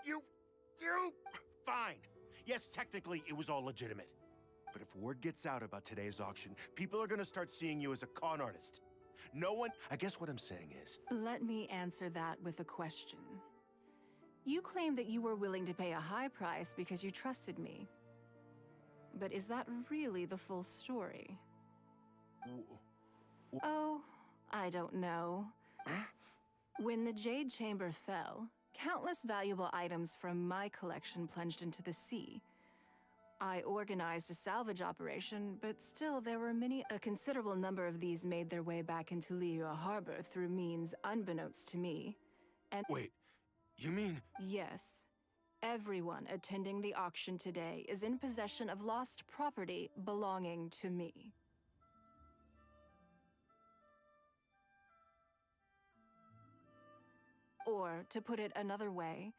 You... Fine. Yes, technically, it was all legitimate. But if word gets out about today's auction, people are gonna start seeing you as a con artist. No one... I guess what I'm saying is... Let me answer that with a question. You claim that you were willing to pay a high price because you trusted me. But is that really the full story? Oh, I don't know. When the Jade Chamber fell, countless valuable items from my collection plunged into the sea. I organized a salvage operation, but still there were a considerable number of these made their way back into Liyue Harbor through means unbeknownst to me. And wait, you mean... Yes. Everyone attending the auction today is in possession of lost property belonging to me. Or, to put it another way,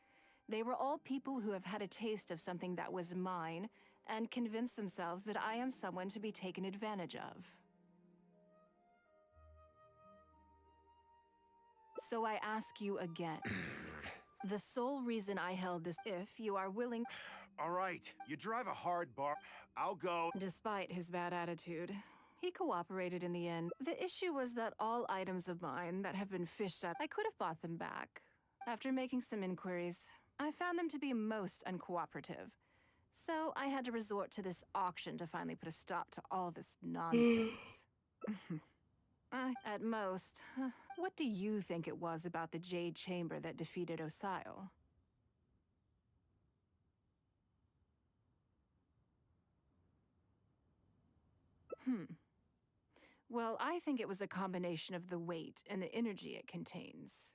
they were all people who have had a taste of something that was mine and convinced themselves that I am someone to be taken advantage of. So I ask you again. The sole reason I held this, if you are willing... All right, you drive a hard bar. I'll go. Despite his bad attitude, he cooperated in the end. The issue was that all items of mine that have been fished out, I could have bought them back. After making some inquiries, I found them to be most uncooperative. So I had to resort to this auction to finally put a stop to all this nonsense. At most, what do you think it was about the Jade Chamber that defeated Osile? Well, I think it was a combination of the weight and the energy it contains.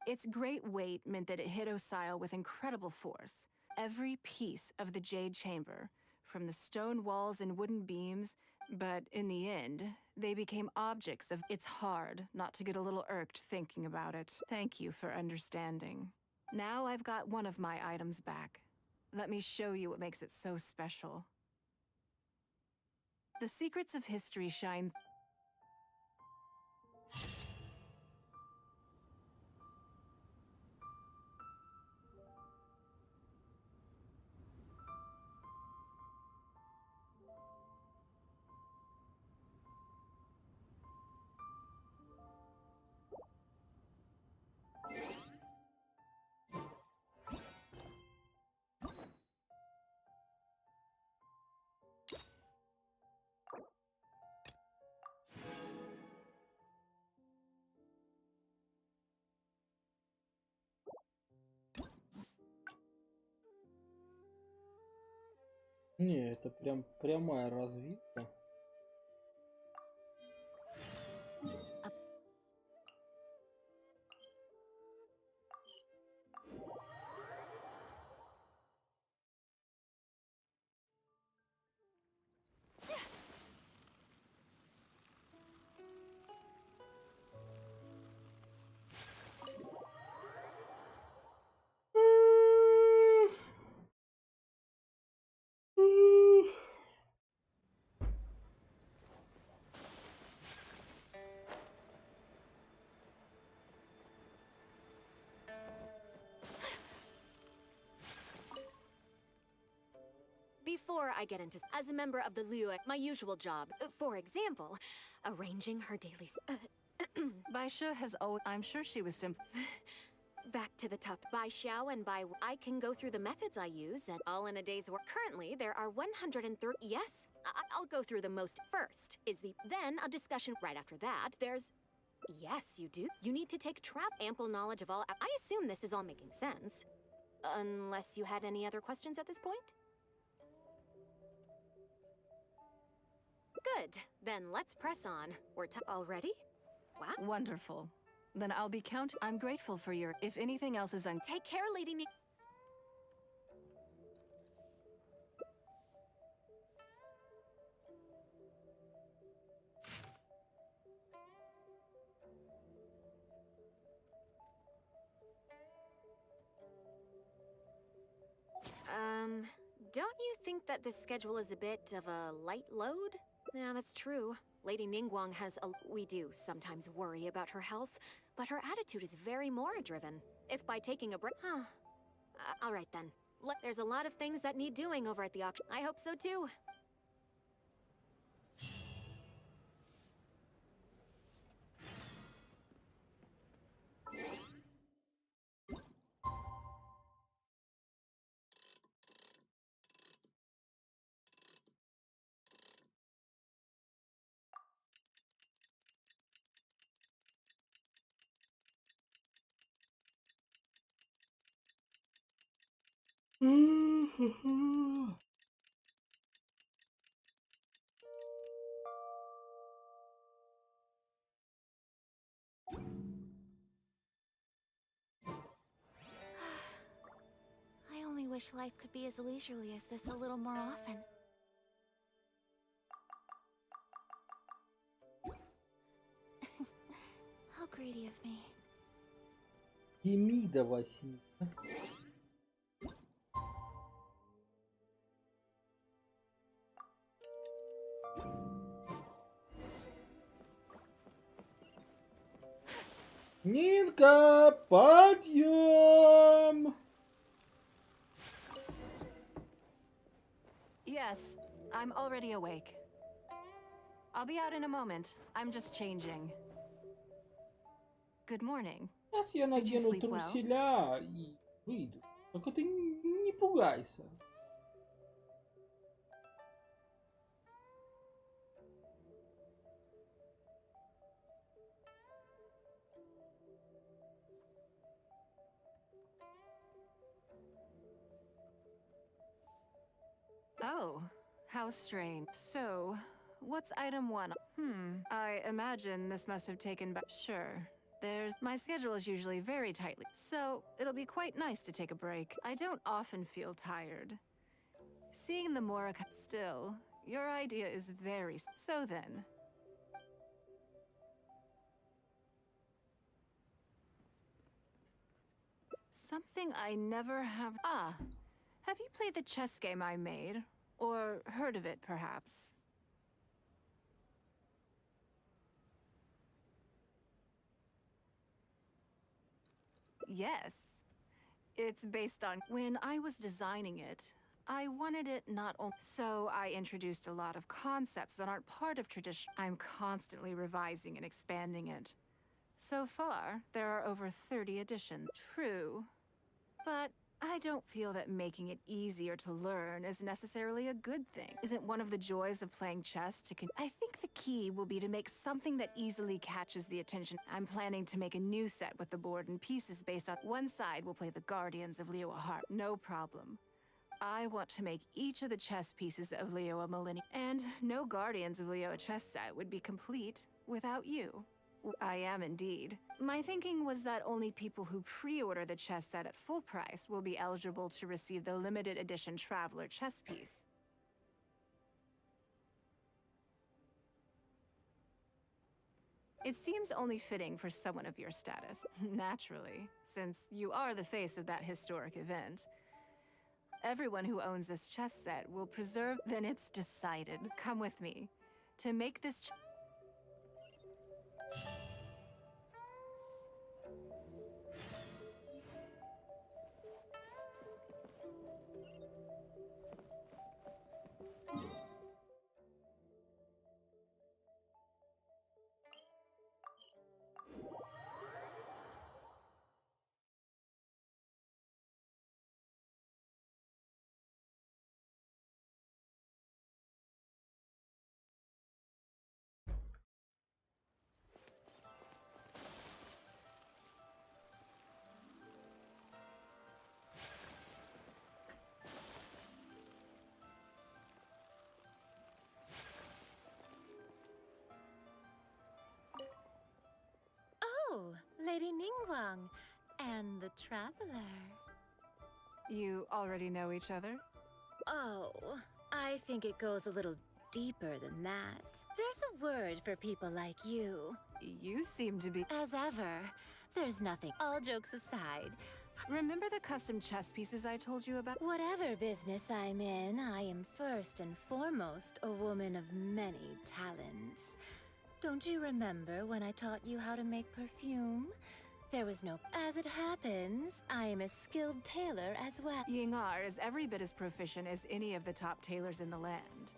Its great weight meant that it hit Osile with incredible force. Every piece of the Jade Chamber, from the stone walls and wooden beams, but in the end, they became objects of... It's hard not to get a little irked thinking about it. Thank you for understanding. Now I've got one of my items back. Let me show you what makes it so special. The secrets of history shine... Не, это прям прямая развилка. Before I get into as a member of the Liyue, my usual job, for example, arranging her daily. Baisha has always. I'm sure she was simple. Back to the top. By Xiao and by I can go through the methods I use and all in a day's work. Currently, there are 130. Yes, I'll go through the most. First is then a discussion. Right after that, there's. Yes, you do. You need to take ample knowledge of all. I assume this is all making sense. Unless you had any other questions at this point? Good. Then let's press on. We're already? Wow. Wonderful. Then I'll be I'm grateful for your... If anything else is Take care, Lady Ni... Don't you think that this schedule is a bit of a light load? Yeah, that's true. Lady Ningguang has we do sometimes worry about her health, but her attitude is very Mora-driven. If by taking a break... all right then. Look, there's a lot of things that need doing over at the auction. I hope so too. I only wish life could be as leisurely as this a little more often. How greedy of me. Емида Василий. Нинка, подъем! Yes, I'm already awake. I'll be out in a moment. I'm just changing. Good morning. Сейчас я Did you надену sleep well? труселя и выйду. Только ты не пугайся. Oh, how strange. So, what's item 1? I imagine this must have taken back. Sure. My schedule is usually very tightly, so it'll be quite nice to take a break. I don't often feel tired. Seeing the Morika. Still, your idea is very. So then. Something I never have. Ah, have you played the chess game I made? Or heard of it, perhaps? Yes. It's based on. When I was designing it, I wanted it not only. So I introduced a lot of concepts that aren't part of tradition. I'm constantly revising and expanding it. So far, there are over 30 editions. True. But I don't feel that making it easier to learn is necessarily a good thing. Isn't one of the joys of playing chess to I think the key will be to make something that easily catches the attention. I'm planning to make a new set with the board and pieces based on. One side will play the Guardians of Leo Harp. No problem. I want to make each of the chess pieces of Leo a millennium. And no Guardians of Leo chess set would be complete without you. I am indeed. My thinking was that only people who pre-order the chess set at full price will be eligible to receive the limited edition Traveler chess piece. It seems only fitting for someone of your status. Naturally, since you are the face of that historic event. Everyone who owns this chess set will preserve. Then it's decided. Come with me. To make this Oh, Lady Ningguang and the Traveler. You already know each other? Oh, I think it goes a little deeper than that. There's a word for people like you. You seem to be. As ever, there's nothing. All jokes aside. Remember the custom chess pieces I told you about? Whatever business I'm in, I am first and foremost a woman of many talents. Don't you remember when I taught you how to make perfume? There was no. As it happens, I am a skilled tailor as well. Yingar is every bit as proficient as any of the top tailors in the land.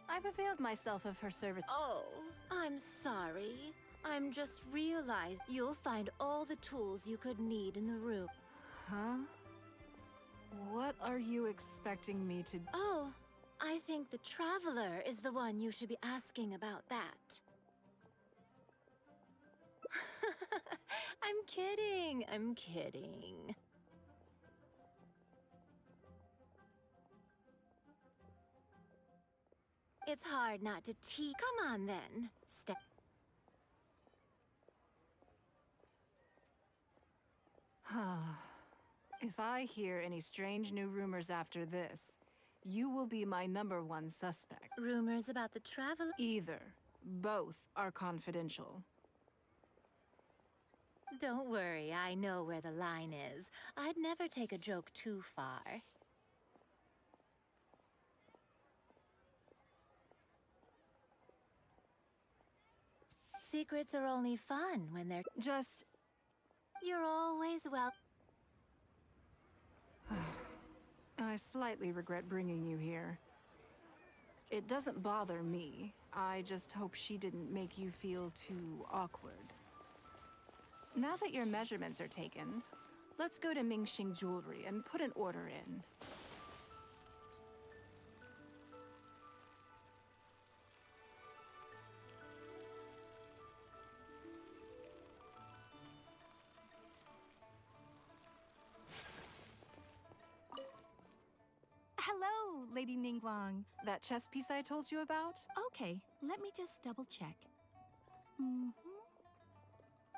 I've availed myself of her service. Oh, I'm sorry. I'm just realized you'll find all the tools you could need in the room. Huh? What are you expecting me to? Oh, I think the Traveler is the one you should be asking about that. I'm kidding. I'm kidding. It's hard not to teach. Come on, then. Step. If I hear any strange new rumors after this, you will be my #1 suspect. Rumors about the Traveler? Either. Both are confidential. Don't worry, I know where the line is. I'd never take a joke too far. Secrets are only fun when they're... Just You're always well. I slightly regret bringing you here. It doesn't bother me. I just hope she didn't make you feel too awkward. Now that your measurements are taken, let's go to Mingxing Jewelry and put an order in. Hello, Lady Ningguang. That chess piece I told you about? Okay, let me just double check.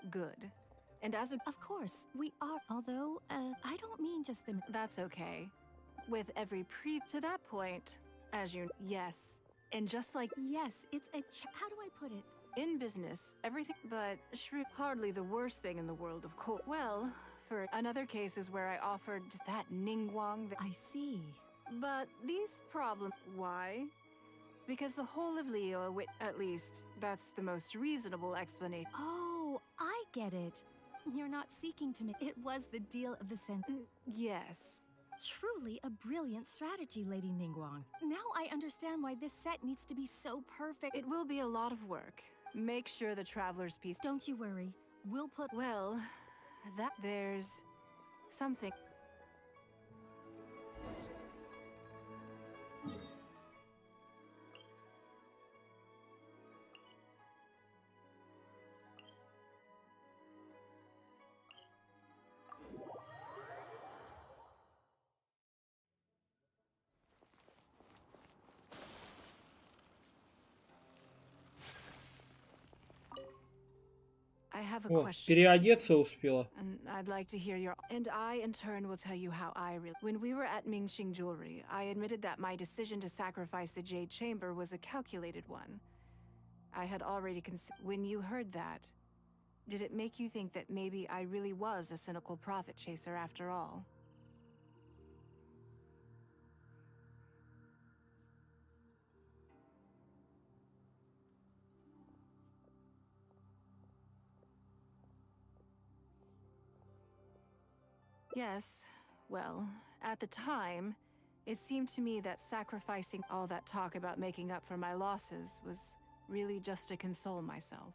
Good. And as a... Of course, we are. Although, I don't mean just the... That's okay. With every to that point, as you... Yes. And just like... Yes, it's a... How do I put it? In business, everything... But hardly the worst thing in the world, of course. Well, for another cases where I offered that Ningguang... I see. But these problems... Why? Because the whole of Leo, at least, that's the most reasonable explanation. Oh, I get it. You're not seeking to make... It was the deal of the Yes. Truly a brilliant strategy, Lady Ningguang. Now I understand why this set needs to be so perfect. It will be a lot of work. Make sure the traveler's piece... Don't you worry. We'll put... Well, there's something... I have a question. Переодеться успела. And I'd like to hear your... And I, in turn, will tell you how I really... When we were at Mingxing Jewelry, I admitted that my decision to sacrifice the Jade Chamber was a calculated one. I had already When you heard that, did it make you think that maybe I really was a cynical profit chaser after all? Yes, well, at the time, it seemed to me that sacrificing all that talk about making up for my losses was really just to console myself.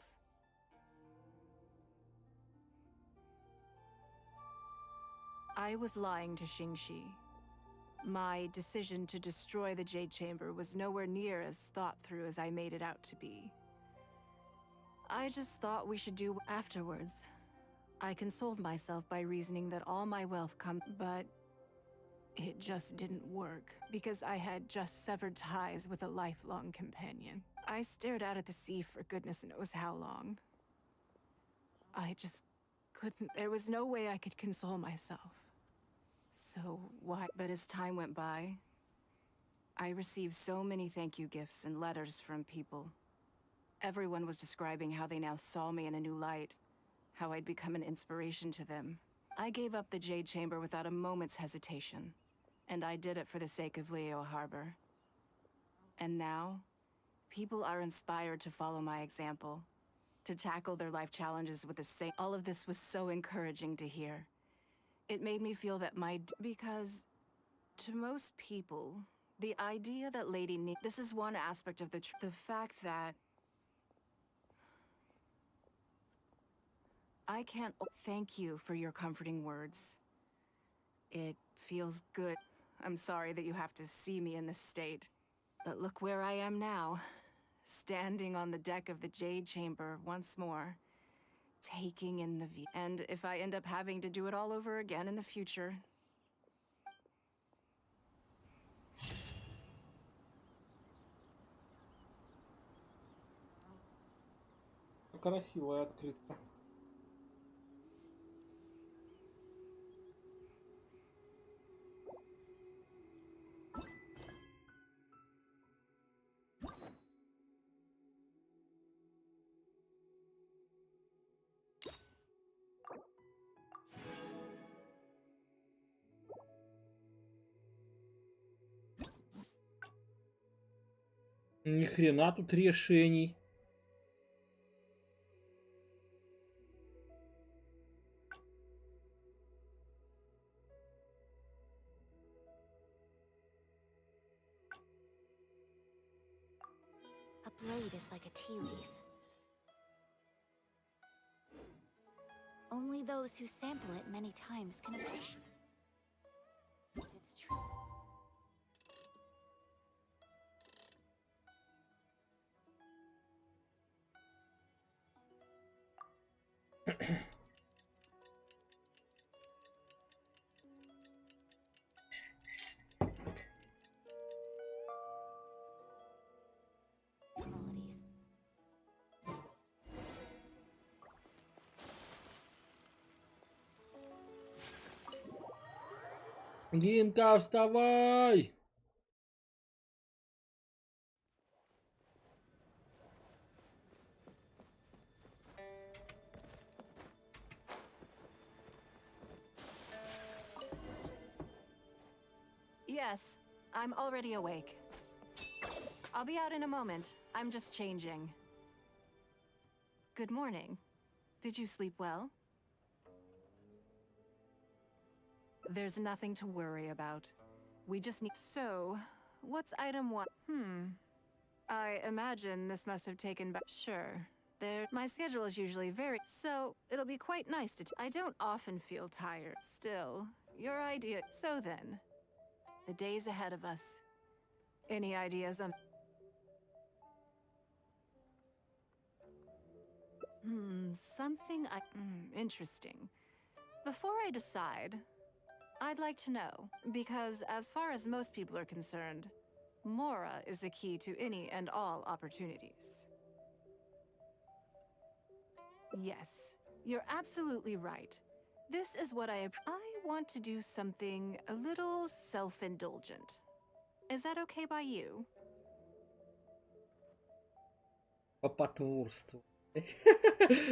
I was lying to Xingxi. My decision to destroy the Jade Chamber was nowhere near as thought through as I made it out to be. I just thought we should do afterwards. I consoled myself by reasoning that all my wealth but it just didn't work, because I had just severed ties with a lifelong companion. I stared out at the sea for goodness knows how long. I just couldn't, there was no way I could console myself. So why? But as time went by, I received so many thank you gifts and letters from people. Everyone was describing how they now saw me in a new light. How I'd become an inspiration to them. I gave up the Jade Chamber without a moment's hesitation. And I did it for the sake of Leo Harbor. And now, people are inspired to follow my example. To tackle their life challenges with the same... All of this was so encouraging to hear. It made me feel that because, to most people, the idea that this is one aspect of the fact that... I can't thank you for your comforting words. It feels good. I'm sorry that you have to see me in this state. But look where I am now, standing on the deck of the Jade Chamber once more, taking in the view. And if I end up having to do it all over again in the future... Красивая открытка. Ни хрена тут решений. throat is like a tea leaf. Only those who sample it many times can appreciate. It's true. Гинка, вставай! Yes, I'm already awake. I'll be out in a moment. I'm just changing. Good morning. Did you sleep well? There's nothing to worry about. We just need... So, what's item one? I imagine this must have taken back... Sure. My schedule is usually very... So, it'll be quite nice to... I don't often feel tired. Still, your idea... So then, the days ahead of us. Any ideas on... Something I... interesting. Before I decide, I'd like to know, because as far as most people are concerned, Mora is the key to any and all opportunities. Yes, you're absolutely right. This is what I want to do something a little self-indulgent. Is that okay by you? Попотворствовать.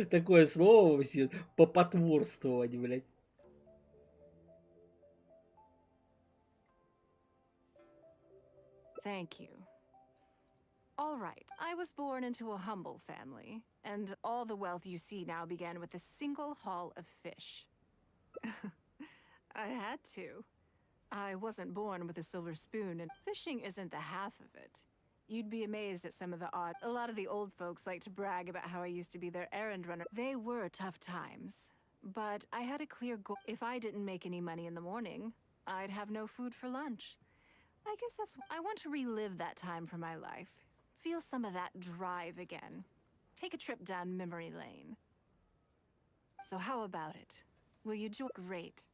Такое слово вообще. Попотворствовать, блядь. Thank you. All right, I was born into a humble family, and all the wealth you see now began with a single haul of fish. I had to. I wasn't born with a silver spoon, and fishing isn't the half of it. You'd be amazed at some of the odd... A lot of the old folks like to brag about how I used to be their errand runner. They were tough times, but I had a clear goal. If I didn't make any money in the morning, I'd have no food for lunch. I guess that's... I want to relive that time for my life. Feel some of that drive again. Take a trip down memory lane. So how about it? Will you do... Great.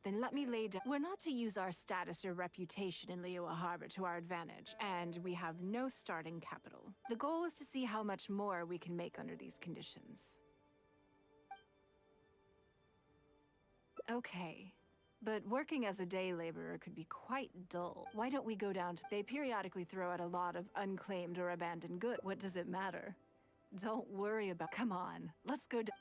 Then let me lay down... We're not to use our status or reputation in Liyue Harbor to our advantage, and we have no starting capital. The goal is to see how much more we can make under these conditions. Okay. But working as a day laborer could be quite dull. Why don't we go down to... They periodically throw out a lot of unclaimed or abandoned goods. What does it matter? Don't worry about... Come on, let's go down...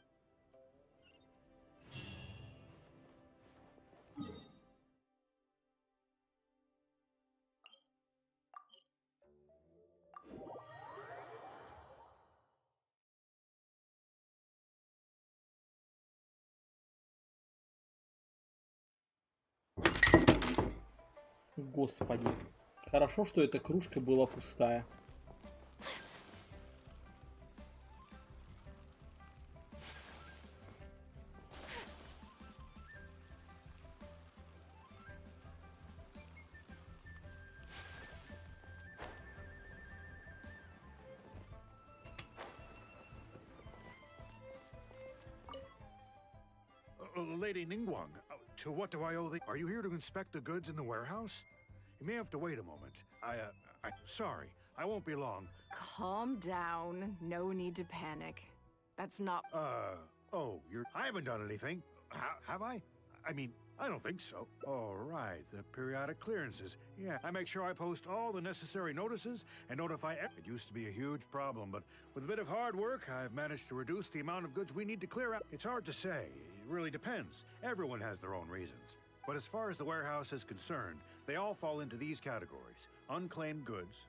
Господи. Хорошо, что эта кружка была пустая. Lady Ningguang, to what do I owe the... Are you here to inspect the goods in the warehouse? You may have to wait a moment. Sorry, I won't be long. Calm down. No need to panic. That's not... I haven't done anything. Have I? I mean, I don't think so. All right, the periodic clearances. Yeah, I make sure I post all the necessary notices and notify... It used to be a huge problem, but with a bit of hard work, I've managed to reduce the amount of goods we need to clear out. It's hard to say. It really depends. Everyone has their own reasons. But as far as the warehouse is concerned, they all fall into these categories: unclaimed goods,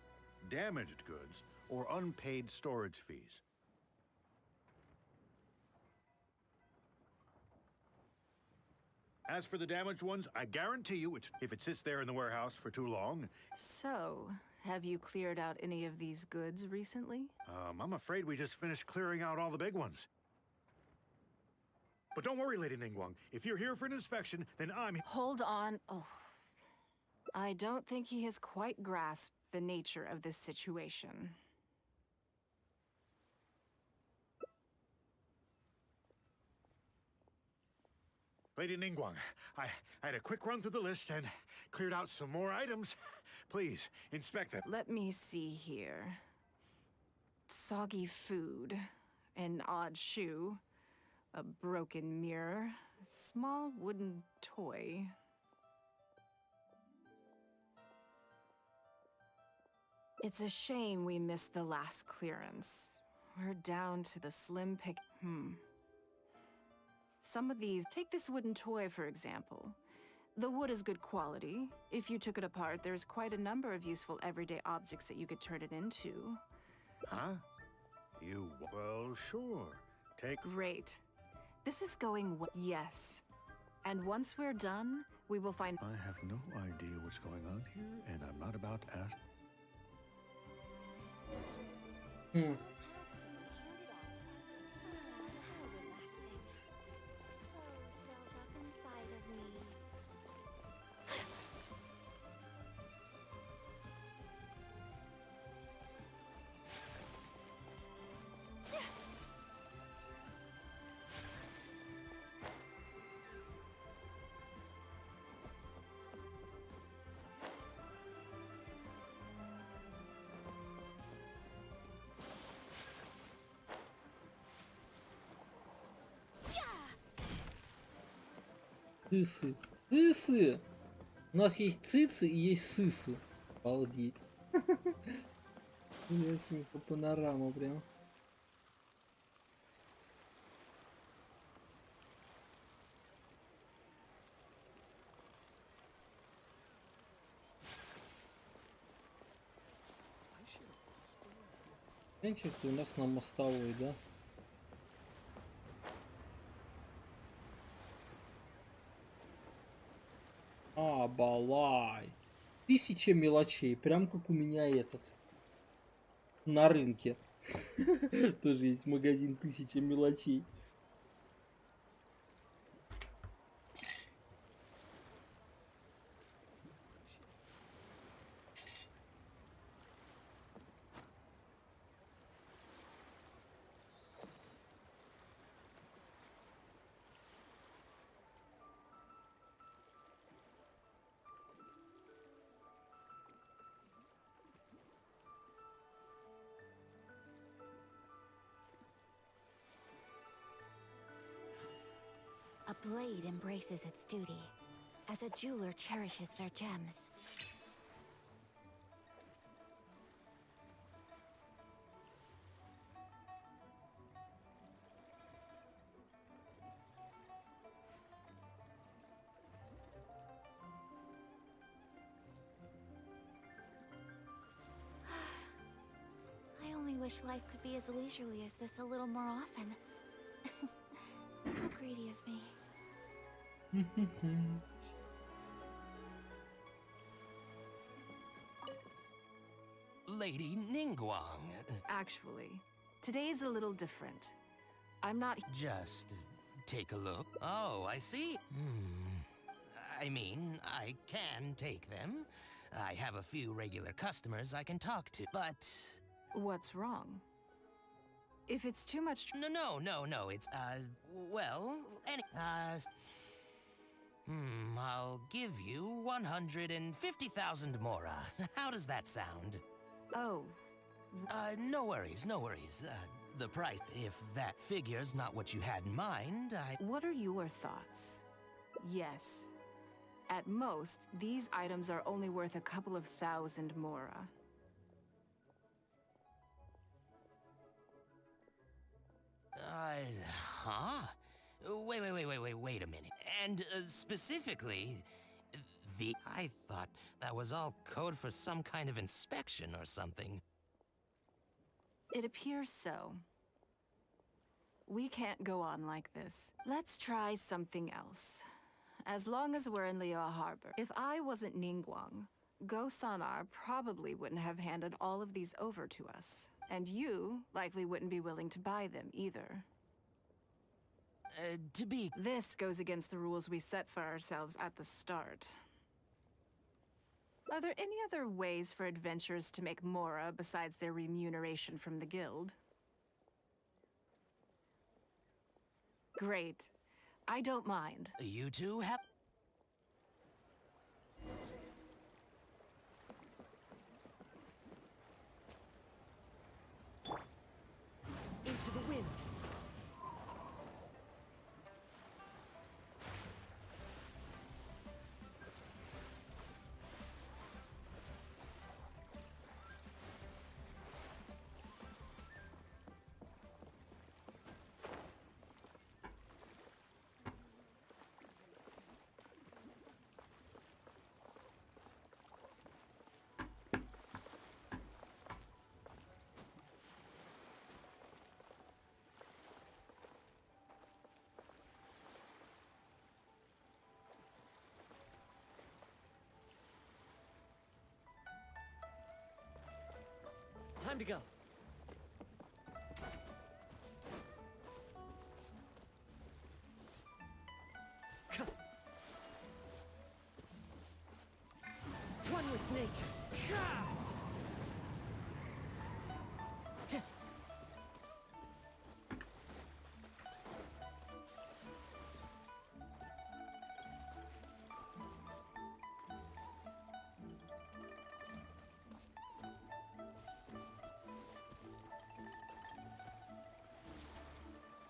damaged goods, or unpaid storage fees. As for the damaged ones, I guarantee you, if it sits there in the warehouse for too long... So, Have you cleared out any of these goods recently? I'm afraid we just finished clearing out all the big ones. But don't worry, Lady Ningguang. If you're here for an inspection, then I'm... Hold on. Oh. I don't think he has quite grasped the nature of this situation. Lady Ningguang, I had a quick run through the list and cleared out some more items. Please, inspect them. Let me see here. Soggy food, an odd shoe, a broken mirror, small wooden toy. It's a shame we missed the last clearance. We're down to the slim pick. Some of these, take this wooden toy for example. The wood is good quality. If you took it apart, there's quite a number of useful everyday objects that you could turn it into. Huh? Well, sure. Great. This is going well. Yes. And once we're done, we will find... I have no idea what's going on here, and I'm not about to ask. Сысы. Сысы! У нас есть цицы и есть сысы. Обалдеть. По панорама прям. Значит, у нас на мостовой, да? Балай. 1000 мелочей, прям как у меня этот. На рынке. Тоже есть магазин 1000 мелочей. A blade embraces its duty, as a jeweler cherishes their gems. I only wish life could be as leisurely as this a little more often. How greedy of me. Lady Ningguang. Actually, today's a little different. I'm not... Just take a look. Oh, I see. I mean, I can take them. I have a few regular customers I can talk to, but... What's wrong? If it's too much... No, it's, well, I'll give you 150,000 mora. How does that sound? Oh. No worries. The price, if that figure's not what you had in mind, What are your thoughts? Yes. At most, these items are only worth a couple of thousand mora. Huh? Wait a minute. And specifically, I thought that was all code for some kind of inspection or something. It appears so. We can't go on like this. Let's try something else. As long as we're in Liyue Harbor. If I wasn't Ningguang, Go-Sonar probably wouldn't have handed all of these over to us. And you likely wouldn't be willing to buy them either. This goes against the rules we set for ourselves at the start. Are there any other ways for adventurers to make mora besides their remuneration from the guild? Great. I don't mind. You two have... Into the wind. Time to go. One with nature.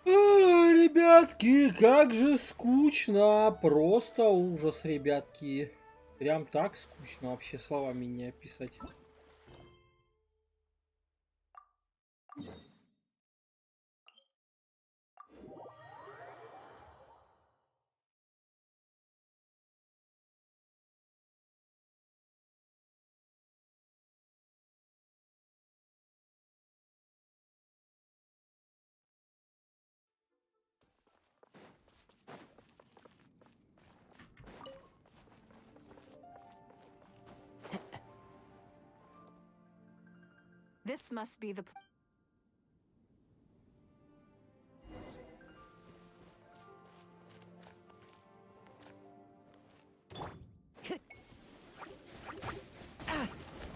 Ребятки, как же скучно. Просто ужас, ребятки. Прям так скучно, вообще словами не описать. This must be the...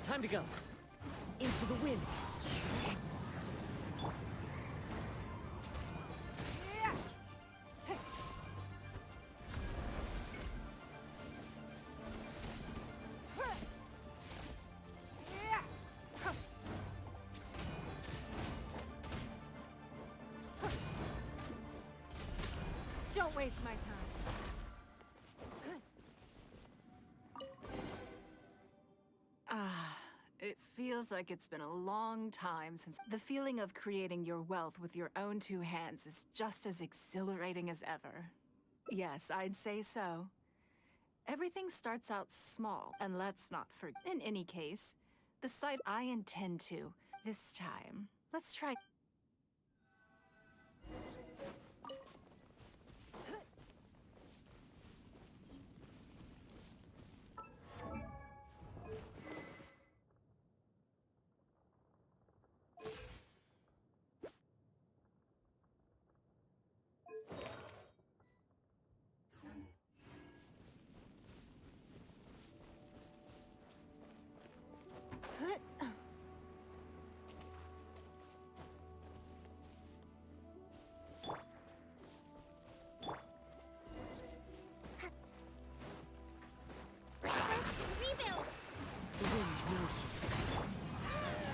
Time to go. Into the wind. Don't waste my time. It feels like it's been a long time since... The feeling of creating your wealth with your own two hands is just as exhilarating as ever. Yes, I'd say so. Everything starts out small, and let's not forget... In any case, the site I intend to, this time. Let's try...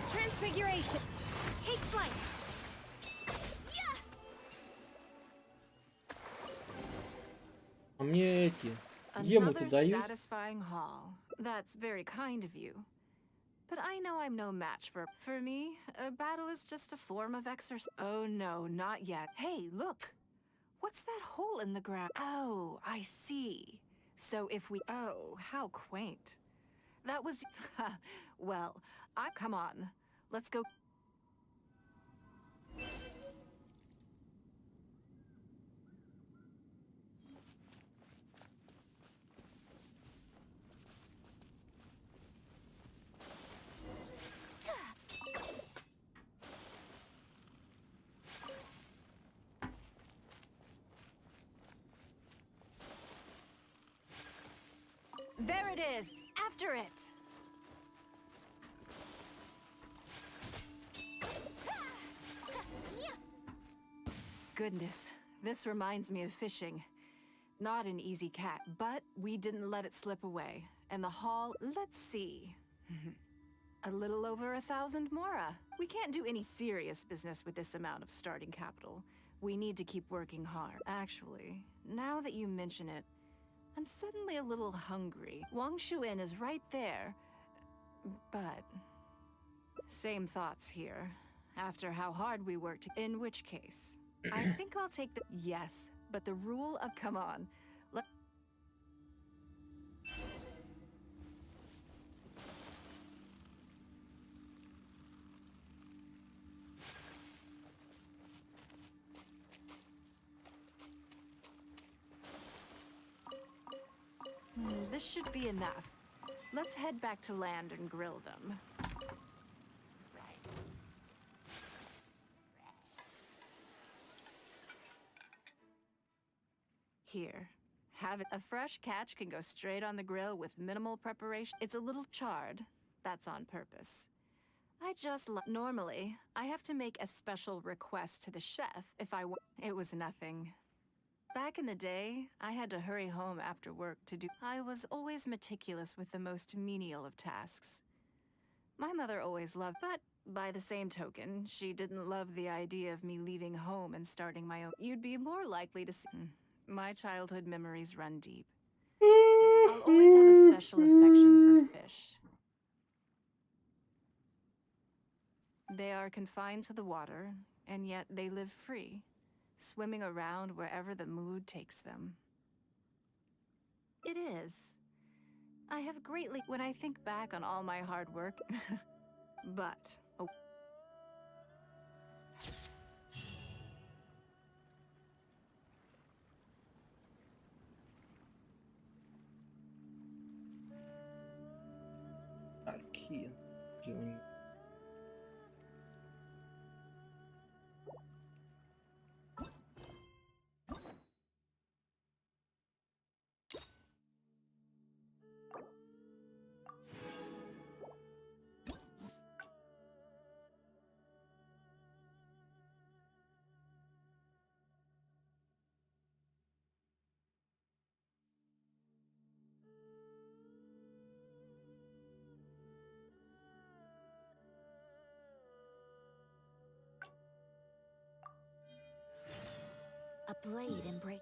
Transfiguration. Take flight. А мне эти гемы-то Another дают? satisfying haul. That's very kind of you. But I know I'm no match for... For me, a battle is just a form of exercise. Oh no, not yet. Hey, look! What's that hole in the ground? Oh, I see. So if we... Oh, how quaint. That was... Well, come on. Let's go... There it is! After it! Goodness, this reminds me of fishing. Not an easy cat, but we didn't let it slip away. And the haul, let's see. A little over 1,000 mora. We can't do any serious business with this amount of starting capital. We need to keep working hard. Actually, now that you mention it, I'm suddenly a little hungry. Wang Shuin is right there. But same thoughts here. After how hard we worked, in which case, I think I'll take the yes, but the rule of come on. This should be enough. Let's head back to land and grill them. Here, have it. A fresh catch can go straight on the grill with minimal preparation. It's a little charred. That's on purpose. I just normally, I have to make a special request to the chef if I want. It was nothing. Back in the day, I had to hurry home after work to do. I was always meticulous with the most menial of tasks. My mother always loved, but by the same token, she didn't love the idea of me leaving home and starting my own. You'd be more likely to see. My childhood memories run deep. I'll always have a special affection for fish. They are confined to the water, and yet they live free, swimming around wherever the mood takes them. It is. I have greatly when I think back on all my hard work, but... Oh. Aqui, de um... A blade and break.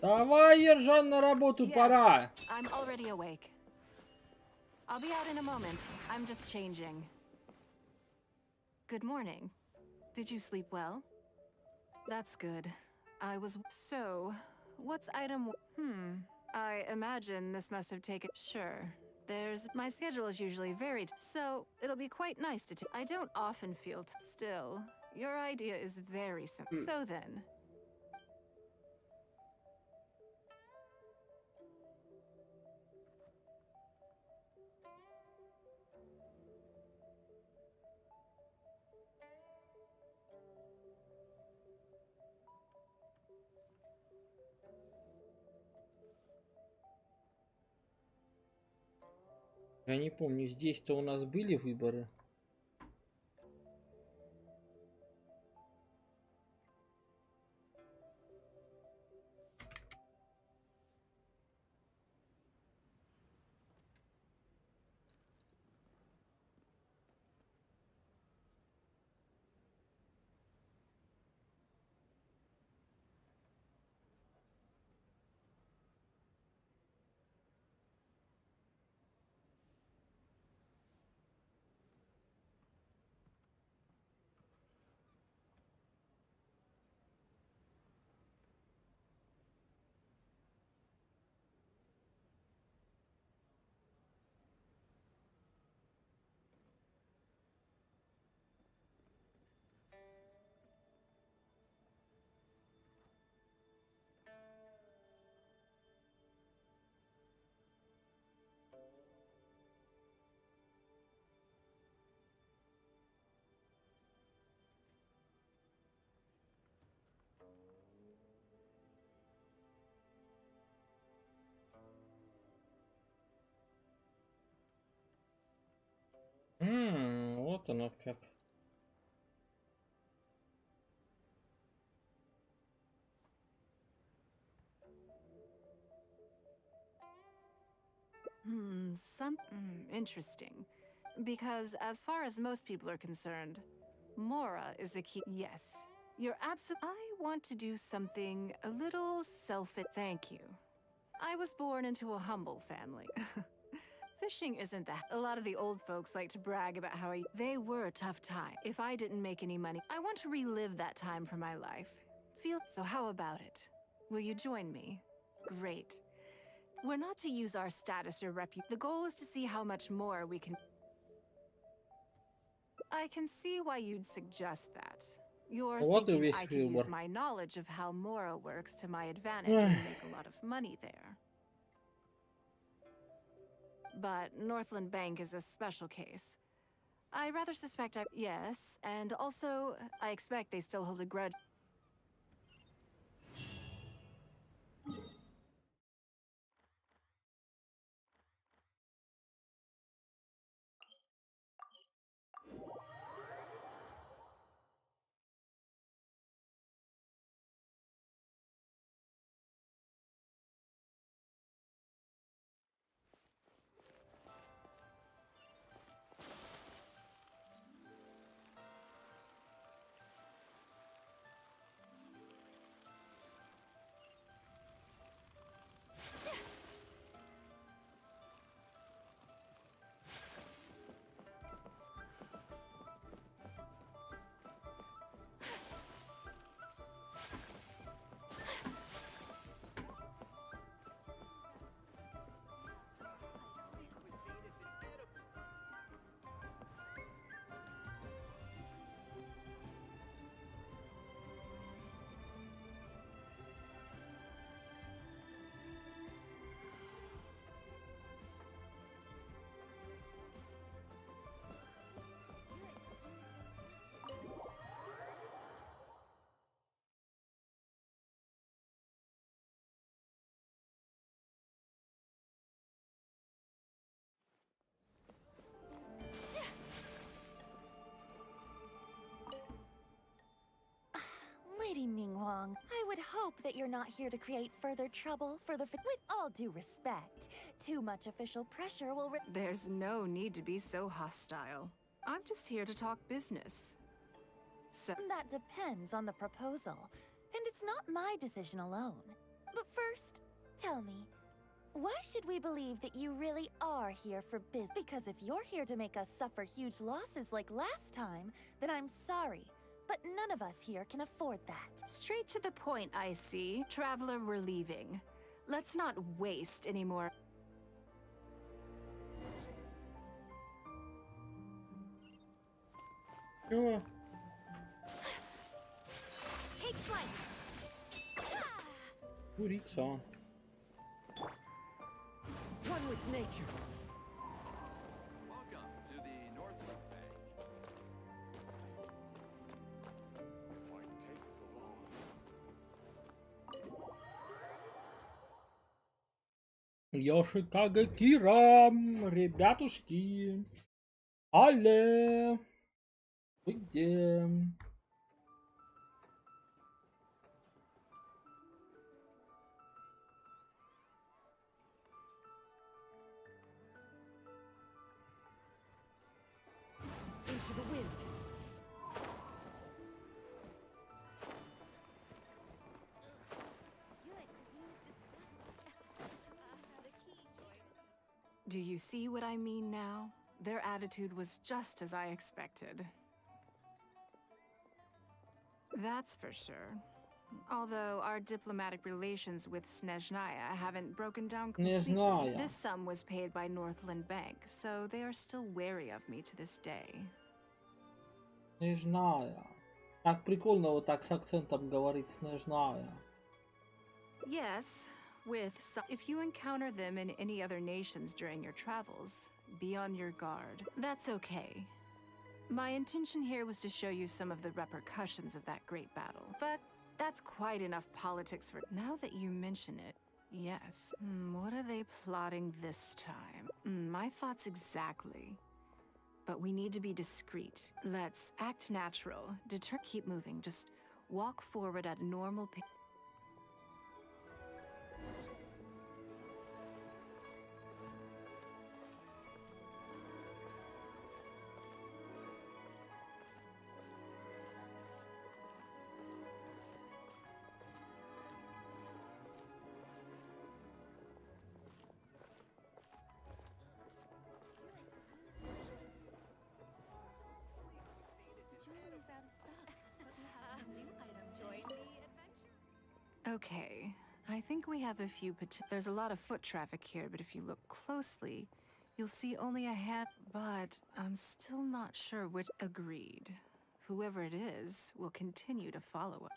Давай, Ержан, на работу, пора. I'm already awake. I'll be out in a moment. I'm just changing. Good morning. Did you sleep well? That's good. I was... So, what's item... I imagine this must have taken... Sure. There's... My schedule is usually varied, so it'll be quite nice to... I don't often feel... Still, your idea is very simple. So then... Я не помню, здесь-то у нас были выборы. Вот оно как. Interesting. Because as far as most people are concerned, Mora is the key. Yes, you're absolutely. I want to do something a little selfish. Thank you. I was born into a humble family. Fishing isn't that. A lot of the old folks like to brag about how they were a tough time. If I didn't make any money, I want to relive that time for my life. So how about it? Will you join me? Great. We're not to use our status or reputation. The goal is to see how much more we can. I can see why you'd suggest that. You're thinking I could use my knowledge of how Mora works to my advantage and make a lot of money there. But Northland Bank is a special case. I rather suspect yes, and also, I expect they still hold a grudge. Lady Ningguang, I would hope that you're not here to create further trouble for the... With all due respect, too much official pressure will... There's no need to be so hostile. I'm just here to talk business. So... That depends on the proposal, and it's not my decision alone. But first, tell me, why should we believe that you really are here for business? Because if you're here to make us suffer huge losses like last time, then I'm sorry. But none of us here can afford that. Straight to the point, I see. Traveler, we're leaving. Let's not waste any more. Sure. Take flight. Курица. One with nature. Welcome to the Northland Bank. Йошикага Кира, ребятушки. Алле. Вы где? Into the wind. Do you see what I mean now? Their attitude was just as I expected. That's for sure. Although our diplomatic relations with Snezhnaya haven't broken down completely. Snezhnaya. This sum was paid by Northland Bank, so they are still wary of me to this day. Снежная. Так прикольно вот так с акцентом говорить Снежная. Yes, with some. If you encounter them in any other nations during your travels, be on your guard. That's okay. My intention here was to show you some of the repercussions of that great battle, but that's quite enough politics for... Now that you mention it, yes. What are they plotting this time? My thoughts exactly. But we need to be discreet. Let's act natural. Keep moving. Just walk forward at a normal pace. Okay, I think we have a few There's a lot of foot traffic here, but if you look closely, you'll see only a hand. But I'm still not sure which. Agreed. Whoever it is will continue to follow us.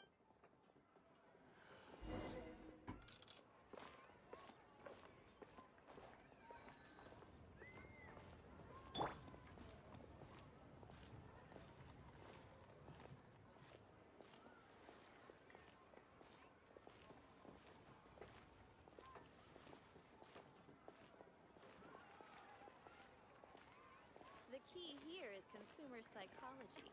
The key here is consumer psychology.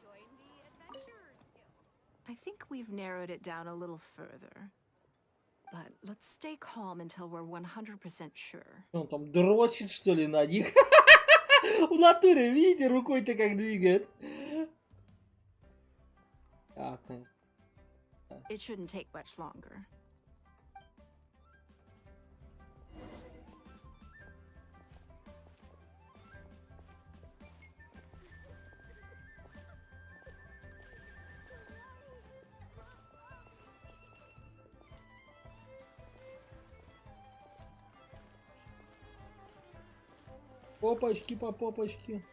Join the Adventurers Guild. I think we've narrowed it down a little further. But let's stay calm until we're 100% sure. Он там дрочит, что ли, на них? В натуре, видите, рукой-то как двигает. It shouldn't take much longer. Попочки по попочке.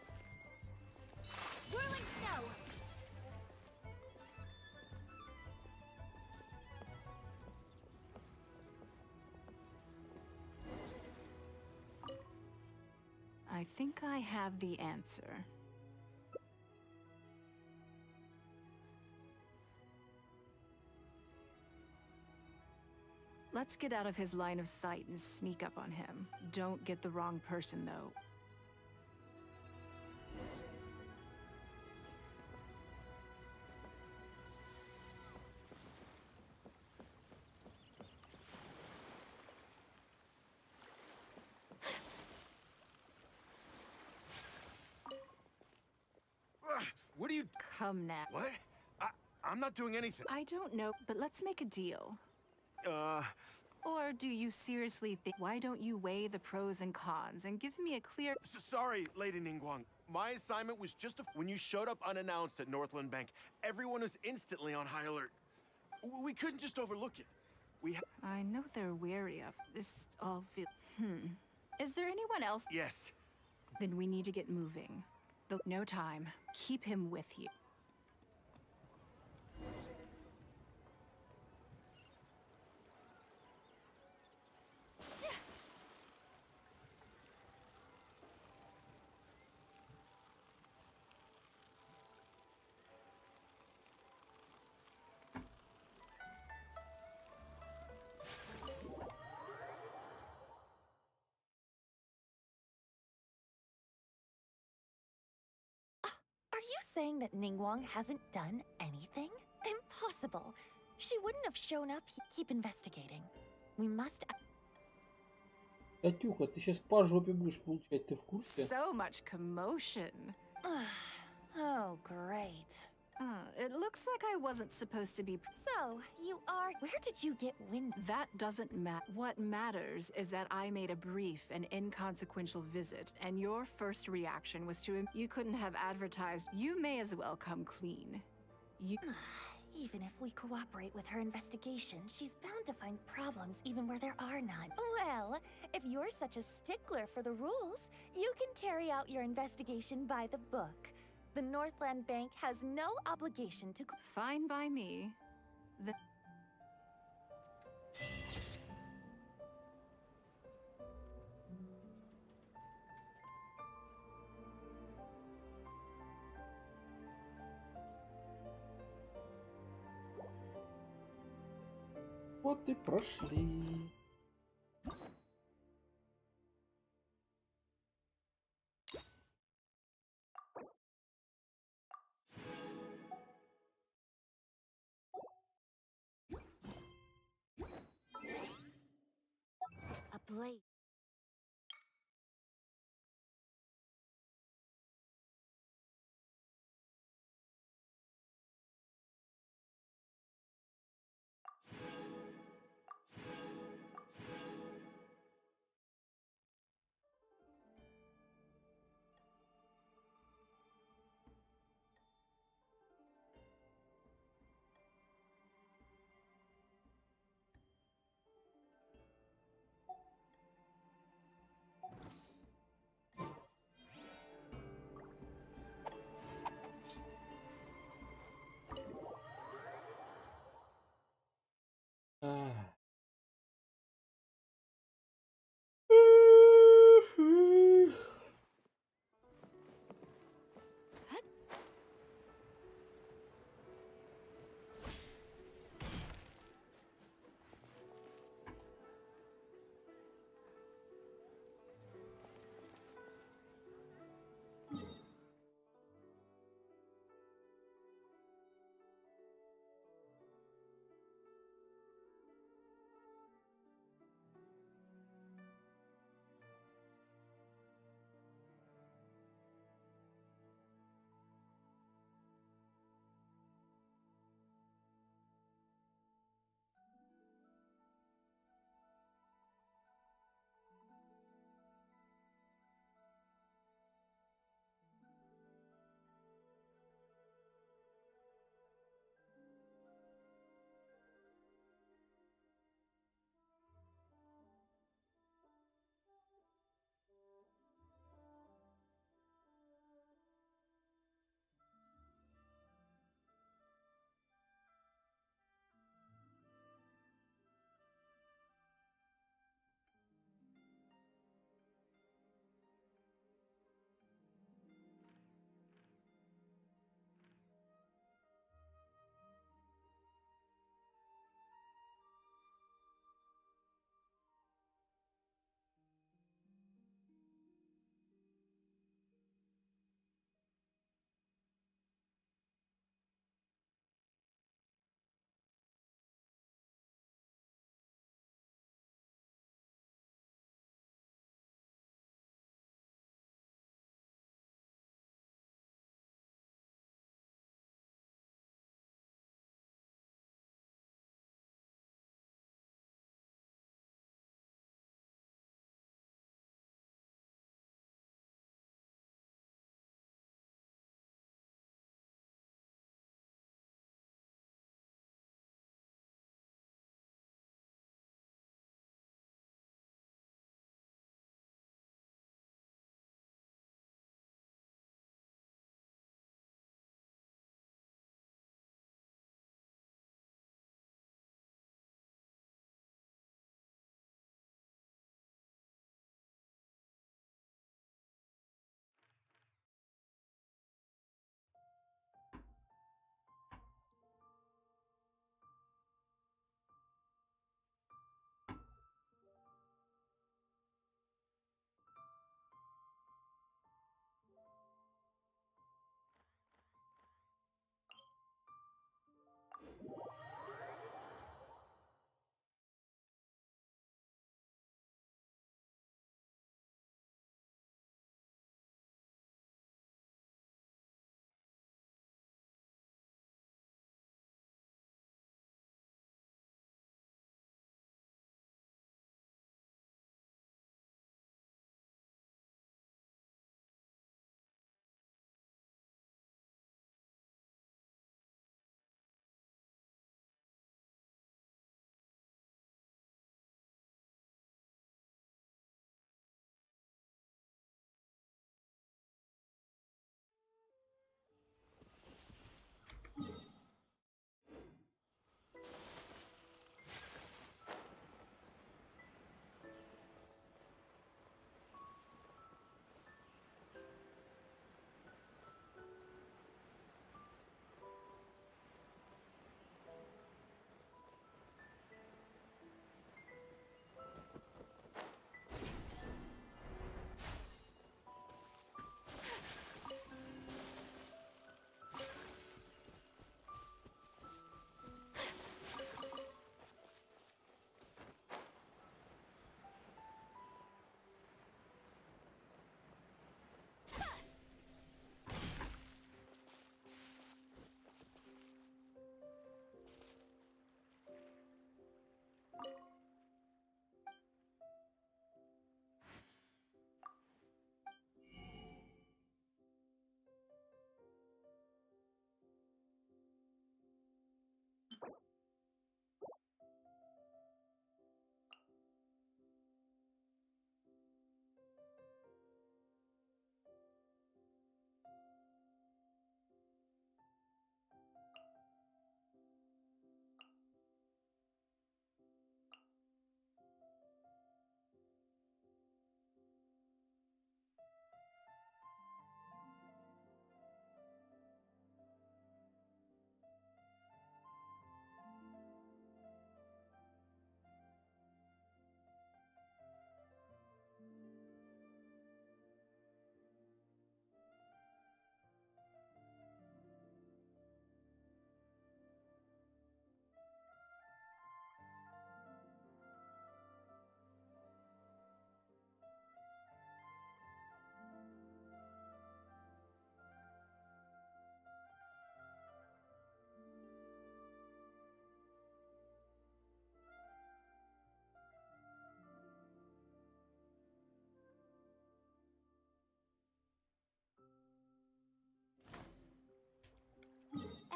I think I have the answer. Let's get out of his line of sight and sneak up on him. Don't get the wrong person, though. What do you... Come now. What? I'm not doing anything. I don't know, but let's make a deal. Or do you seriously think... Why don't you weigh the pros and cons and give me a clear... Sorry, Lady Ningguang. My assignment was just when you showed up unannounced at Northland Bank, everyone was instantly on high alert. We couldn't just overlook it. I know they're wary of this. All feel... Is there anyone else? Yes. Then we need to get moving. No time. Keep him with you. Are you saying that Ningguang hasn't done anything? Impossible. She wouldn't have shown up. Keep investigating. We must... Катюха, ты сейчас по жопе будешь получать, ты в курсе? So much commotion. Oh, great. It looks like I wasn't supposed to be... So, you are... Where did you get wind? That doesn't matter. What matters is that I made a brief and inconsequential visit, and your first reaction was to... You couldn't have advertised. You may as well come clean. Even if we cooperate with her investigation, she's bound to find problems even where there are none. Well, if you're such a stickler for the rules, you can carry out your investigation by the book. The Northland Bank has no obligation to... Fine by me. Вот и прошли.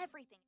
Everything.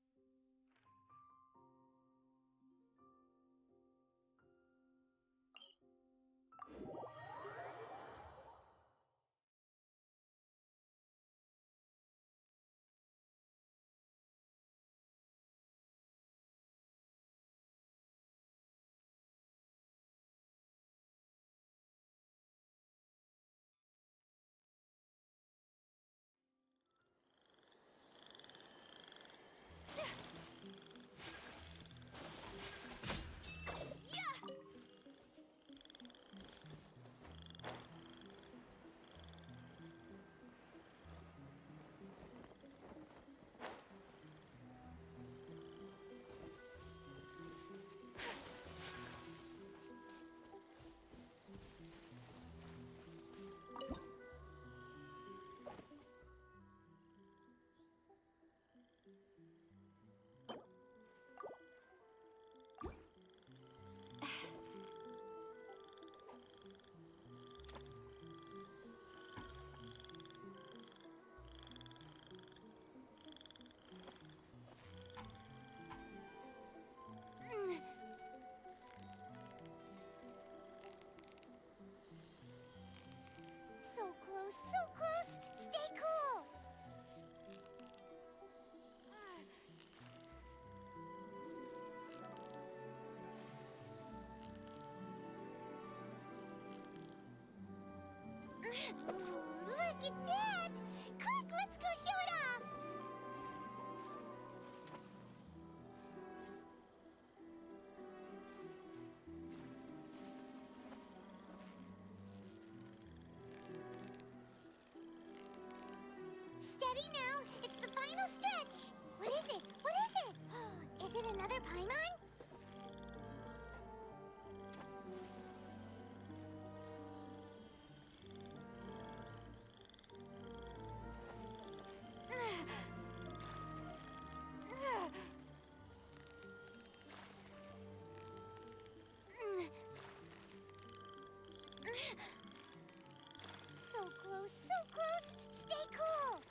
So close, so close! Stay cool! Ooh, look at that! Quick, let's go show it off! Steady now, it's the final stretch! What is it? What is it? Is it another Paimon? So close, so close! Stay cool!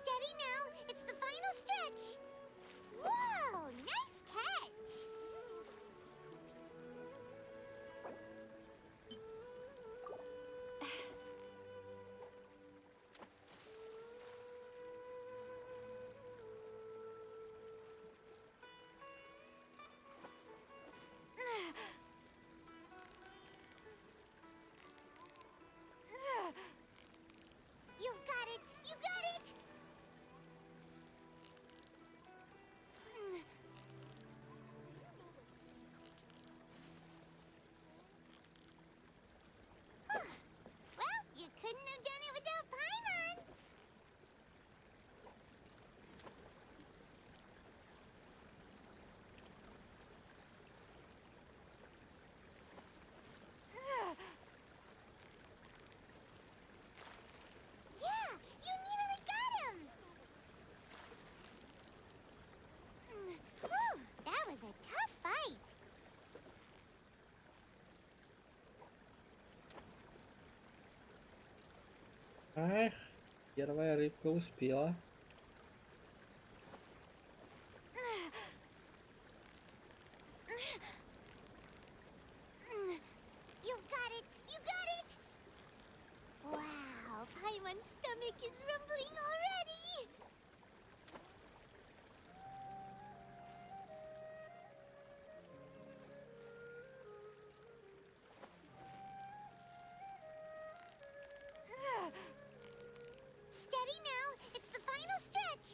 Steady now, it's the final stretch. Whoa, nice catch. You've got it! You got it! Well, you couldn't have done it without Paimon. Yeah, you nearly got him! Whew, that was a tough fight. Эх, первая рыбка успела. You've got it! You got it! Wow, Paimon's stomach is rumbling already! Steady now, it's the final stretch!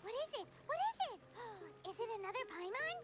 What is it? What is it? Is it another Paimon?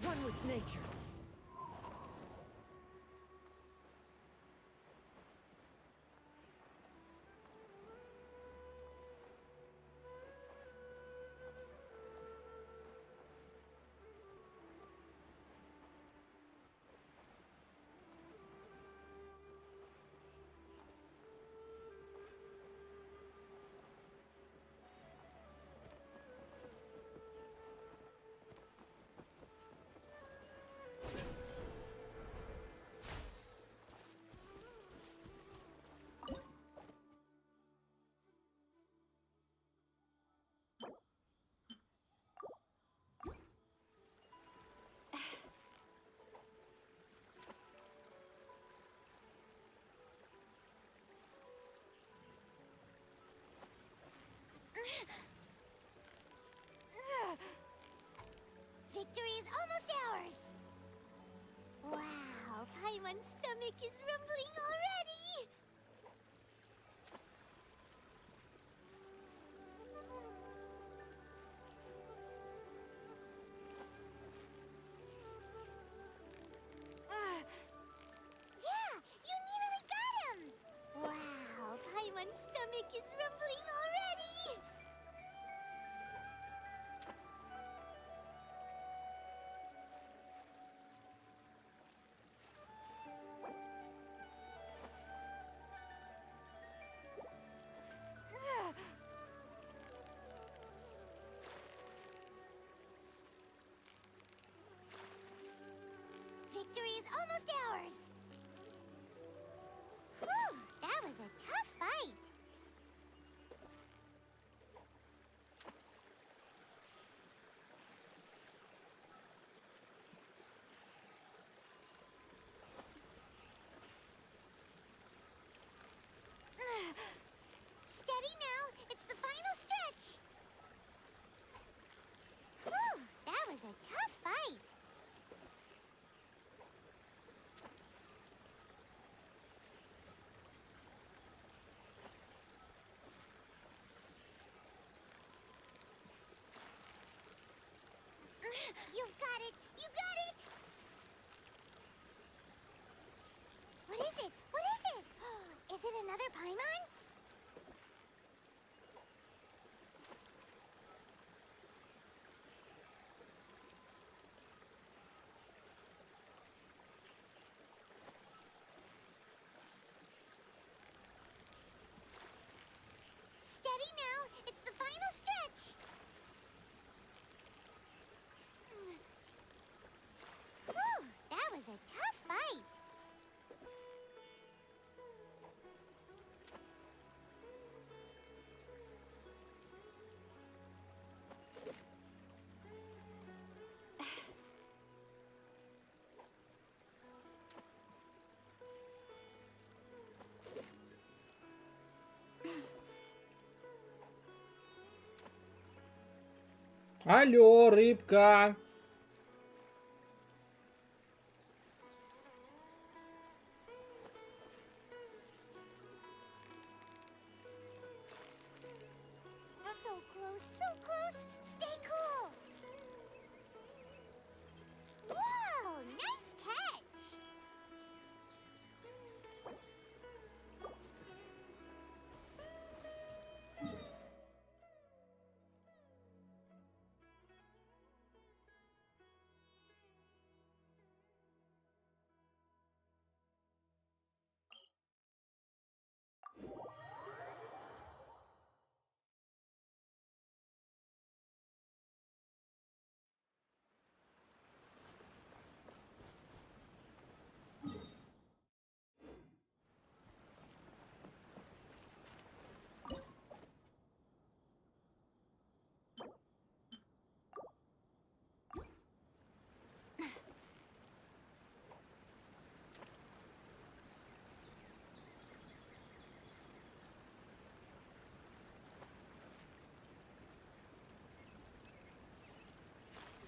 One with nature. Victory is almost ours! Wow, Paimon's stomach is rumbling already! Yeah, you nearly got him! Wow, Paimon's stomach is rumbling already! Victory is almost ours! Whew, that was a tough fight! You've got it! You got it! What is it? What is it? Is it another Paimon? Steady now! It's the final stretch! Whew! That was a tough fight! Алло, рыбка. So close, so close! Stay cool! Whoa! Nice catch!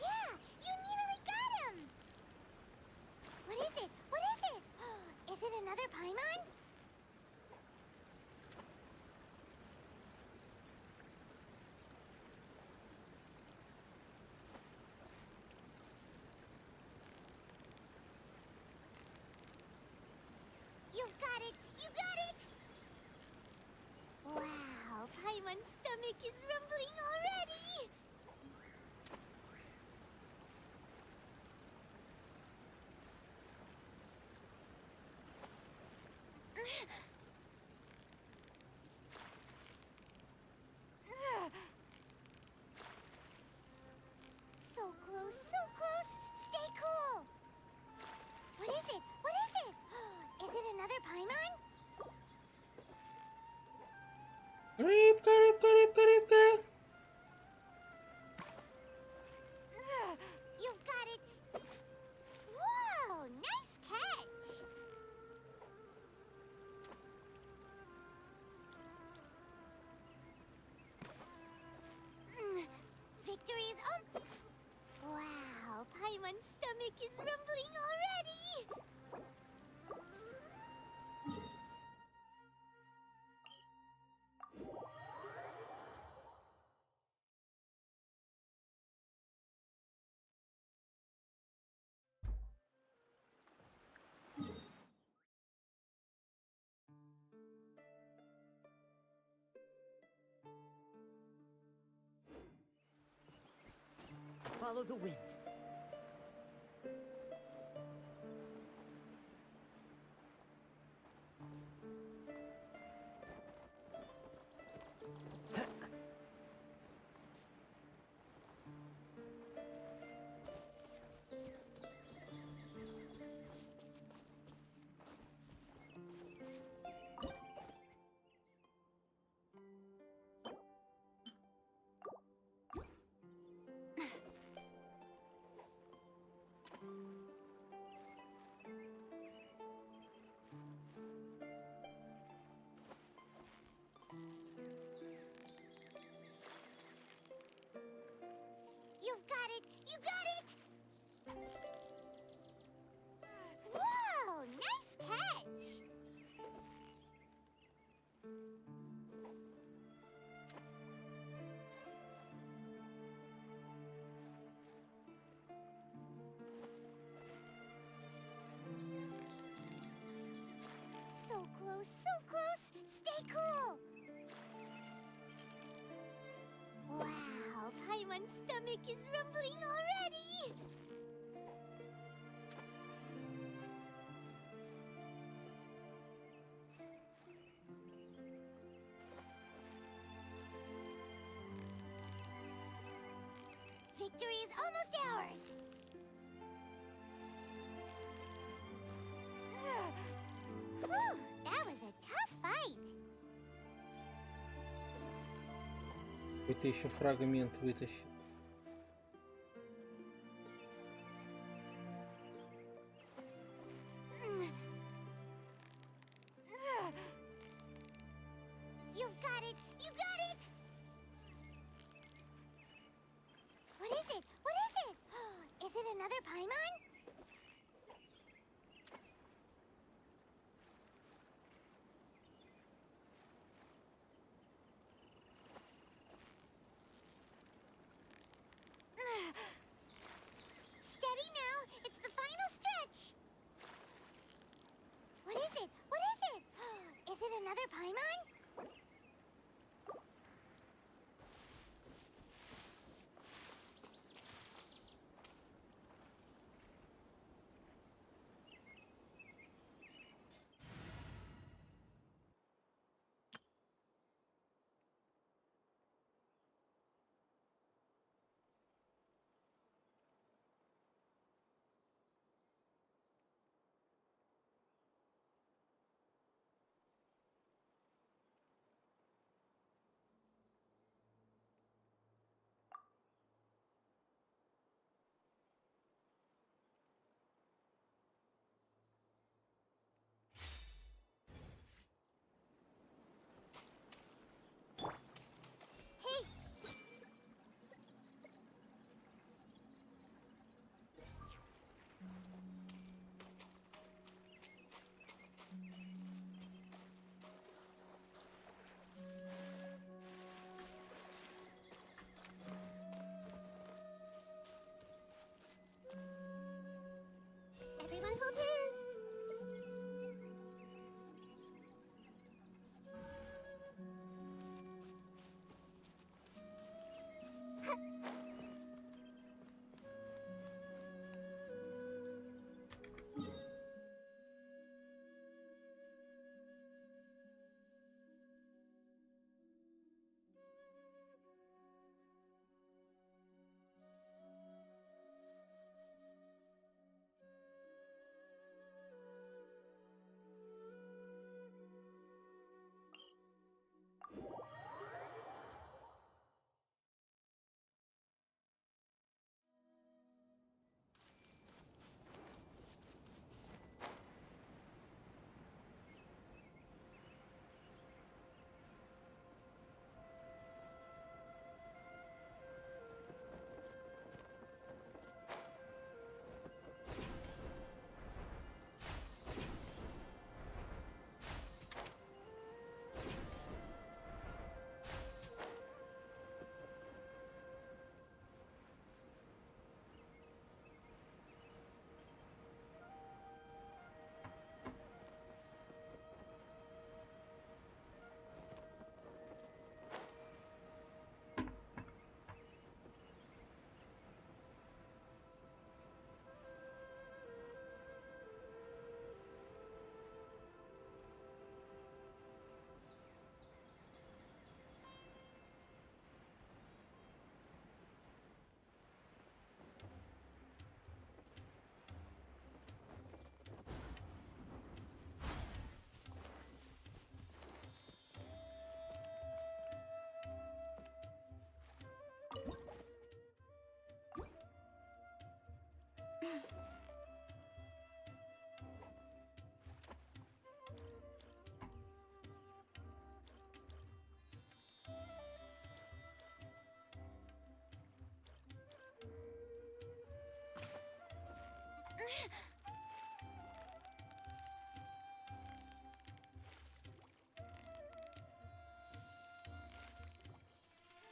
Yeah! You nearly got him! What is it? What is it? Is it another Paimon? You've got it! You got it! Wow, Paimon's stomach is rumbling already! So close, so close! Stay cool! What is it? What is it? Is it another Paimon? Рыбка, рыбка, рыбка, рыбка. You've got it! Whoa! Nice catch! Victory is on! Wow! Paimon's stomach is rumbling already! Follow the wind. Paimon's stomach is rumbling already! Victory is almost ours! Whew, that was a tough fight! Какой-то еще фрагмент вытащил. You've got it! You got it! What is it? What is it? Is it another Paimon? Steady now! It's the final stretch! What is it? What is it? Is it another Paimon? Everyone hold hands!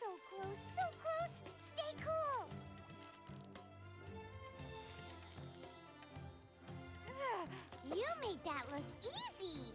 So close, so close! Stay cool! You made that look easy!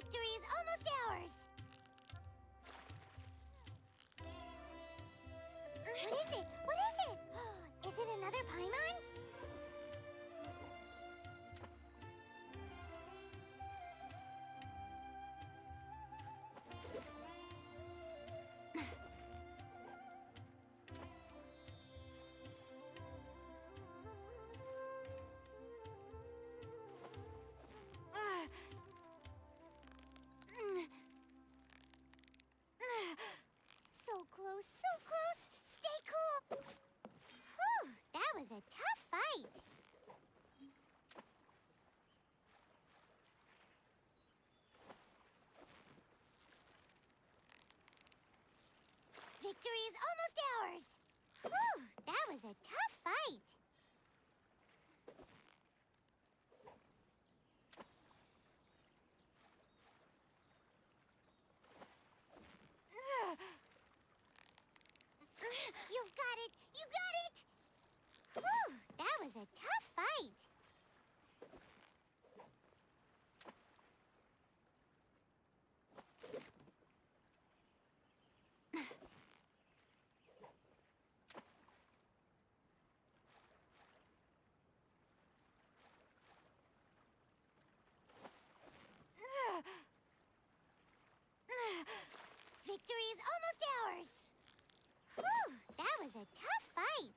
Victory is almost ours. What is it? What is it? Is it another Paimon? So close, so close. Stay cool. Whew, that was a tough fight. Victory is almost ours. Whew, that was a tough fight. You've got it! You got it! Whew, that was a tough fight. Victory is almost ours. Whew, that was a tough fight.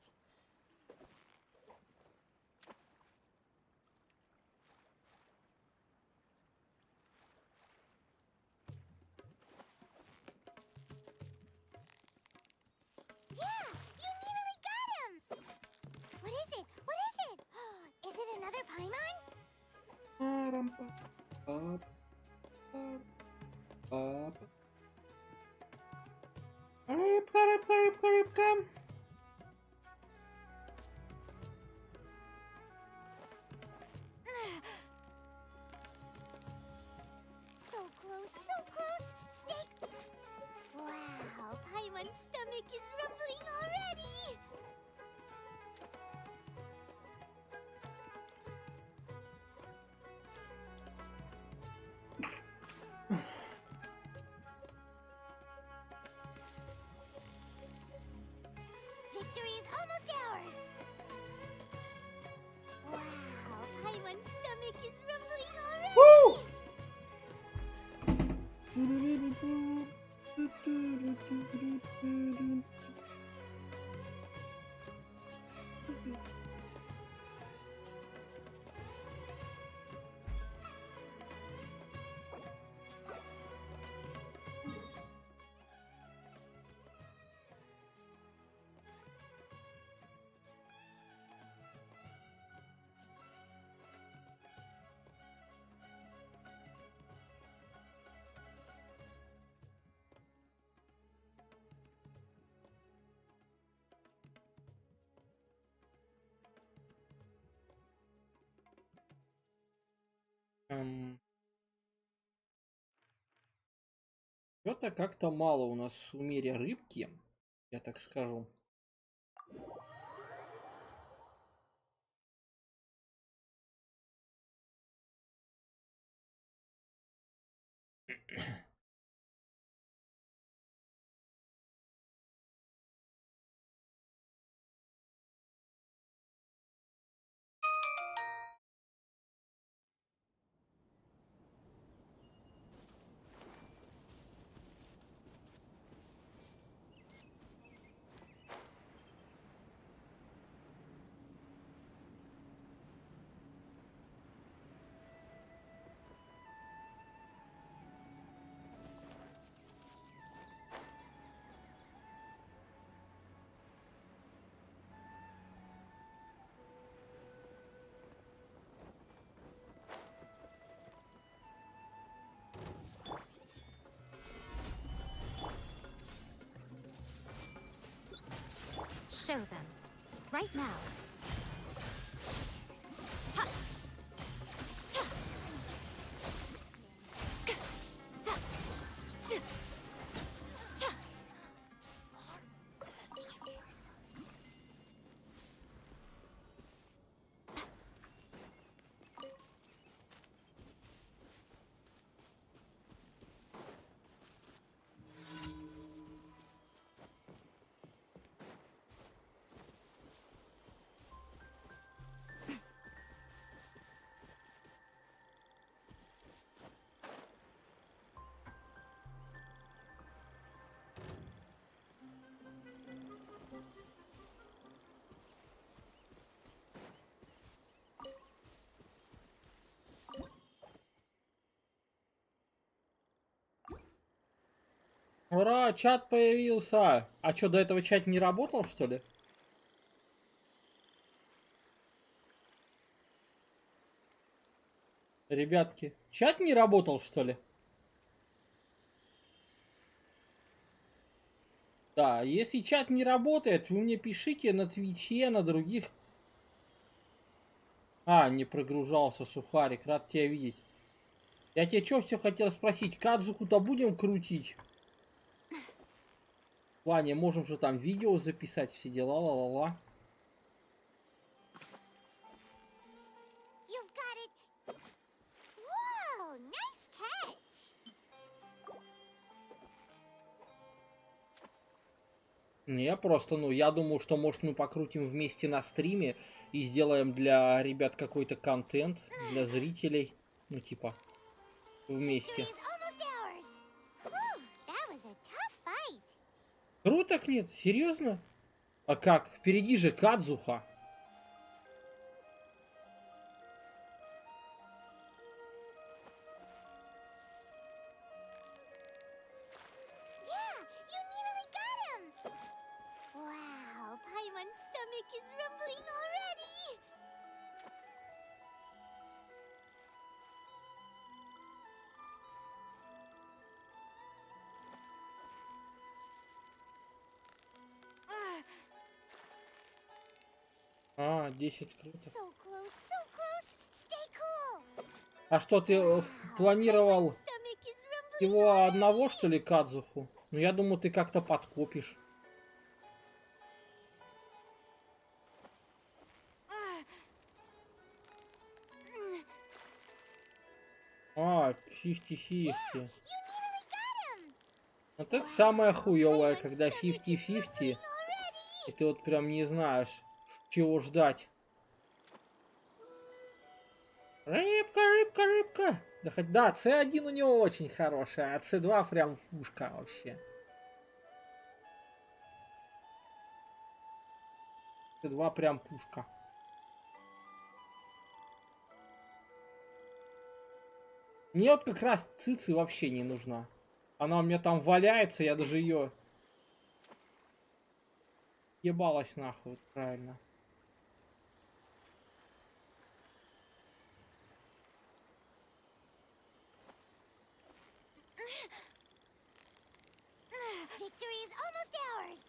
Yeah, you nearly got him. What is it? What is it? Is it another Paimon? Рыбка. So close, so close. Snake. Wow, Paimon's stomach is rumbling already. Victory is almost ours. Wow, Paimon's stomach is rumbling already. Woo! Что-то как-то мало у нас в умере рыбки, я так скажу. Show them. Right now. Ура, чат появился. А что, до этого чат не работал, что ли? Ребятки, чат не работал, что ли? Да, если чат не работает, вы мне пишите на Твиче, на других. А, не прогружался, Сухарик, рад тебя видеть. Я тебе что все хотел спросить, Кадзуху-то будем крутить? В плане, можем же там видео записать, все дела, ла-ла-ла. Не, просто, ну, я думаю, что, может, мы покрутим вместе на стриме и сделаем для ребят какой-то контент, для зрителей, ну, типа, вместе. Круто, нет? Серьезно? А как? Впереди же Кадзуха. А, 10 круто. А что, ты планировал его одного, что ли, Кадзуху? Ну, я думаю, ты как-то подкопишь. А, 50-50. Вот это самое хуёвое, когда 50-50, и ты вот прям не знаешь, чего ждать. Рыбка, рыбка, рыбка. Да хоть да, С1 у него очень хорошая, а С2 прям фушка вообще. С2 прям пушка. Мне вот как раз цицы вообще не нужна. Она у меня там валяется, я даже ее ебалась нахуй, правильно. Victory is almost ours.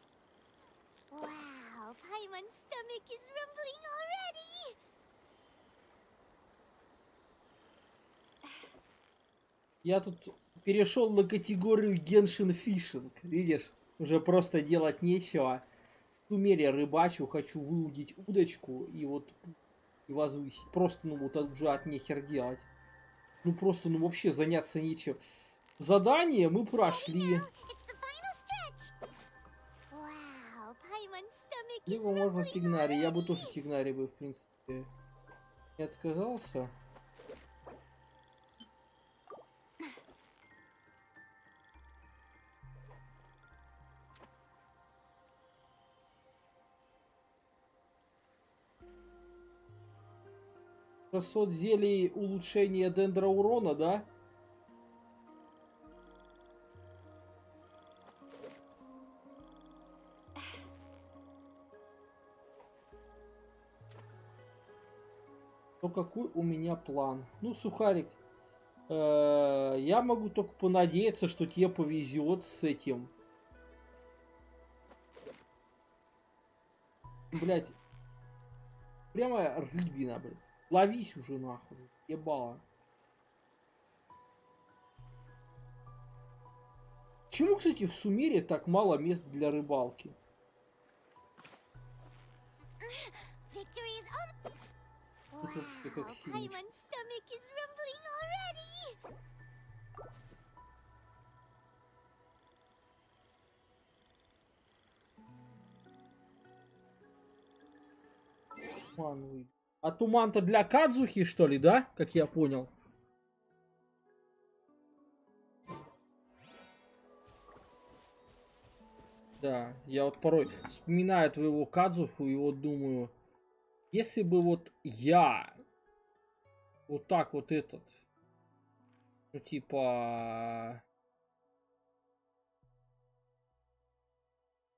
Wow, Paimon's stomach is rumbling already. Я тут перешел на категорию Genshin фишинг, видишь? Уже просто делать нечего. В тумере рыбачу, хочу выудить удочку и вот и возвысить. Просто, ну вот уже от нехер делать. Ну просто, ну вообще заняться нечем. Задание мы прошли. Его можно тигнари. Я бы тоже тигнари бы, в принципе, не отказался. «600 зелий улучшения дендроурона», да? То какой у меня план? Ну, Сухарик, я могу только понадеяться, что тебе повезет с этим. Блять, прямо рыбина, блядь. Ловись уже нахуй, ебало. Почему, кстати, в Сумере так мало мест для рыбалки? Это вообще как сильно. А туман-то для Кадзухи, что ли, да? Как я понял. Да, я вот порой вспоминаю твоего Кадзуху и вот думаю, если бы вот я вот так вот этот, ну типа,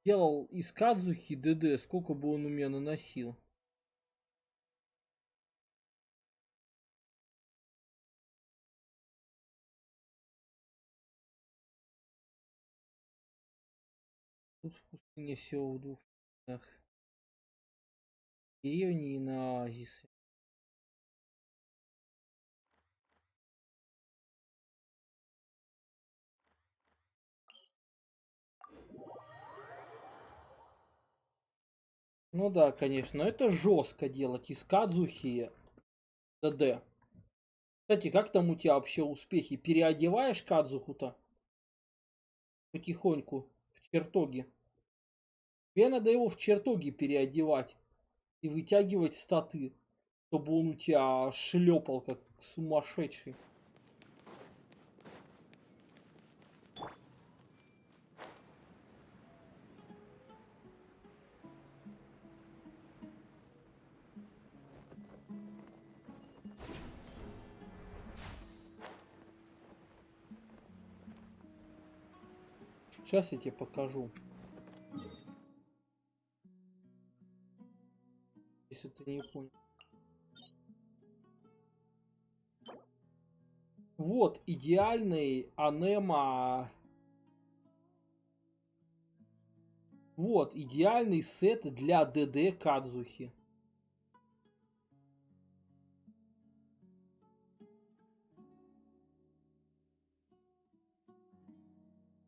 делал из Кадзухи ДД, сколько бы он у меня наносил? Тут в пустыне всего в 2 местах. Деревни и на оазисы. Ну да, конечно, но это жестко делать из Кадзухи ДД. Кстати, как там у тебя вообще успехи? Переодеваешь Кадзуху-то потихоньку в чертоге? Тебе надо его в чертоге переодевать и вытягивать статы, чтобы он у тебя шлепал как сумасшедший. Сейчас я тебе покажу. Если ты не понял. Вот идеальный анема. Вот идеальный сет для ДД Кадзухи.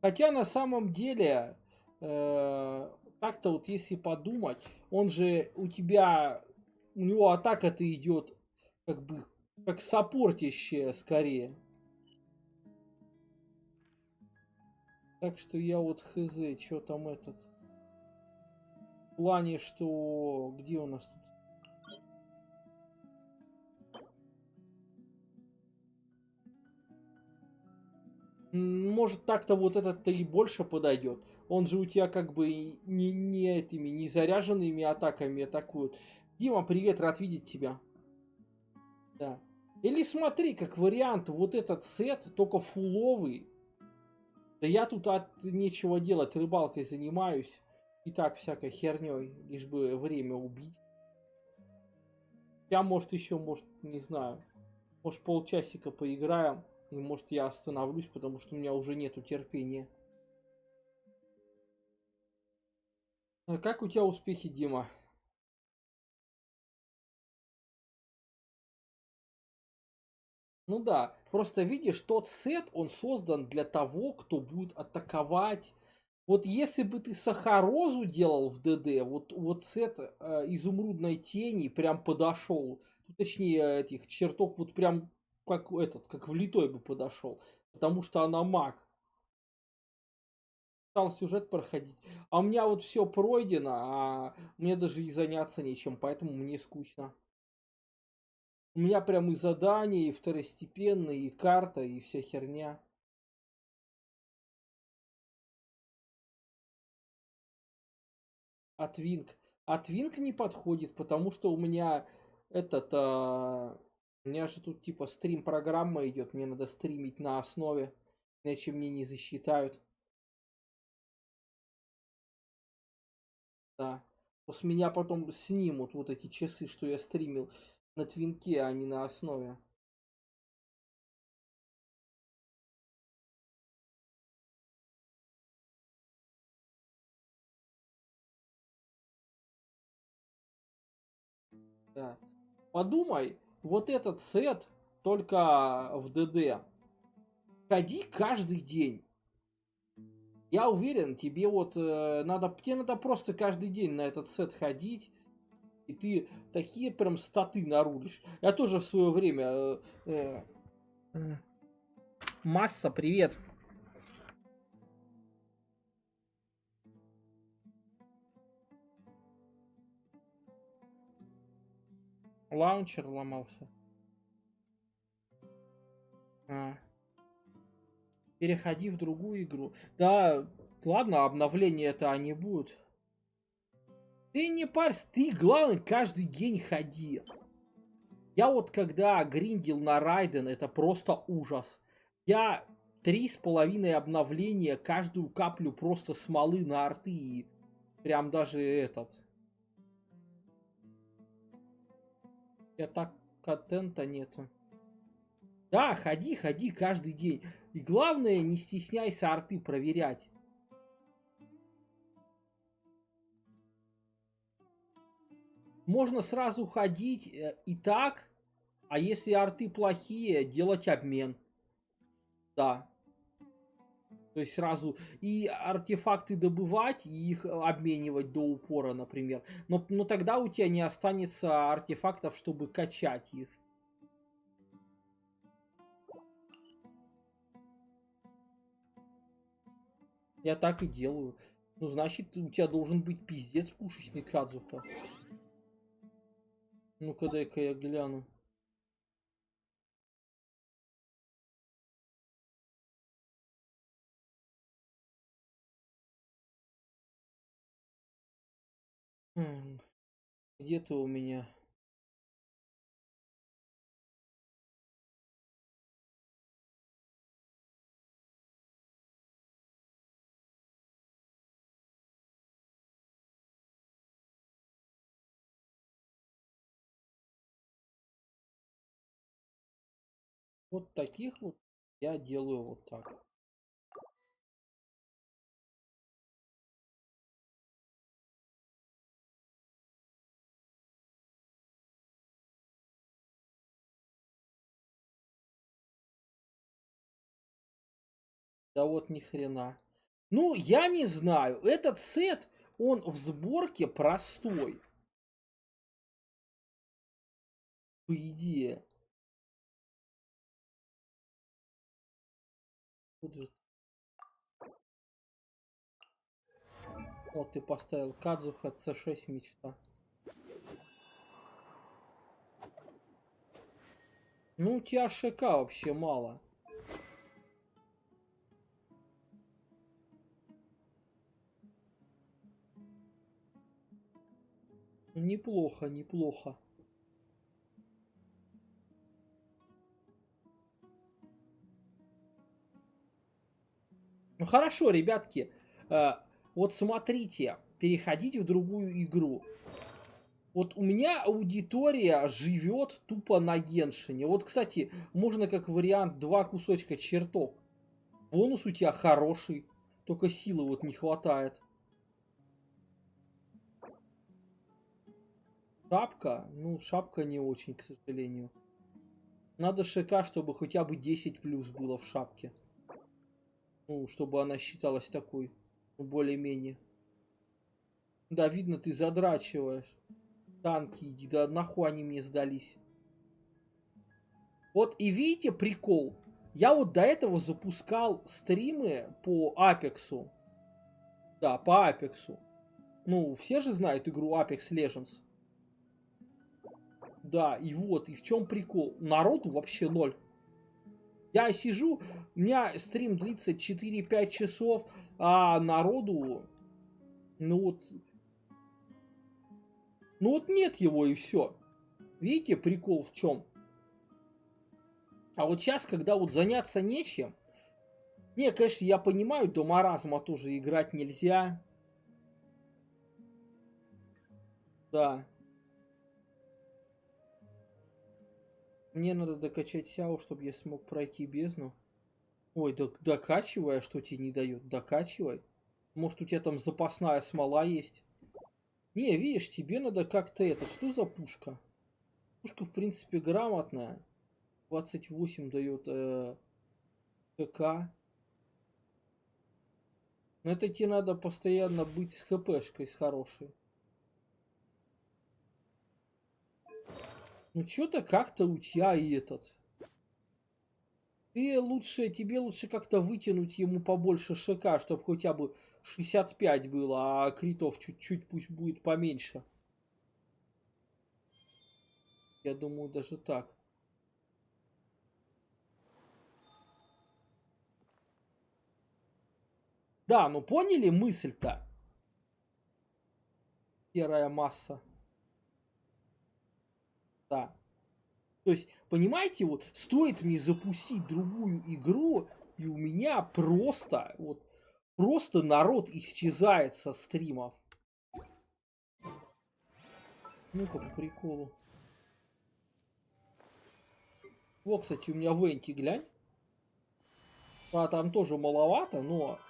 Хотя на самом деле, так-то вот если подумать, он же у тебя, у него атака-то идет как бы как саппортящая скорее. Так что я вот хз, что там этот. В плане, что... Где у нас тут? Может, так-то вот этот-то и больше подойдет. Он же у тебя как бы не этими, не заряженными атаками атакует. Дима, привет, рад видеть тебя. Да. Или смотри, как вариант, вот этот сет, только фуловый. Да я тут от нечего делать, рыбалкой занимаюсь. И так всякой херней, лишь бы время убить. Я, может, еще, может, не знаю. Может, полчасика поиграем. И может я остановлюсь, потому что у меня уже нету терпения. А как у тебя успехи, Дима? Ну да, просто видишь, тот сет, он создан для того, кто будет атаковать. Вот если бы ты Сахарозу делал в ДД, вот сет изумрудной тени прям подошел. Точнее, этих чертог вот прям как этот, как влитой бы подошел. Потому что она маг. Стал сюжет проходить. А у меня вот все пройдено, а мне даже и заняться нечем, поэтому мне скучно. У меня прям и задания, и второстепенные, и карта, и вся херня. А Твинк? А Твинк не подходит, потому что у меня этот... у меня же тут типа стрим-программа идет, мне надо стримить на основе, иначе мне не засчитают. Да. С меня потом снимут вот эти часы, что я стримил на Твинке, а не на основе. Да. Подумай, вот этот сет только в ДД. Ходи каждый день. Я уверен, тебе вот тебе надо просто каждый день на этот сет ходить. И ты такие прям статы нарулишь. Я тоже в свое время... Масса, привет. Лаунчер ломался. Переходи в другую игру. Да, ладно, обновления это они будут. Ты не парься, ты, главное, каждый день ходи. Я вот когда гриндил на Райден, это просто ужас. Я 3,5 обновления, каждую каплю просто смолы на арты и Прям даже этот. Я так контента нету. Да, ходи каждый день. И главное, не стесняйся арты проверять. Можно сразу ходить и так, а если арты плохие, делать обмен. Да. То есть сразу и артефакты добывать, и их обменивать до упора, например. Но тогда у тебя не останется артефактов, чтобы качать их. Я так и делаю. Ну, значит, у тебя должен быть пиздец пушечный Кадзуха. Ну-ка, дай-ка я гляну. Где-то у меня... Вот таких вот я делаю вот так. Да вот ни хрена. Ну, я не знаю. Этот сет, он в сборке простой. По идее. Вот же. Вот ты поставил Кадзуха C6 мечта. Ну, у тебя ШК вообще мало. Неплохо, неплохо. Ну хорошо, ребятки. Вот смотрите, переходите в другую игру. Вот у меня аудитория живет тупо на Геншине. Вот, кстати, можно как вариант 2 кусочка чертог. Бонус у тебя хороший, только силы вот не хватает. Шапка? Ну, шапка не очень, к сожалению. Надо ШК, чтобы хотя бы 10 плюс было в шапке. Ну, чтобы она считалась такой. Ну, более-менее. Да, видно, ты задрачиваешь. Танки, иди, да нахуй они мне сдались. Вот и видите прикол. Я вот до этого запускал стримы по Апексу. Да, по Апексу. Ну, все же знают игру Apex Legends. Да, и вот, и в чем прикол. Народу вообще ноль. Я сижу, у меня стрим длится 4-5 часов, а народу, ну вот нет его и все. Видите, прикол в чем? А вот сейчас, когда вот заняться нечем, не, конечно, я понимаю, до маразма тоже играть нельзя. Да. Мне надо докачать Сяо, чтобы я смог пройти бездну. Ой, докачивай, а что тебе не дает? Докачивай. Может, у тебя там запасная смола есть? Не, видишь, тебе надо как-то это... Что за пушка? Пушка, в принципе, грамотная. 28 дает КК. Но это тебе надо постоянно быть с ХПшкой, с хорошей. Ну, что-то как-то у тебя и этот... Тебе лучше как-то вытянуть ему побольше ШК, чтобы хотя бы 65 было, а критов чуть-чуть пусть будет поменьше. Я думаю, даже так. Да, ну поняли мысль-то? Серая масса. Да. То есть, понимаете, вот стоит мне запустить другую игру, и у меня просто народ исчезает со стримов. Ну-ка, по приколу. Вот, кстати, у меня Венти, глянь. А там тоже маловато, но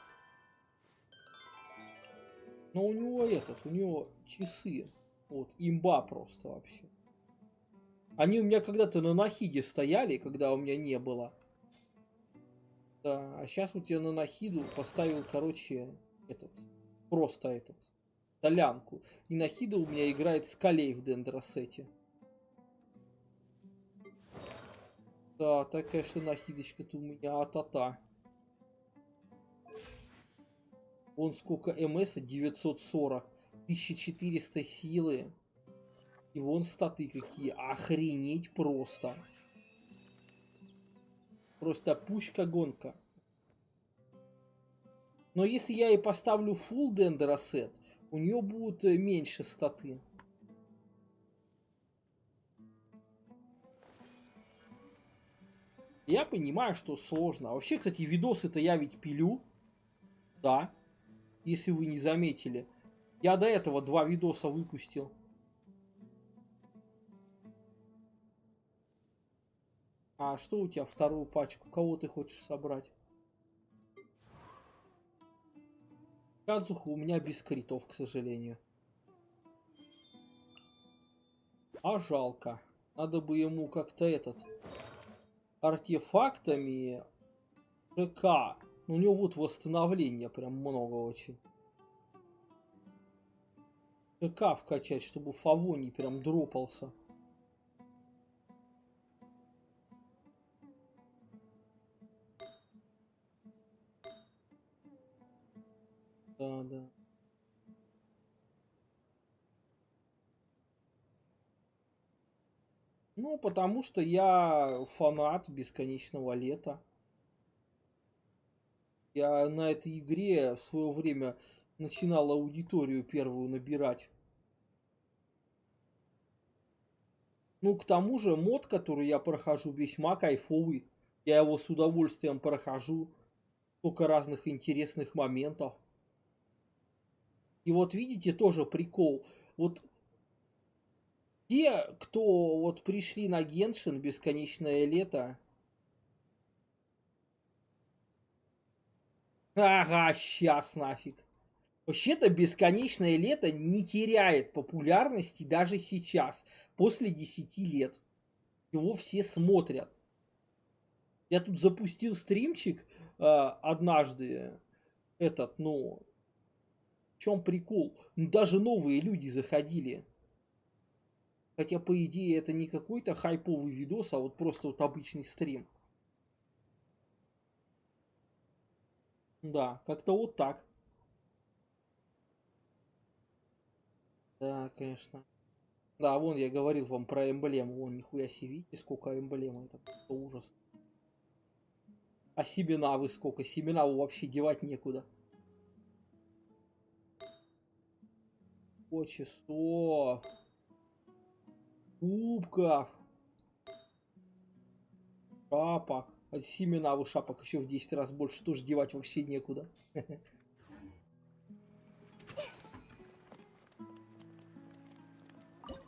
у него у него часы. Вот, имба просто вообще. Они у меня когда-то на Нахиде стояли, когда у меня не было. Да, а сейчас вот я на Нахиду поставил, короче, просто солянку. И Нахида у меня играет с Калей в дендросете. Да, так, конечно, Нахидочка-то у меня атата. Вон сколько МС, 940, 1400 силы. И вон статы какие, охренеть просто. Просто пушка-гонка. Но если я и поставлю full дендросет, у нее будут меньше статы. Я понимаю, что сложно. А вообще, кстати, видосы-то я ведь пилю. Да. Если вы не заметили. Я до этого 2 видоса выпустил. А что у тебя вторую пачку? Кого ты хочешь собрать? Кадзуху у меня без критов, к сожалению. А жалко. Надо бы ему как-то артефактами ПК. У него вот восстановления прям много очень. ПК вкачать, чтобы Фавоний прям дропался. Да. Ну, потому что я фанат бесконечного лета. Я на этой игре в свое время начинал аудиторию первую набирать. Ну, к тому же мод, который я прохожу, весьма кайфовый. Я его с удовольствием прохожу. Столько разных интересных моментов. И вот видите, тоже прикол. Вот те, кто вот пришли на Genshin бесконечное лето. Ага, сейчас нафиг. Вообще-то бесконечное лето не теряет популярности даже сейчас, после 10 лет. Его все смотрят. Я тут запустил стримчик однажды. В чем прикол? Даже новые люди заходили. Хотя, по идее, это не какой-то хайповый видос, а вот просто вот обычный стрим. Да, как-то вот так. Да, конечно. Да, вон я говорил вам про эмблему. Вон, нихуя себе, видите, сколько эмблем. Это ужас. А семена вы сколько? Семена вообще девать некуда. О, часов. Кубков. Шапок. А семена вы шапок еще в 10 раз больше. Тоже девать вообще некуда.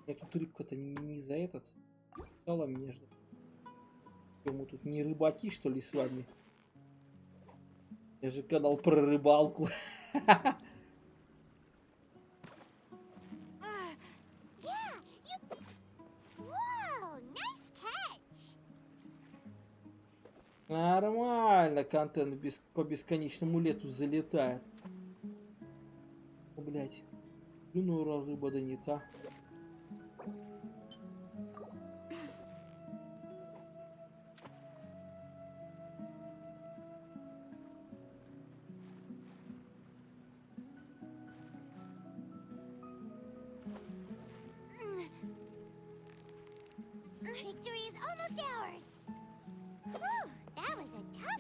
Я тут рыбка-то не за этот. Стала между. Мы тут не рыбаки, что ли, с вами? Я же канал про рыбалку. Нормально, контент по бесконечному лету залетает. О, блядь. Юнора рыба да не та.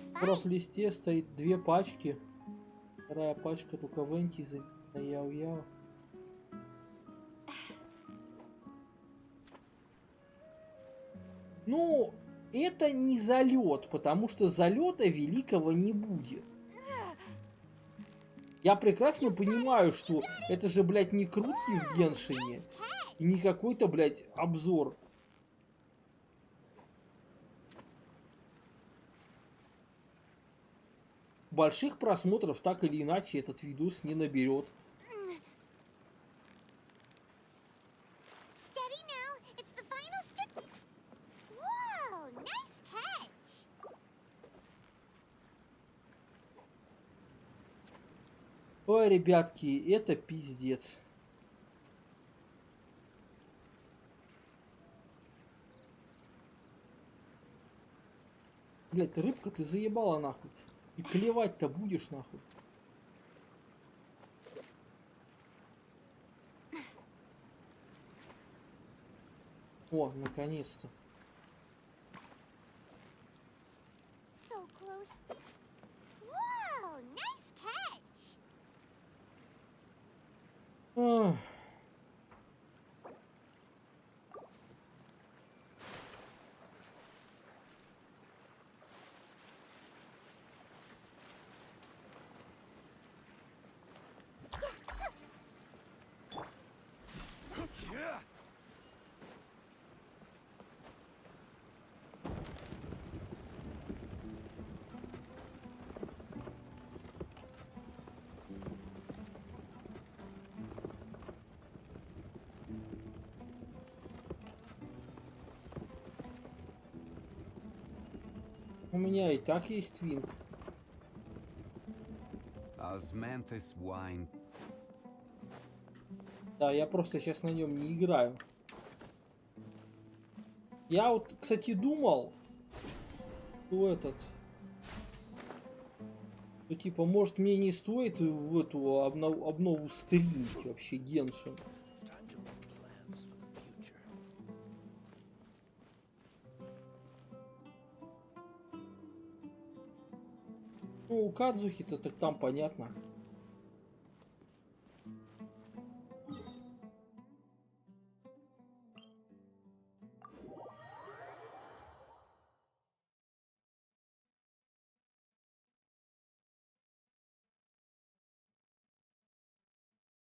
В профлисте стоит 2 пачки. Вторая пачка только Венти на яу-яу. Ну, это не залет, потому что залета великого не будет. Я прекрасно понимаю, что это же, блядь, не крутки в Геншине. И не какой-то, блядь, обзор. Больших просмотров так или иначе этот видос не наберет. Steady now. It's the final strip. Whoa, nice catch. Ой, ребятки, это пиздец. Блядь, ты рыбка, ты заебала нахуй. И клевать-то будешь нахуй. О, наконец-то. So close. Whoa, nice catch. Ах. У меня и так есть твинк. Osmanthus wine. Да, я просто сейчас на нем не играю. Я вот, кстати, думал, что что типа, может, мне не стоит в эту обнову стримить вообще Genshin. Ну, у Кадзухи-то так там понятно.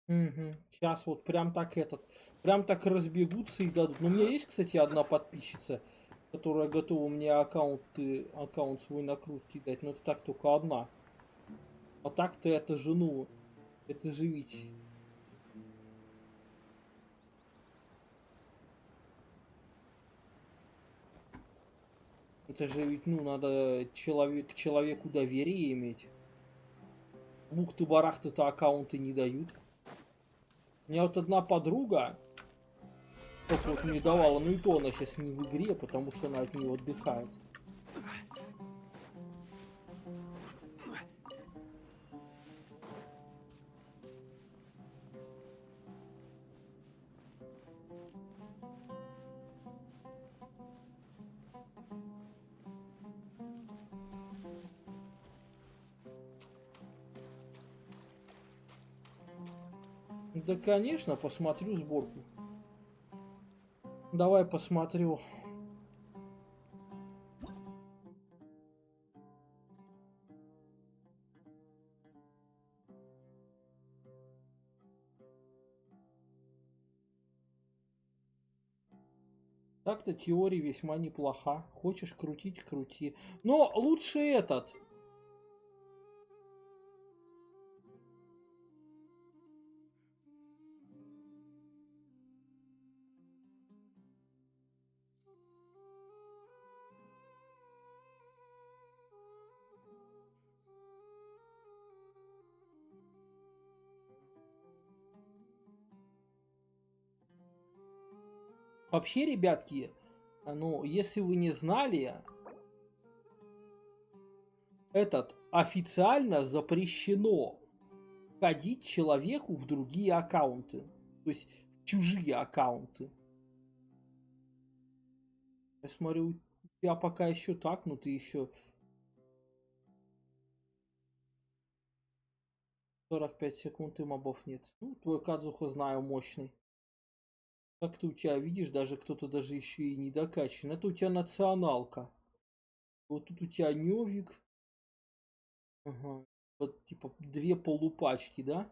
Угу. Сейчас вот прям так прям так разбегутся и дадут. Но у меня есть, кстати, одна подписчица, которая готова мне аккаунт свой накрутки дать. Но это так только одна. А так-то это же, ну, это же ведь... Это же ведь, ну, надо человеку доверие иметь. Бухты-барахты-то аккаунты не дают. У меня вот одна подруга, только вот мне давала, ну и то она сейчас не в игре, потому что она от нее отдыхает. Да, конечно, посмотрю сборку. Давай посмотрю. Так-то теория весьма неплоха. Хочешь крутить, крути. Но лучше этот. Вообще, ребятки, ну, если вы не знали, официально запрещено входить человеку в другие аккаунты. То есть в чужие аккаунты. Я смотрю, у тебя пока еще так, но ты еще 45 секунд и мобов нет. Ну, твой Кадзуха знаю, мощный. Как ты у тебя видишь, даже кто-то даже еще и не докачан. Это у тебя националка. Вот тут у тебя Невик. Ага. Вот типа 2 полупачки, да?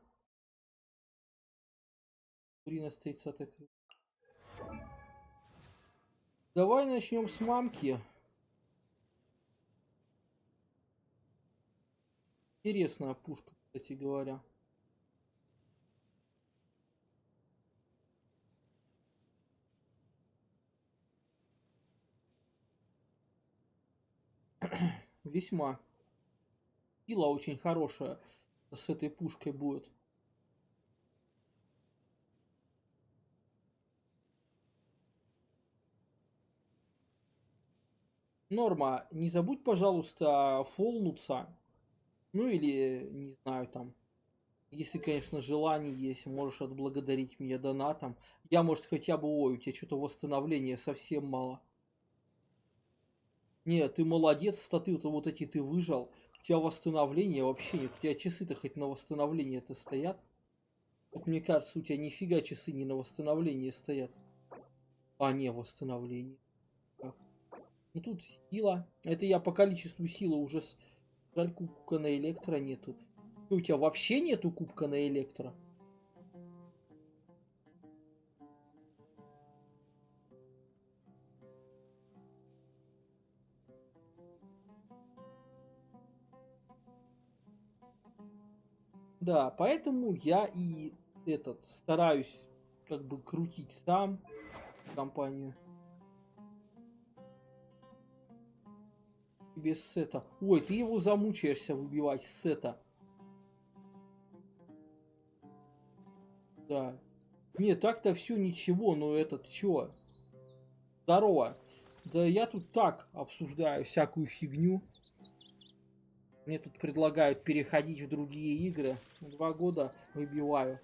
13 30. Давай начнем с мамки. Интересная пушка, кстати говоря. Весьма. Сила очень хорошая с этой пушкой будет. Норма, не забудь, пожалуйста, фолнуться. Ну или, не знаю, там. Если, конечно, желание есть, можешь отблагодарить меня донатом. Я, может, хотя бы... Ой, у тебя что-то восстановления совсем мало. Не, ты молодец, статы-то вот эти ты выжал. У тебя восстановления вообще нет. У тебя часы-то хоть на восстановление-то стоят? Вот мне кажется, у тебя нифига часы не на восстановление стоят. А, не, восстановление. Так. Ну тут сила. Это я по количеству силы уже... Жаль, кубка на электро нету. Что, у тебя вообще нету кубка на электро? Да, поэтому я и стараюсь как бы крутить сам компанию. Без сета. Ой, ты его замучаешься выбивать с сета. Да. Не, так-то все ничего, но чё? Здорово. Да я тут так обсуждаю всякую фигню. Мне тут предлагают переходить в другие игры. 2 года выбиваю.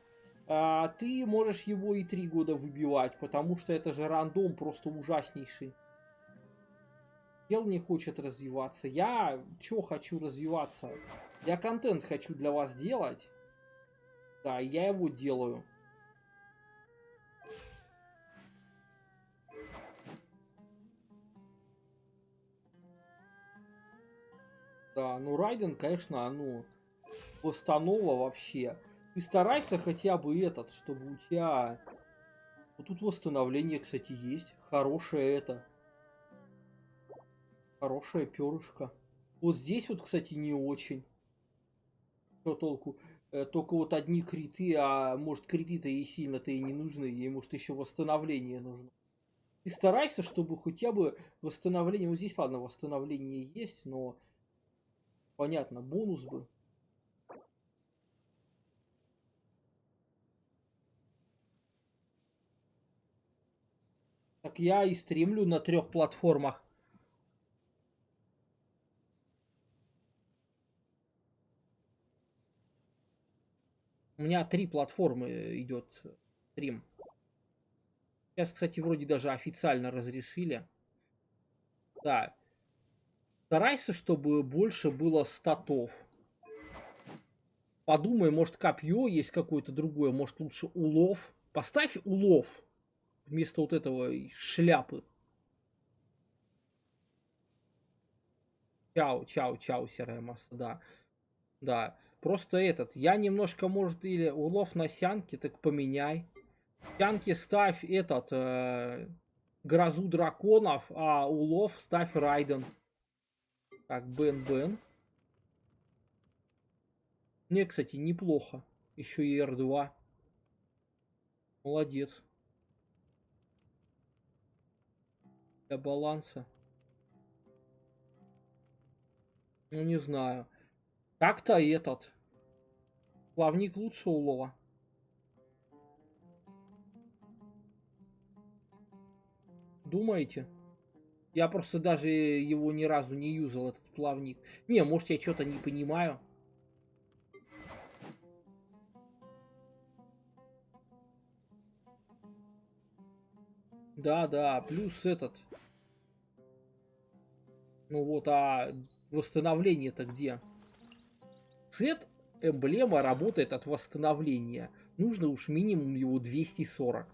А ты можешь его и 3 года выбивать, потому что это же рандом просто ужаснейший. Чел не хочет развиваться. Я чё хочу развиваться? Я контент хочу для вас делать. Да, я его делаю. Да, ну Райден, конечно, ну, восстанова вообще. Ты старайся хотя бы чтобы у тебя... Вот тут восстановление, кстати, есть. Хорошее Хорошая перышко. Вот здесь вот, кстати, не очень. Что толку? Только вот одни криты, а может криты-то ей сильно-то и не нужны. Ей может еще восстановление нужно. Ты старайся, чтобы хотя бы восстановление... Вот здесь, ладно, восстановление есть, но... Понятно, бонус бы. Так я и стримлю на 3 платформах. У меня 3 платформы идет стрим. Сейчас, кстати, вроде даже официально разрешили. Да. Старайся, чтобы больше было статов. Подумай, может копье есть какое-то другое, может лучше улов. Поставь улов вместо вот этого шляпы. Чау, серая масса, да. Да. Просто я немножко, может, или улов на сянке, так поменяй. Сянки ставь грозу драконов, а улов ставь Райден. Так, Бен. Не, кстати, неплохо. Еще и R2. Молодец. Для баланса. Ну, не знаю. Как-то плавник лучше улова. Думаете? Я просто даже его ни разу не юзал, этот плавник. Не, может, я что-то не понимаю. Да, плюс Ну вот, а восстановление-то где? Сет эмблема работает от восстановления. Нужно уж минимум его 240.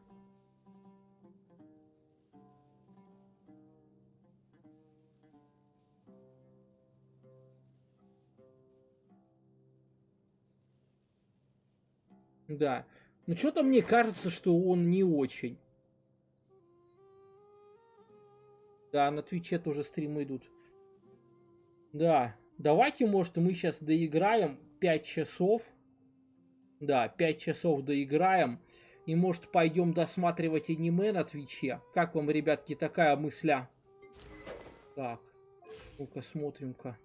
Да. Но что-то мне кажется, что он не очень. Да, на Твиче тоже стримы идут. Да, давайте, может, мы сейчас доиграем 5 часов. Да, 5 часов доиграем. И, может, пойдем досматривать аниме на Твиче. Как вам, ребятки, такая мысля? Так, ну-ка, смотрим-ка.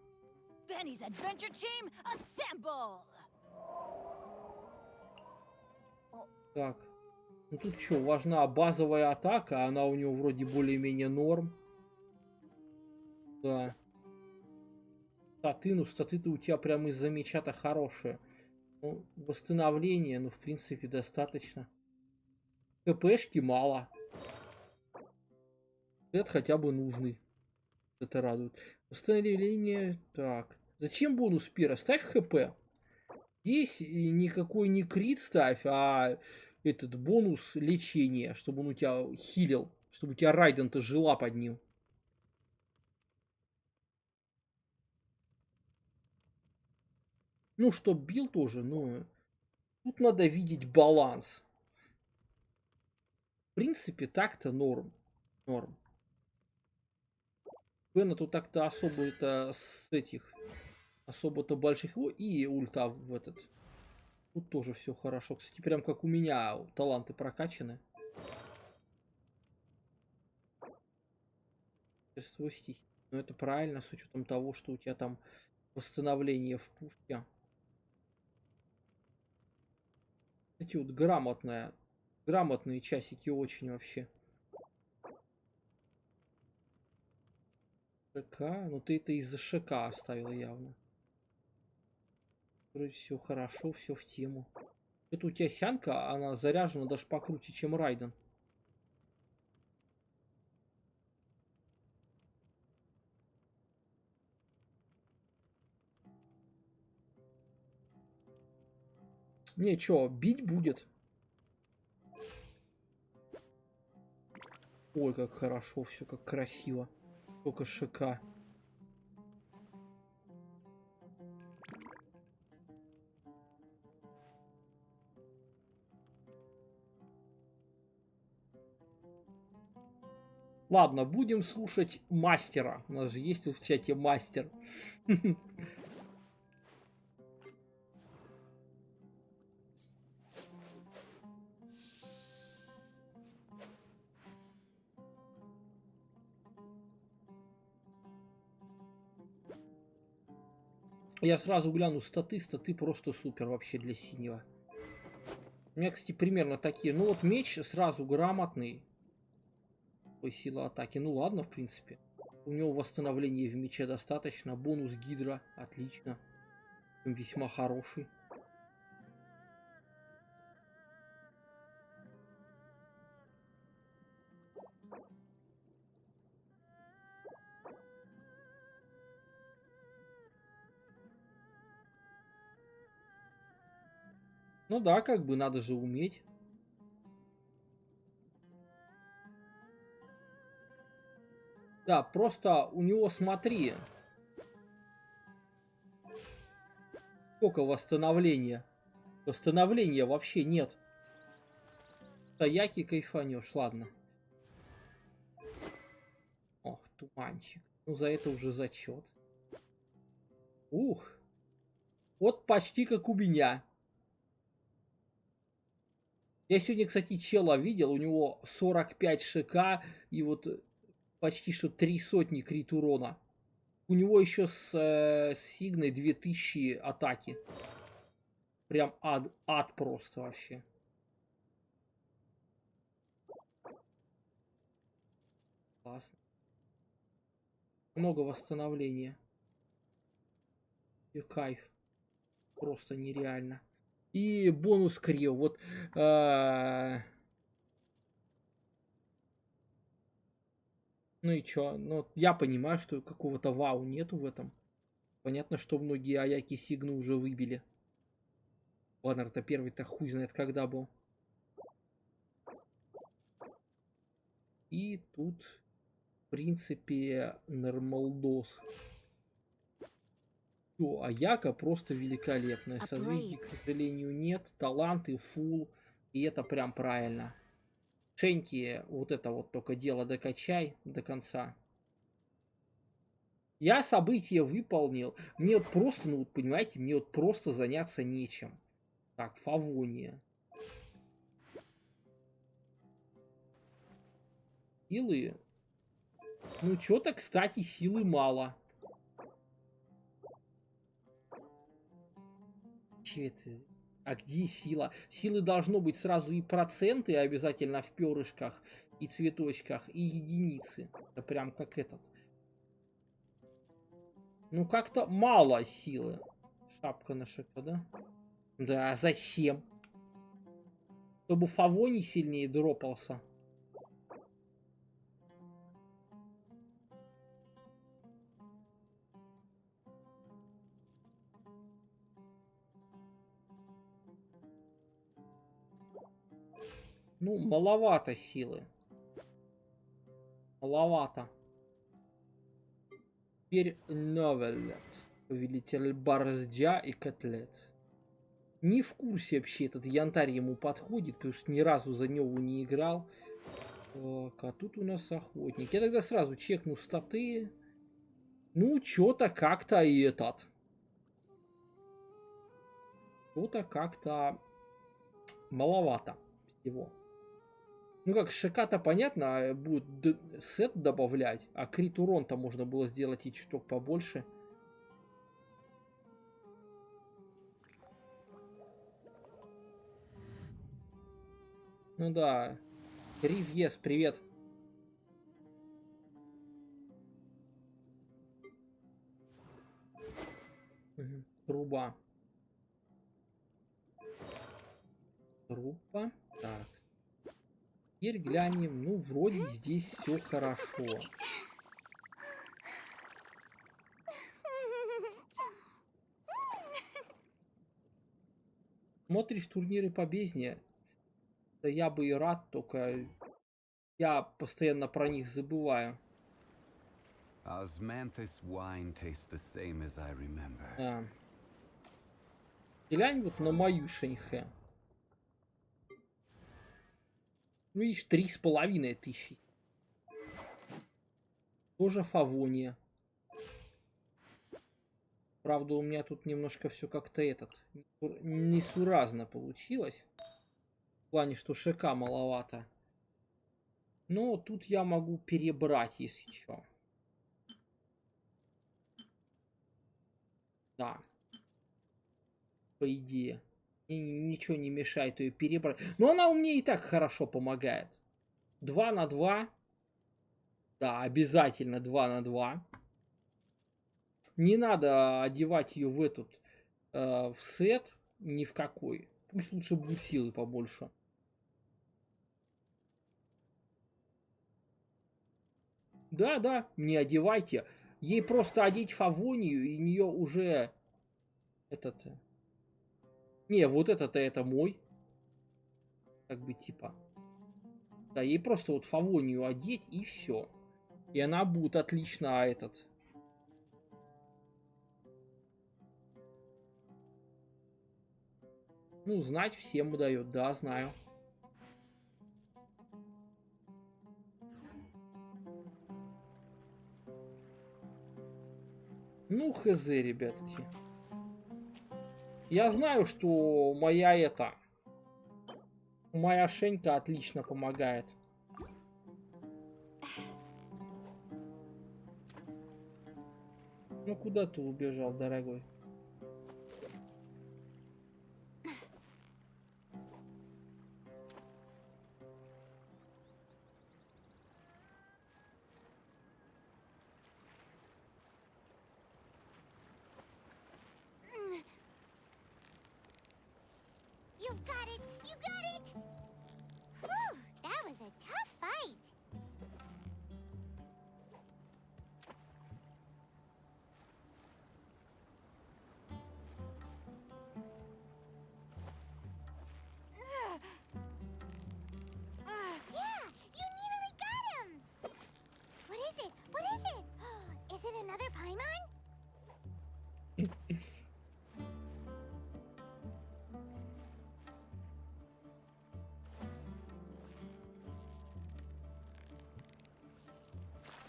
Benny's Adventure Team, assemble! Так, ну тут что, важна базовая атака, она у него вроде более-менее норм. Да. Статы-то у тебя прям из-за меча-то хорошие. Ну, восстановление, ну, в принципе, достаточно. КПшки мало. Это хотя бы нужный. Это радует. Восстановление, так. Зачем бонус пира? Ставь ХП. Здесь никакой не крит ставь, а этот бонус лечения, чтобы он у тебя хилил, чтобы у тебя Райден-то жила под ним. Ну, чтоб бил тоже, но тут надо видеть баланс. В принципе, так-то норм. Норм. Бена тут так-то особо-то с этих, особо-то больших, и ульта в этот. Тут тоже все хорошо. Кстати, прям как у меня таланты прокачаны. Мастерство стихий. Но это правильно, с учетом того, что у тебя там восстановление в пушке. Эти вот грамотные часики очень вообще. ШК? Ну ты это из-за ШК оставил явно. Вроде все хорошо, все в тему. Это у тебя сянка, она заряжена даже покруче, чем Райден. Не, чё, бить будет. Ой, как хорошо, все как красиво. Только ШК. Ладно, будем слушать мастера. У нас же есть тут в чате мастер. Я сразу гляну статы просто супер вообще для синего. У меня, кстати, примерно такие. Ну вот меч сразу грамотный. Ой, сила атаки. Ну ладно, в принципе. У него восстановления в мече достаточно. Бонус гидра. Отлично. Весьма хороший. Ну да, как бы надо же уметь. Да, просто у него, смотри. Сколько восстановления. Восстановления вообще нет. Стояки кайфанешь, ладно. Ох, туманчик. Ну за это уже зачет. Ух. Вот почти как у меня. Я сегодня, кстати, чела видел, у него 45 ШК и вот почти что 300 крит урона. У него еще с Сигной 2000 атаки. Прям ад просто вообще. Классно. Много восстановления. И кайф. Просто нереально. И бонус крио. Вот. Ну и чё? Ну, я понимаю, что какого-то вау нету в этом. Понятно, что многие Аяки Сигну уже выбили. Баннер-то первый-то хуй знает когда был. И тут, в принципе, нормалдос. Аяка просто великолепная. Созвездий, к сожалению, нет. Таланты, фул. И это прям правильно. Шеньки, вот это вот только дело докачай до конца. Я событие выполнил. Мне вот просто, ну вот понимаете, мне вот просто заняться нечем. Так, Фавония. Силы. Ну, что-то, кстати, силы мало. Че это? А где сила? Силы должно быть сразу и проценты обязательно в перышках, и цветочках, и единицы. Это прям как этот. Ну, как-то мало силы. Шапка на шапка, да? Да, зачем? Чтобы Фавоний сильнее дропался. Ну, маловато силы. Маловато. Теперь Новелет. Повелитель Борздя и Котлет. Не в курсе вообще, этот янтарь ему подходит, потому что ни разу за него не играл. Так, а тут у нас охотник. Я тогда сразу чекну статы. Ну, что-то как-то и этот. Что-то как-то маловато всего. Ну как, ШК-то понятно, будет сет добавлять, а крит урон-то можно было сделать и чуток побольше. Ну да. Криз Ес, привет. Угу. Труба. Труба. Так. Теперь глянем. Ну, вроде здесь все хорошо. Смотришь турниры по бездне? Да я бы и рад, только я постоянно про них забываю. Да. Глянь вот на мою Шэньхэ. Ну, видишь, 3500. Тоже Фавония. Правда, у меня тут немножко все как-то несуразно получилось. В плане, что ШК маловато. Но тут я могу перебрать, если что. Да. По идее. И ничего не мешает ее перебрать. Но она у меня и так хорошо помогает. 2 на 2. Да, обязательно 2 на 2. Не надо одевать ее в этот, в сет, ни в какой. Пусть лучше будет силы побольше. Да, да, не одевайте. Ей просто одеть Фавонию, и у нее уже этот... Не, вот это мой. Как бы типа. Да, ей просто вот Фавонию одеть, и все. И она будет отлично этот... Ну, знать всем дает, да, знаю. Ну, хз, ребятки. Я знаю, что моя Шенька отлично помогает. Ну, куда ты убежал, дорогой? You've got it! You got it! Whew, that was a tough fight. Yeah, you nearly got him! What is it? What is it? Is it another Paimon?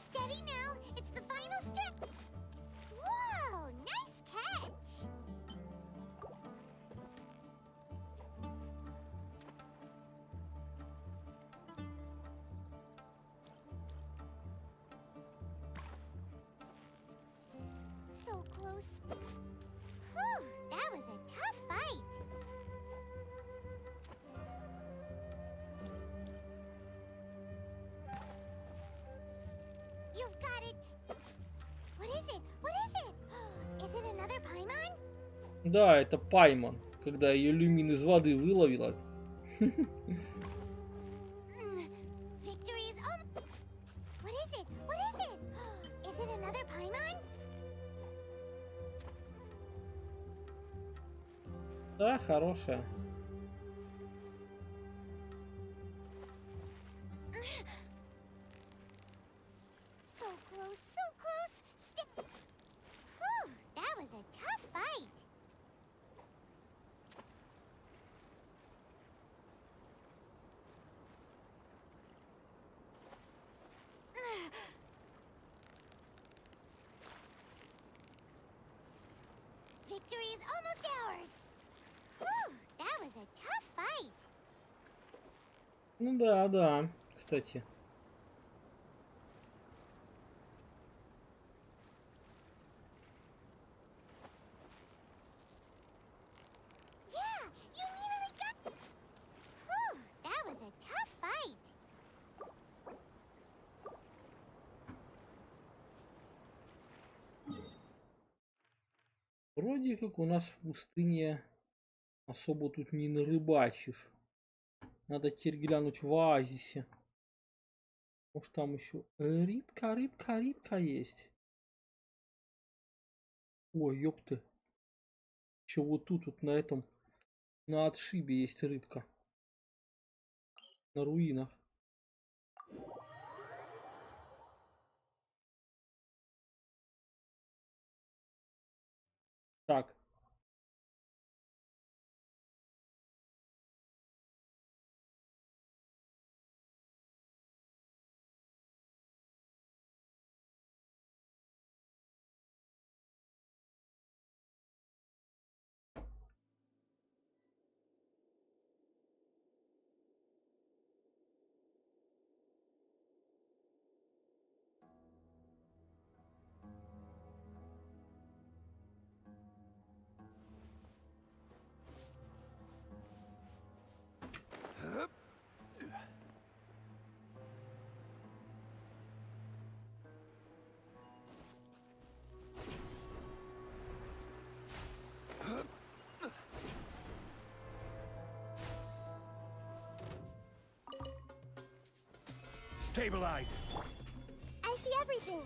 Steady now, it's the final stretch. close. Whew, that was a tough fight. You've got it. What is it? What is it? Is it another Paimon? Да, это Паймон, когда ее Люмин из воды выловила. Victory is almost. What is it? What is it? Is it another Paimon? Да, хорошая. So close, so close. Whew, that was a tough fight. Victory is almost ours. Whew, that was a tough fight. Ну да, да, кстати. Yeah, you nearly got. Whew, that was a tough fight. Вроде как у нас в пустыне особо тут не нарыбачишь. Надо теперь глянуть в оазисе. Может там еще рыбка есть. Ой, ёпты. Еще вот тут, вот на этом, на отшибе есть рыбка. На руинах. Так. Stabilize. I see everything.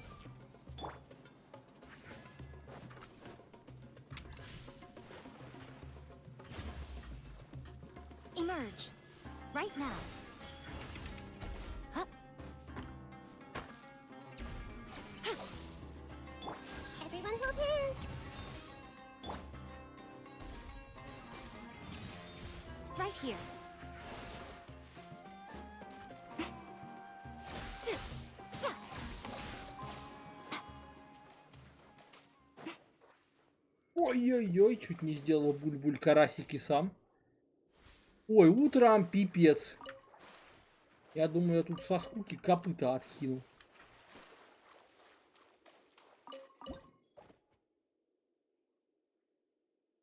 Emerge. Right now. Huh? Everyone hold hands. Right here. Ой-ой-ой, чуть не сделал буль-буль карасики сам. Ой, утром пипец. Я думаю, я тут со скуки копыта откинул.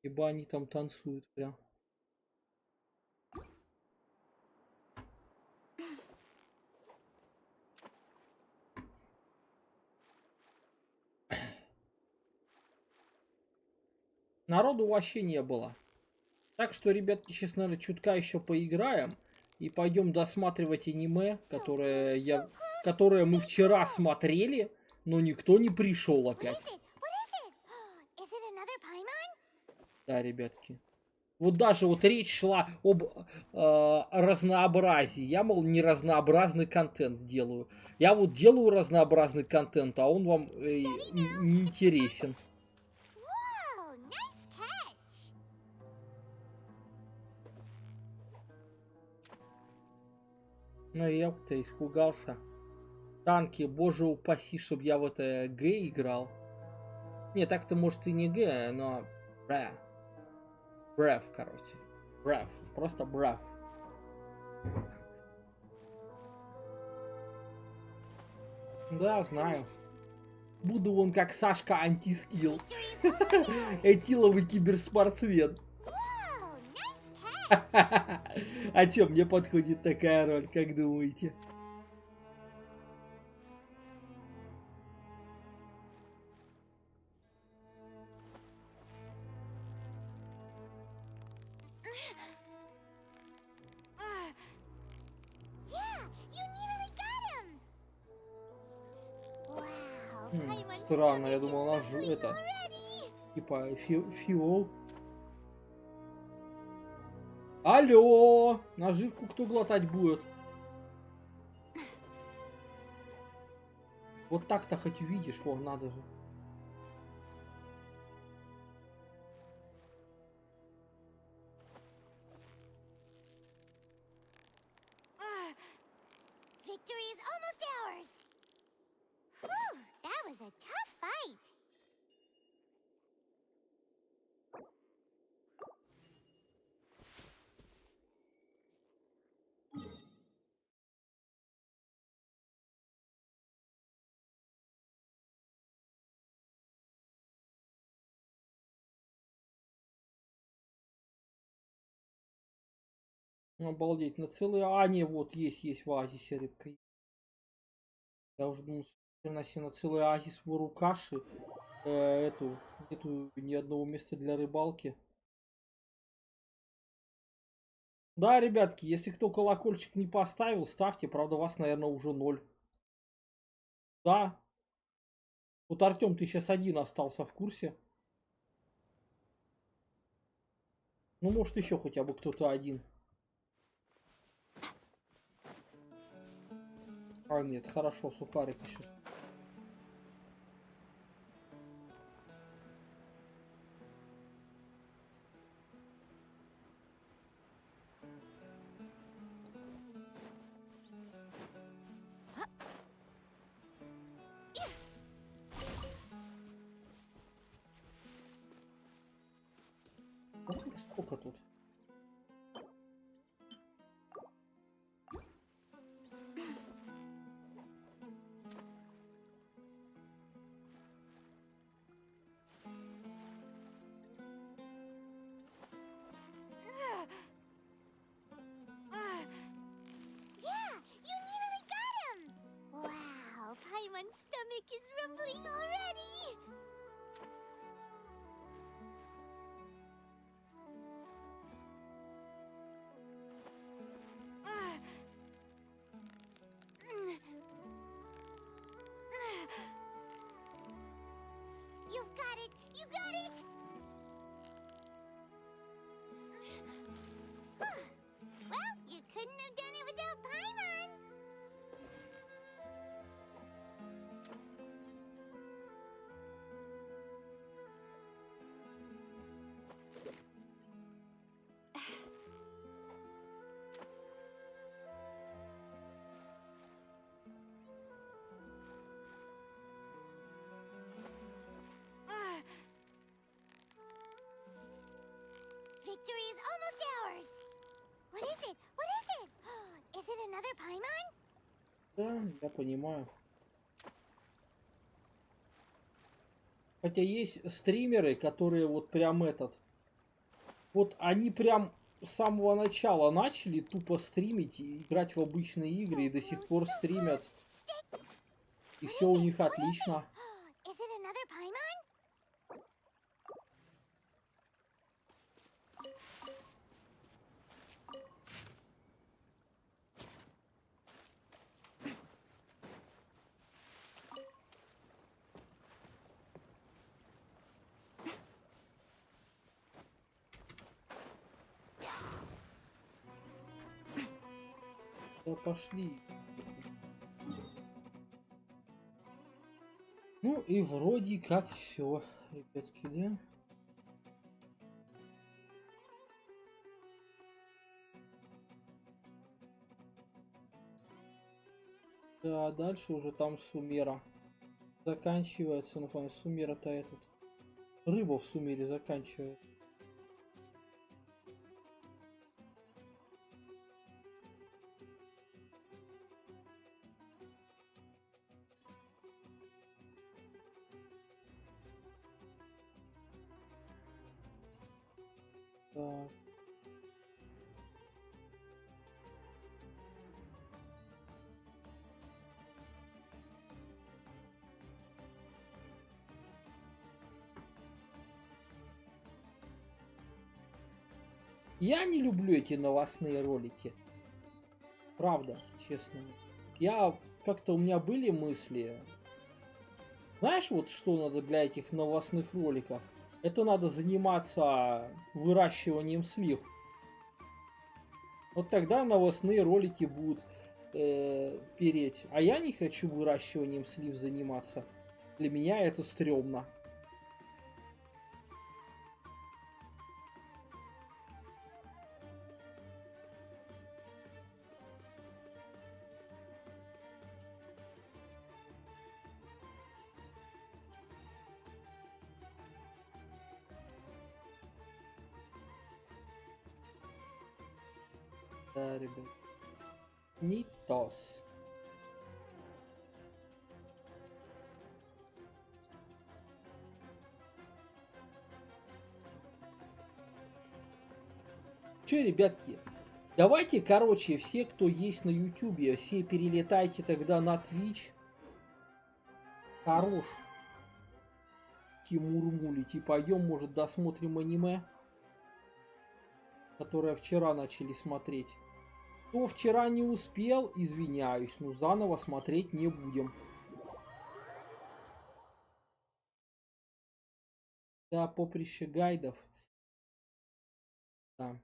Ибо они там танцуют прям. Народу вообще не было. Так что, ребятки, сейчас, наверное, чутка еще поиграем. И пойдем досматривать аниме, которое мы вчера смотрели, но никто не пришел опять. Да, ребятки. Вот даже вот речь шла об разнообразии. Я, мол, не разнообразный контент делаю. Я вот делаю разнообразный контент, а он вам не интересен. Ну, я-то испугался. Танки, боже упаси, чтобы я в это Г играл. Не, так-то может и не Г, но... Бреф, короче. Бреф. Просто бреф. Да, знаю. Буду вон как Сашка антискилл. Этиловый киберспортсмен. А чё, мне подходит такая роль, как думаете? Странно, я думал, она же это... Типа фиол. Алло! Наживку кто глотать будет? Вот так-то хоть увидишь, вон, надо же. Victory is almost ours. Whew, that was a tough fight. Обалдеть, на целый... А, не, вот, есть в оазисе рыбка. Я уже думал, на целый оазис вору каши. Нету ни одного места для рыбалки. Да, ребятки, если кто колокольчик не поставил, ставьте. Правда, вас, наверное, уже 0. Да. Вот Артем, ты сейчас один остался в курсе. Ну, может, еще хотя бы кто-то один. А, нет, хорошо, сухарик еще. Сколько тут? Yeah, you nearly got him. Wow, Paimon's stomach is rumbling already. You've got it! You got it! Well, you couldn't have done it without Paimon! Victory is almost ours! What is it? What is it? Is it another Paimon? Да, я понимаю. Хотя есть стримеры, которые вот прям вот они прям с самого начала начали тупо стримить и играть в обычные игры и до сих пор стримят. И все у них отлично. Is it another Paimon? Да пошли. Ну и вроде как все, ребятки, да? Да, дальше уже там суммера заканчивается. Ну, суммера-то рыба в суммере заканчивается. Так. Я не люблю эти новостные ролики. Правда, честно. Я как-то у меня были мысли. Знаешь, вот что надо для этих новостных роликов? Это надо заниматься выращиванием слив. Вот тогда новостные ролики будут переть. А я не хочу выращиванием слив заниматься. Для меня это стрёмно. Да, ребят. Не тос. Че, ребятки, давайте, короче, все, кто есть на ютубе, все перелетайте тогда на Twitch. Хорош. Мурмулить и пойдем, может, досмотрим аниме, которое вчера начали смотреть. Кто вчера не успел, извиняюсь, но заново смотреть не будем. Да, поприще гайдов. Да.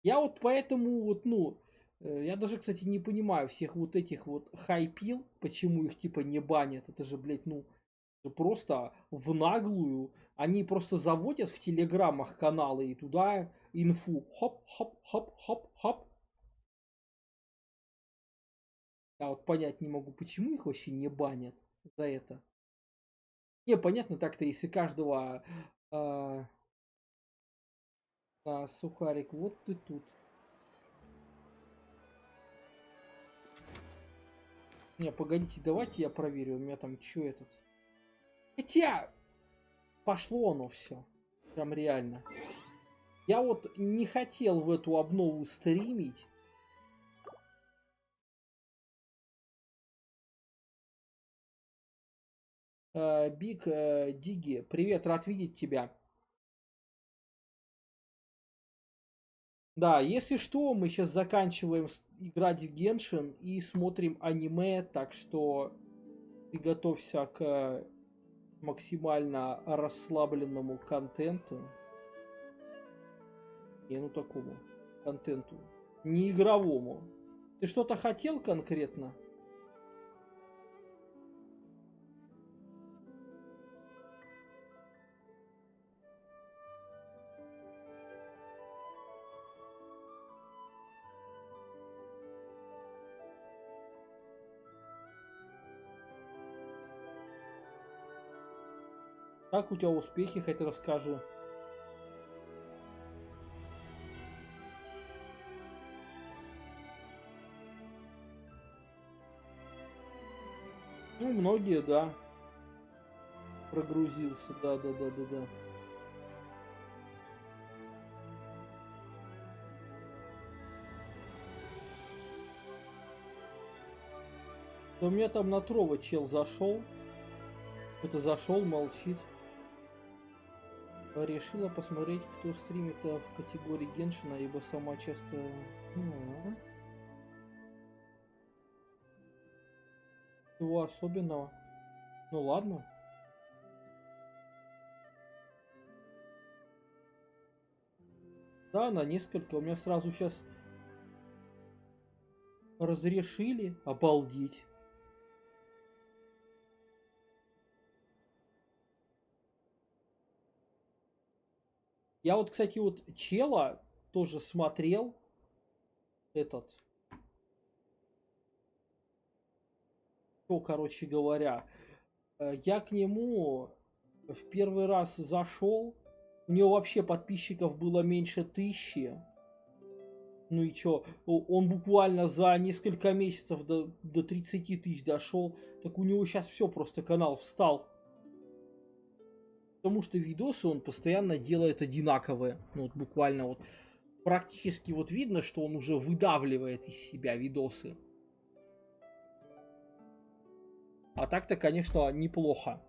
Я вот поэтому вот, ну, я даже, кстати, не понимаю всех вот этих вот хайпил, почему их типа не банят. Это же, блядь, ну, просто в наглую. Они просто заводят в телеграммах каналы и туда инфу. Хоп-хоп-хоп-хоп-хоп. Я вот понять не могу, почему их вообще не банят за это. Не, понятно, так-то, если каждого сухарик, вот ты тут. Не, погодите, давайте я проверю, у меня там что этот. Хотя, пошло оно все. Прям реально. Я вот не хотел в эту обнову стримить. Биг Диги, привет, рад видеть тебя. Да, если что, мы сейчас заканчиваем играть в Genshin и смотрим аниме, так что приготовься к максимально расслабленному контенту. Не, ну такому контенту. Не игровому. Ты что-то хотел конкретно? Как у тебя успехи, хоть расскажи. Ну, многие, да. Прогрузился, да. Да у меня там на Трова чел зашел. Кто-то зашел, молчит. Решила посмотреть, кто стримит в категории Геншина, ибо сама часто... Чего особенного? Ну ладно. Да, на несколько. У меня сразу сейчас разрешили. Обалдеть. Я вот, кстати, вот чела тоже смотрел. Этот. Что, короче говоря. Я к нему в первый раз зашел. У него вообще подписчиков было меньше 1000. Ну и чё? Он буквально за несколько месяцев до 30 тысяч дошел. Так у него сейчас все, просто канал встал. Потому что видосы он постоянно делает одинаковые. Ну вот буквально вот практически вот видно, что он уже выдавливает из себя видосы. А так-то, конечно, неплохо.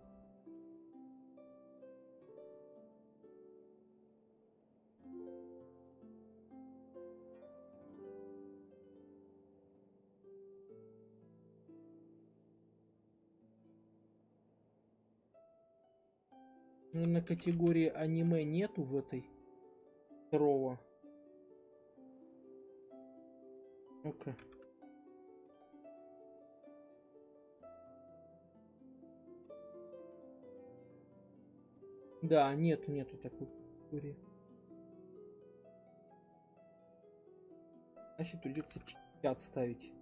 На категории аниме нету в этой второго. Ну-ка. Да, нету такой категории. Значит, придется чат ставить.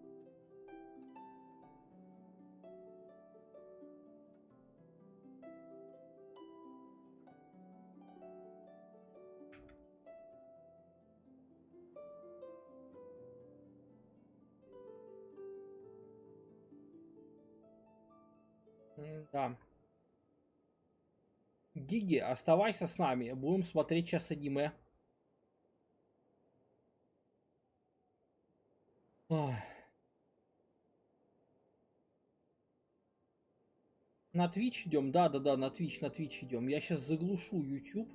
Да. Гиги, оставайся с нами. Будем смотреть сейчас аниме. Ах. На Twitch идем? Да, на Twitch идем. Я сейчас заглушу YouTube.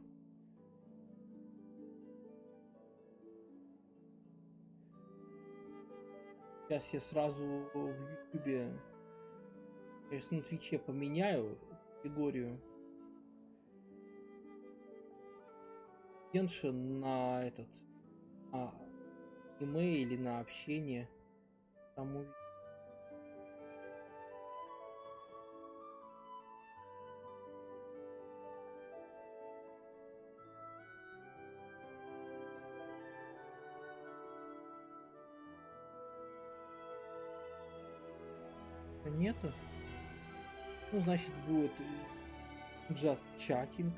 Сейчас я сразу в YouTube. Сейчас на Твиче поменяю категорию. Genshin на этот аниме или на общение. Там увидим. Нету. Ну, значит, будет just chatting.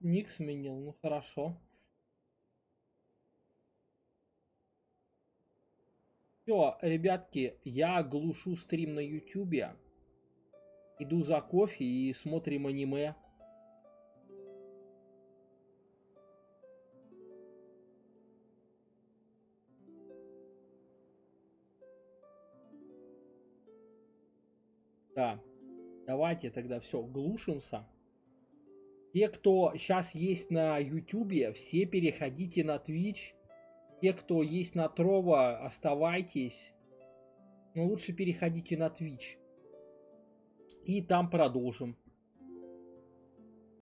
Ник сменил, ну хорошо. Все, ребятки, я глушу стрим на YouTube. Иду за кофе и смотрим аниме. Да, давайте тогда все, глушимся. Те, кто сейчас есть на YouTube, все переходите на Twitch. Те, кто есть на Trovo, оставайтесь. Но лучше переходите на Twitch. И там продолжим.